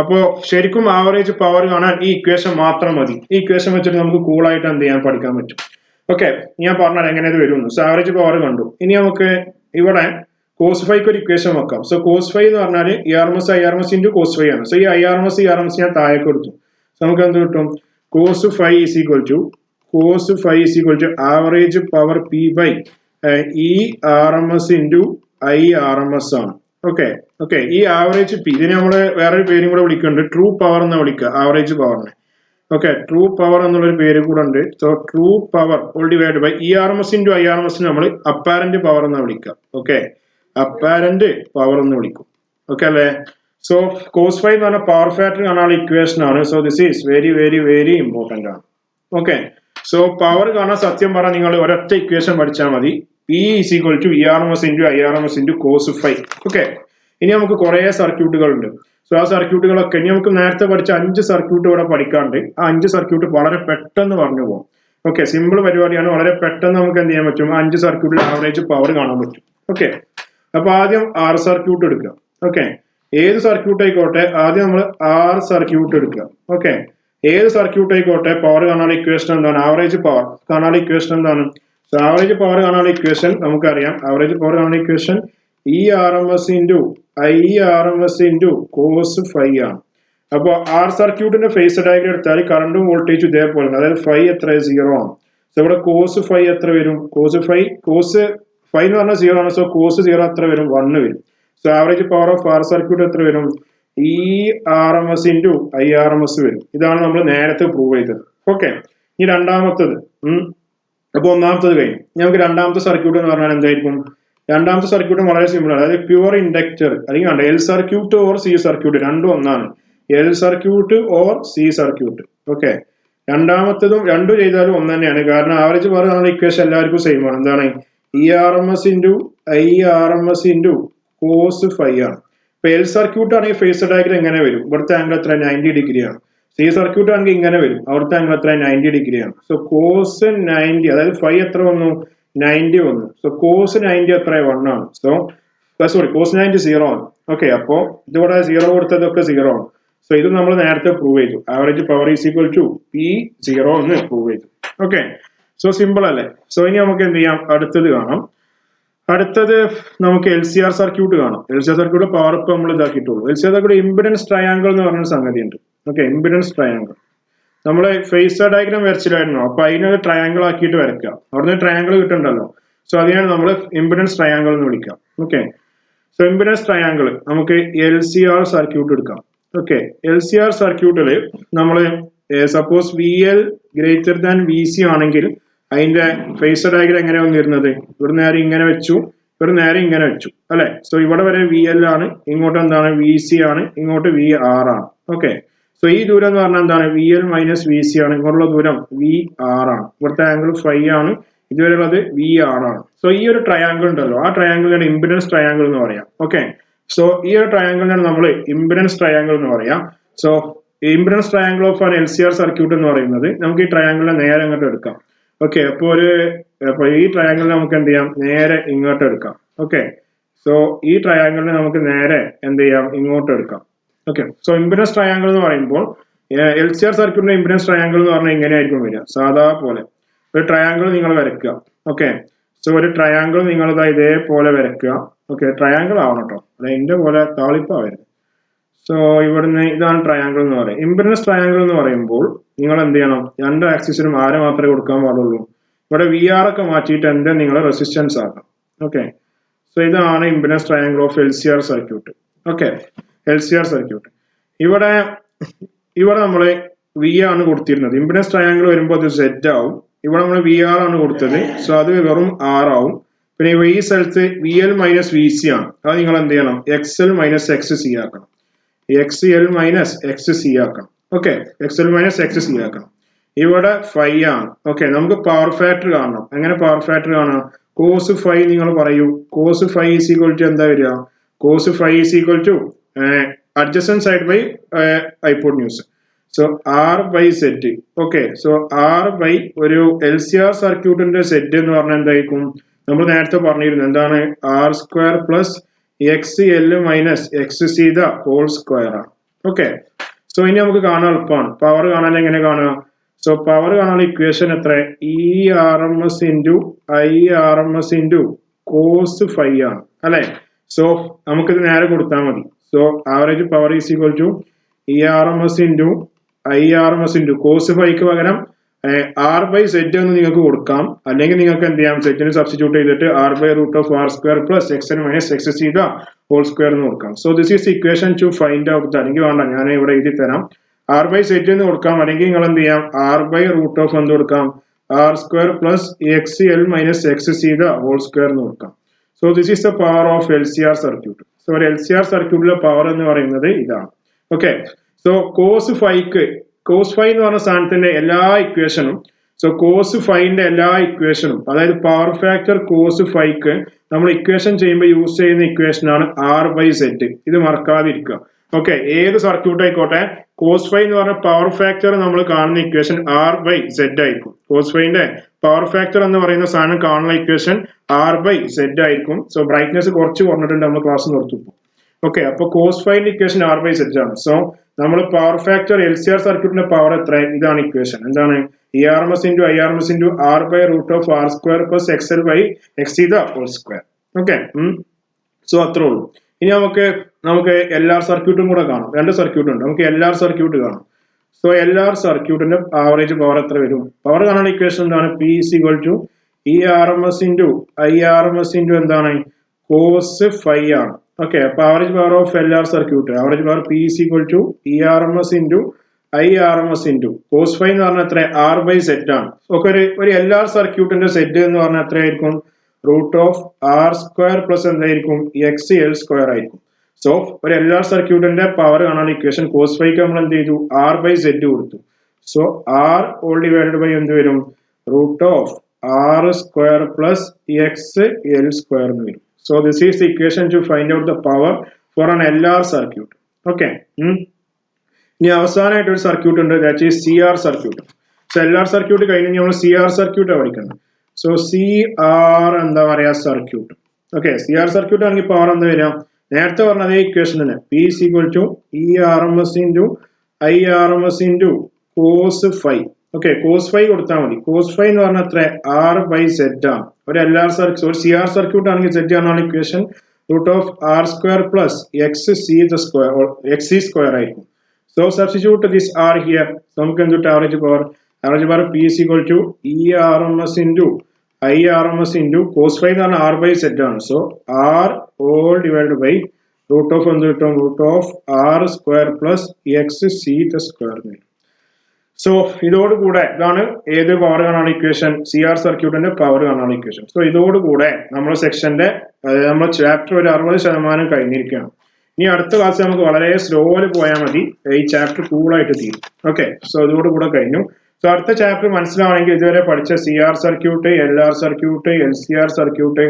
അപ്പോ ശരിക്കും ആവറേജ് പവർ കാണാൻ ഈ ഇക്വേഷൻ മാത്രം മതി. ഈ ഇക്വേഷൻ വെച്ചിട്ട് നമുക്ക് കൂളായിട്ട് എന്ത് ചെയ്യാൻ പഠിക്കാൻ പറ്റും. ഓക്കെ, ഞാൻ പറഞ്ഞാൽ എങ്ങനെ ഇത് വരുന്നു. സോ ആവറേജ് പവർ കണ്ടു. ഇനി നമുക്ക് ഇവിടെ കോസ് ഫൈക്ക് ഒരു ഇക്വേഷൻ വെക്കാം. സോ കോസ് ഫൈവ് എന്ന് പറഞ്ഞാൽ I R M S into cos five ആണ്. സോ ഈ ഐ ആർ എം എസ് ഞാൻ താഴേക്ക് കൊടുത്തു. സോ നമുക്ക് എന്ത് കിട്ടും? Cos five is equal to average power P by E R M S into I R M S ആണ്. Okay, ഈ ആവറേജ് പി ഇതിനെ നമ്മള് വേറൊരു പേരും കൂടെ വിളിക്കുന്നുണ്ട്. ട്രൂ പവർ എന്ന് വിളിക്കുക ആവറേജ് പവറിനെ. ഓക്കെ, ട്രൂ പവർ എന്നുള്ളൊരു പേര് കൂടെ ഉണ്ട്. So true power all divide by E R M S into I R M S നമ്മൾ അപ്പാരന്റ് പവർ എന്ന് വിളിക്കുക. ഓക്കെ, അപ്പാരന്റ് പവർ എന്ന് വിളിക്കും. ഓക്കെ അല്ലേ? സോ കോസ് ഫൈവ് എന്ന് പറഞ്ഞ പവർ ഫാക്ടർ കാണാനുള്ള ഇക്വേഷൻ ആണ്. So this is very very very important ആണ്. ഓക്കെ, സോ പവർ കാണാൻ സത്യം പറഞ്ഞാൽ നിങ്ങൾ ഒരൊറ്റ ഇക്വേഷൻ പഠിച്ചാൽ മതി. P is equal to E R M S into I R M S into cos five. Okay, ഇനി നമുക്ക് കുറെ സർക്യൂട്ടുകൾ ഉണ്ട്. സോ ആ സർക്യൂട്ടുകളൊക്കെ ഇനി നമുക്ക് നേരത്തെ പഠിച്ച 5 സർക്യൂട്ട് ഇവിടെ പഠിക്കാണ്ട് ആ 5 സർക്യൂട്ട് വളരെ പെട്ടെന്ന് പറഞ്ഞു പോകും. ഓക്കെ, സിമ്പിൾ പരിപാടിയാണ്. വളരെ പെട്ടെന്ന് നമുക്ക് എന്ത് ചെയ്യാൻ പറ്റും? 5 സർക്യൂട്ടിൽ ആവറേജ് പവർ കാണാൻ പറ്റും. ഓക്കെ, അപ്പൊ ആദ്യം 6 സർക്യൂട്ട് എടുക്കുക. ഓക്കെ, ഏത് സർക്യൂട്ട് ആയിക്കോട്ടെ ആദ്യം നമ്മൾ 6 സർക്യൂട്ട് എടുക്കുക. ഓക്കെ, ഏത് സർക്യൂട്ട് ആയിക്കോട്ടെ പവർ കാണാനുള്ള ഇക്വേഷൻ എന്താണ്? ആവറേജ് പവർ കാണാനുള്ള ഇക്വേഷൻ എന്താണ്? ആവറേജ് പവർ കാണാനുള്ള ഇക്വേഷൻ നമുക്കറിയാം. ആവറേജ് പവർ കാണാനുള്ള equation E R M S into I R M S into cos five ആണ്. അപ്പോൾ ആർ സർക്യൂട്ടിന്റെ ഫേസ് ഡയഗ്രം എടുത്താൽ കറണ്ടും വോൾട്ടേജും ഇതേപോലെ, അതായത് ഫൈവ് എത്ര? 0 ആണ്. സോ ഇവിടെ കോസ് ഫൈവ് എത്ര വരും? കോസ് ഫൈവ് എന്ന് പറഞ്ഞാൽ 0 ആണ്. സോ കോസ് 0 എത്ര വരും? 1 വരും. So average power of R circuit എത്ര വരും? E R M S into I R M S വരും. ഇതാണ് നമ്മൾ നേരത്തെ പ്രൂവ് ചെയ്തത്. ഓക്കെ, ഇനി രണ്ടാമത്തത്. അപ്പൊ ഒന്നാമത്തത് കഴിഞ്ഞു. ഞങ്ങൾക്ക് രണ്ടാമത്തെ സർക്യൂട്ട് എന്ന് പറഞ്ഞാൽ എന്തായിരിക്കും? രണ്ടാമത്തെ സർക്യൂട്ട് വളരെ സിമ്പിൾ ആണ്. അതായത് പ്യുവർ ഇൻഡക്ടർ അല്ലെങ്കിൽ L circuit or C circuit, രണ്ടും ഒന്നാണ്. L circuit or C circuit. Okay, രണ്ടാമത്തതും രണ്ടും ചെയ്താലും ഒന്ന് തന്നെയാണ്. കാരണം ആവറേജ് പവർ നമ്മുടെ ഇക്വേഷൻ എല്ലാവർക്കും സെയിം ആണ്. എന്താണ്? E R M S into I R M S into cos five ആണ്. ഇപ്പൊ എൽ സർക്യൂട്ട് ആണെങ്കിൽ ഫേസ് ഡയഗ്രം എങ്ങനെ വരും? ഇവിടുത്തെ ആംഗിൾ എത്ര? 90 ഡിഗ്രി ആണ്. സി സർക്യൂട്ട് ആണെങ്കിൽ ഇങ്ങനെ വരും. അവിടുത്തെ ആംഗിൾ എത്ര? 90 ഡിഗ്രി ആണ്. സോ കോസ് 90, അതായത് ഫൈവ് എത്ര വന്നു? 90 വന്നു. സോ കോസ് 90 എത്ര? 1 ആണ്. സോ കോസ് 90 0 ആണ്. ഓക്കെ, അപ്പോ ഇതിവിടെ 0 കൊടുത്തതൊക്കെ 0 ആണ്. സോ ഇത് നമ്മൾ നേരത്തെ പ്രൂവ് ചെയ്തു. Average power is equal to P0 എന്ന് പ്രൂവ് ചെയ്തു. ഓക്കെ, സോ സിമ്പിൾ അല്ലേ? സോ ഇനി നമുക്ക് എന്ത് ചെയ്യാം? അടുത്തത് കാണാം. അടുത്തത് നമുക്ക് എൽ സി ആർ സർക്യൂട്ട് കാണാം. L C R circuit power ഇപ്പൊ നമ്മൾ ഇതാക്കിയിട്ടുള്ളൂ. L C R circuit impedance triangle എന്ന് പറഞ്ഞ സംഗതി ഉണ്ട്. ഓക്കെ, ഇംപിഡൻസ് ട്രയാങ്കിൾ നമ്മള് ഫേസർ ഡയഗ്രാം വരച്ചിട്ടായിരുന്നു. അപ്പൊ അതിനൊരു ട്രയാങ്കിൾ ആക്കിയിട്ട് വരയ്ക്കുക. അവിടുന്ന് ട്രയാങ്കിൾ കിട്ടുന്നുണ്ടല്ലോ. സോ അതിനാണ് നമ്മൾ ഇംപിഡൻസ് ട്രയാങ്കിൾ എന്ന് വിളിക്കുക. ഓക്കെ, സോ ഇംപിഡൻസ് ട്രയാങ്കിൾ നമുക്ക് എൽ സി ആർ സർക്യൂട്ട് എടുക്കാം. ഓക്കെ, എൽ സി ആർ സർക്യൂട്ടിൽ നമ്മൾ suppose V L greater than V C ആണെങ്കിൽ അതിന്റെ ഫേസർ ഡയഗ്രാം എങ്ങനെ വന്നിരുന്നത്? ഇവിടെ നേരെ ഇങ്ങനെ വെച്ചു, ഇവിടെ നേരെ ഇങ്ങനെ വെച്ചു അല്ലെ? സോ ഇവിടെ വരെ വി എൽ ആണ്, ഇങ്ങോട്ട് എന്താണ്? വി സി ആണ്, ഇങ്ങോട്ട് വി ആർ ആണ്. ഓക്കെ, സോ ഈ ദൂരം എന്ന് പറഞ്ഞാൽ എന്താണ്? V L minus V C ആണ്. ഇങ്ങോട്ടുള്ള ദൂരം വി ആർ ആണ്. ഇവിടുത്തെ ആംഗിൾ ഫൈവ് ആണ്, ഇതുവരെ ഉള്ളത് വി ആർ ആണ്. സോ ഈ ഒരു ട്രയാങ്കിൾ ഉണ്ടല്ലോ, ആ ട്രയാങ്കിളിനാണ് ഇംപിഡൻസ് ട്രയാങ്കിൾ എന്ന് പറയാം. ഓക്കെ, സോ ഈ ഒരു ട്രയാങ്കിളിനാണ് നമ്മൾ ഇംപിഡൻസ് ട്രയാങ്കിൾ എന്ന് പറയാം. So impedance triangle of an L C R circuit എന്ന് പറയുന്നത് നമുക്ക് ഈ ട്രയാങ്കിളിനെ നേരെ അങ്ങോട്ട് എടുക്കാം. ഓക്കെ, അപ്പൊ ഈ ട്രയാങ്കിളിനെ നമുക്ക് എന്ത് ചെയ്യാം? നേരെ ഇങ്ങോട്ട് എടുക്കാം. ഓക്കെ, സോ ഈ ട്രയാങ്കിളിനെ നമുക്ക് നേരെ എന്ത് ചെയ്യാം? ഇങ്ങോട്ട് എടുക്കാം. ഓക്കെ, സോ ഇംപിഡൻസ് ട്രയാങ്കിൾ എന്ന് പറയുമ്പോൾ എൽ സി ആർ സർക്യൂട്ടിന്റെ ഇംപിഡൻസ് ട്രയാങ്കിൾ എന്ന് പറഞ്ഞാൽ ഇങ്ങനെയായിരിക്കും വരിക. സാധാ പോലെ ഒരു ട്രയാങ്കിൾ നിങ്ങൾ വരയ്ക്കുക. ഓക്കെ, സോ ഒരു ട്രയാങ്കിൾ നിങ്ങൾ ഇതേപോലെ വരയ്ക്കുക. ഓക്കെ, ട്രയാങ്കിൾ ആവണം കേട്ടോ, അല്ല ഇതിന്റെ പോലെ താളിപ്പാവരുത്. സോ ഇവിടുന്ന് ഇതാണ് ട്രയാങ്കിൾ എന്ന് പറയുന്നത്. ഇംപിഡൻസ് ട്രയാങ്കിൾ എന്ന് പറയുമ്പോൾ നിങ്ങൾ എന്ത് ചെയ്യണം? രണ്ട് ആക്സിസിനും ആരെ മാത്രമേ കൊടുക്കാൻ പാടുള്ളൂ? ഇവിടെ വി ആർ ഒക്കെ മാറ്റിയിട്ട് എന്ത് നിങ്ങൾ റെസിസ്റ്റൻസ് ആക്കാം. ഓക്കെ, സോ ഇതാണ് impedance triangle of L C R circuit. Okay, L C R circuit ഇവിടെ നമ്മൾ വി ആണ് കൊടുത്തിരുന്നത്. ഇംപിഡൻസ് ട്രയാങ്കിൾ വരുമ്പോൾ അത് സെറ്റ് ആവും. ഇവിടെ നമ്മൾ വി ആർ ആണ് കൊടുത്തത്. സോ അത് വെറും ആർ ആവും. പിന്നെ ഈ സ്ഥലത്ത് V L minus V C ആണ്. അത് നിങ്ങൾ എന്ത് ചെയ്യണം? X L minus X C ആക്കണം. X L minus X C ആക്കണം. Okay, X L minus X C ആക്കണം. ഇവിടെ ഫൈവ് ആണ്. ഓക്കെ, നമുക്ക് പവർ ഫാക്ടർ കാണണം. എങ്ങനെ പവർ ഫാക്ടർ കാണാം? കോസ് ഫൈവ് നിങ്ങൾ പറയൂ. Cos five is equal to എന്താ വരിക? Cos five is equal to adjacent side by hypotenuse. So R by Z. Okay, so R by ഒരു LCR സർക്യൂട്ടിന്റെ സെറ്റ് എന്ന് പറഞ്ഞാൽ എന്തായിരിക്കും? നമ്മൾ നേരത്തെ പറഞ്ഞിരുന്നു എന്താണ് R square plus X L minus X C the whole square ആണ്. ഓക്കെ, സോ ഇനി നമുക്ക് കാണാൻ എളുപ്പമാണ്. പവർ കാണാൻ എങ്ങനെ കാണുക? സോ പവർ കാണാൻ ഇക്വേഷൻ എത്ര? E R M S into I R M S into cos phi ആണ് അല്ലെ. സോ നമുക്കിത് നേരെ കൊടുത്താൽ മതി. So average power is equal to E R M S into I R M S into cos ഫൈക്ക് പകരം R by set എന്ന് നിങ്ങൾക്ക് കൊടുക്കാം. അല്ലെങ്കിൽ നിങ്ങൾക്ക് എന്ത് ചെയ്യാം, സെറ്റിന് സബ്സ്റ്റിറ്റ്യൂട്ട് ചെയ്തിട്ട് R by root of R square plus X N minus X C the whole square എന്ന് കൊടുക്കാം. So this is equation to find out. അല്ലെങ്കിൽ വേണ്ട, ഞാൻ ഇവിടെ എഴുതി തരാം. ആർ ബൈ സെറ്റ് എന്ന് കൊടുക്കാം. അല്ലെങ്കിൽ നിങ്ങൾ എന്ത് ചെയ്യാം, ആർ ബൈ റൂട്ട് ഓഫ് എന്ത് കൊടുക്കാം, R square plus X L minus X C the whole square എന്ന് കൊടുക്കാം. So this is the power of L C R circuit. So ഒരു എൽ സി ആർ സർക്യൂട്ടിലെ പവർ എന്ന് പറയുന്നത് ഇതാണ്. ഓക്കെ, സോ കോസ് ഫൈ എന്ന് പറഞ്ഞ സാധനത്തിന്റെ എല്ലാ ഇക്വേഷനും, സോ കോസ് ഫൈന്റെ എല്ലാ ഇക്വേഷനും, അതായത് പവർ ഫാക്ടർ കോസ് ഫൈക്ക് നമ്മൾ ഇക്വേഷൻ ചെയ്യുമ്പോൾ യൂസ് ചെയ്യുന്ന ഇക്വേഷനാണ് ആർ ബൈ സെറ്റ്. ഇത് മറക്കാതിരിക്കുക. ഓക്കെ, ഏത് സർക്യൂട്ട് ആയിക്കോട്ടെ, കോസ് ഫൈ എന്ന് പറഞ്ഞ പവർ ഫാക്ടർ നമ്മൾ കാണുന്ന ഇക്വേഷൻ ആർ ബൈ സെറ്റ് ആയിരിക്കും. കോസ് ഫൈന്റെ പവർ ഫാക്ടർ എന്ന് പറയുന്ന സാധനം കാണുന്ന ഇക്വേഷൻ ആർ ബൈ സെറ്റ് ആയിരിക്കും. സോ ബ്രൈറ്റ്നെസ് കുറച്ച് കുറഞ്ഞിട്ടുണ്ട്, നമ്മൾ ക്ലാസ് നിർത്തുമ്പോൾ. ഓക്കെ, അപ്പൊ കോസ് ഫൈന്റെ ഇക്വേഷൻ ആർ ബൈ സെറ്റ് ആണ്. സോ നമ്മൾ power factor L C R സർക്യൂട്ടിന്റെ പവർ എത്ര? ഇതാണ് ഇക്വേഷൻ. എന്താണ്? E R M S into I R M S into R by root of R square plus X L by X C the whole square. Okay, so അത്രേ ഉള്ളൂ. ഇനി നമുക്ക് L R സർക്യൂട്ടും കൂടെ കാണാം. രണ്ട് സർക്യൂട്ട് ഉണ്ട്, നമുക്ക് എൽ ആർ സർക്യൂട്ട് കാണാം. സോ എൽ ആർ സർക്യൂട്ടിന്റെ ആവറേജ് പവർ എത്ര വരും? പവർ കാണാൻ ഇക്വേഷൻ എന്താണ്? P is equal to E R M S into I R M S into എന്താണ്, കോസ് ഫൈ ആണ്. ഓക്കെ, അപ്പൊ average power of L R circuit, average power P is equal to E R M S into I R M S into cos phi എന്ന് പറഞ്ഞാൽ എത്ര? R by Z ആണ്. Okay, ഒരു L R സർക്യൂട്ടിന്റെ Z എന്ന് പറഞ്ഞാൽ എത്രയായിരിക്കും? Root of R square plus എന്തായിരിക്കും? എക്സ് എൽ സ്ക്വയർ ആയിരിക്കും. സോ ഒരു എൽ ആർ സർക്യൂട്ടിന്റെ പവർ കാണാൻ ഇക്വേഷൻ കോസ് ഫൈക്ക് നമ്മൾ എന്ത് ചെയ്തു? ആർ ബൈ സെറ്റ് കൊടുത്തു. So R all divided by എന്ത് വരും? Root of R square plus X L square എന്ന് വരും. So this is the equation to find out the power for an LR circuit. Okay. ഇനി അവസാനമായിട്ട് ഒരു circuit ഉണ്ട്, that is C R circuit. So L R circuit കഴിഞ്ഞ് നമ്മൾ C R circuit പഠിക്കണം. So C R എന്താ പറയാ circuit. Okay, C R circuit ആണെങ്കിൽ പവർ എന്താ വരിക? നേരത്തെ പറഞ്ഞ അതേ ഇക്വേഷൻ തന്നെ, P is equal to E R M S into I R M S into cos phi. Okay, cos phi കൊടുത്താൽ മതി. കോസ് ഫൈ എന്ന് പറഞ്ഞാൽ എത്ര? ആർ ബൈ സെറ്റ് ആണ്. ഒരു എൽ ആർ സർക്യൂട്ട്, ഒരു സി ആർ സർക്യൂട്ട് ആണെങ്കിൽ സെറ്റ് ആണ് equation root of R square plus X C the square, X C square ആയിരിക്കും. So substitute this R here. നമുക്ക് എന്തിട്ട് average power? Average power P is equal to E R M S into I R M S into cos phi എന്ന് പറഞ്ഞാൽ R by Z ആണ്. So R whole divide by root of എന്ത് കിട്ടും? Root of R square plus X C the square. So ഇതോടുകൂടെ ഇതാണ് ഏത് power കാണാനുള്ള equation? C R സർക്യൂട്ടിന്റെ പവർ കാണാനുള്ള ഇക്വേഷൻ. സോ ഇതോടുകൂടെ നമ്മുടെ സെക്ഷന്റെ നമ്മുടെ ചാപ്റ്റർ ഒരു 60% കഴിഞ്ഞിരിക്കുകയാണ്. ഇനി അടുത്ത ക്ലാസ് നമുക്ക് വളരെ സ്ലോയില് പോയാൽ മതി, ഈ ചാപ്റ്റർ കൂളായിട്ട് തീരും. ഓക്കെ, സോ ഇതോടുകൂടെ കഴിഞ്ഞു. സോ അടുത്ത ചാപ്റ്റർ മനസ്സിലാവണമെങ്കിൽ ഇതുവരെ പഠിച്ച C R circuit, L R circuit, L C R circuit,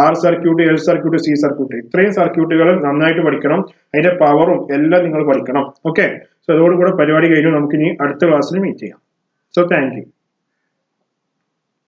R circuit, L circuit, C circuit, ഇത്രയും സർക്യൂട്ടുകൾ നന്നായിട്ട് പഠിക്കണം. അതിന്റെ പവറും എല്ലാം നിങ്ങൾ പഠിക്കണം. ഓക്കെ, സോ അതോടുകൂടെ പരിപാടി കഴിഞ്ഞു. നമുക്ക് ഇനി അടുത്ത ക്ലാസ്സിൽ മീറ്റ് ചെയ്യാം. So thank you.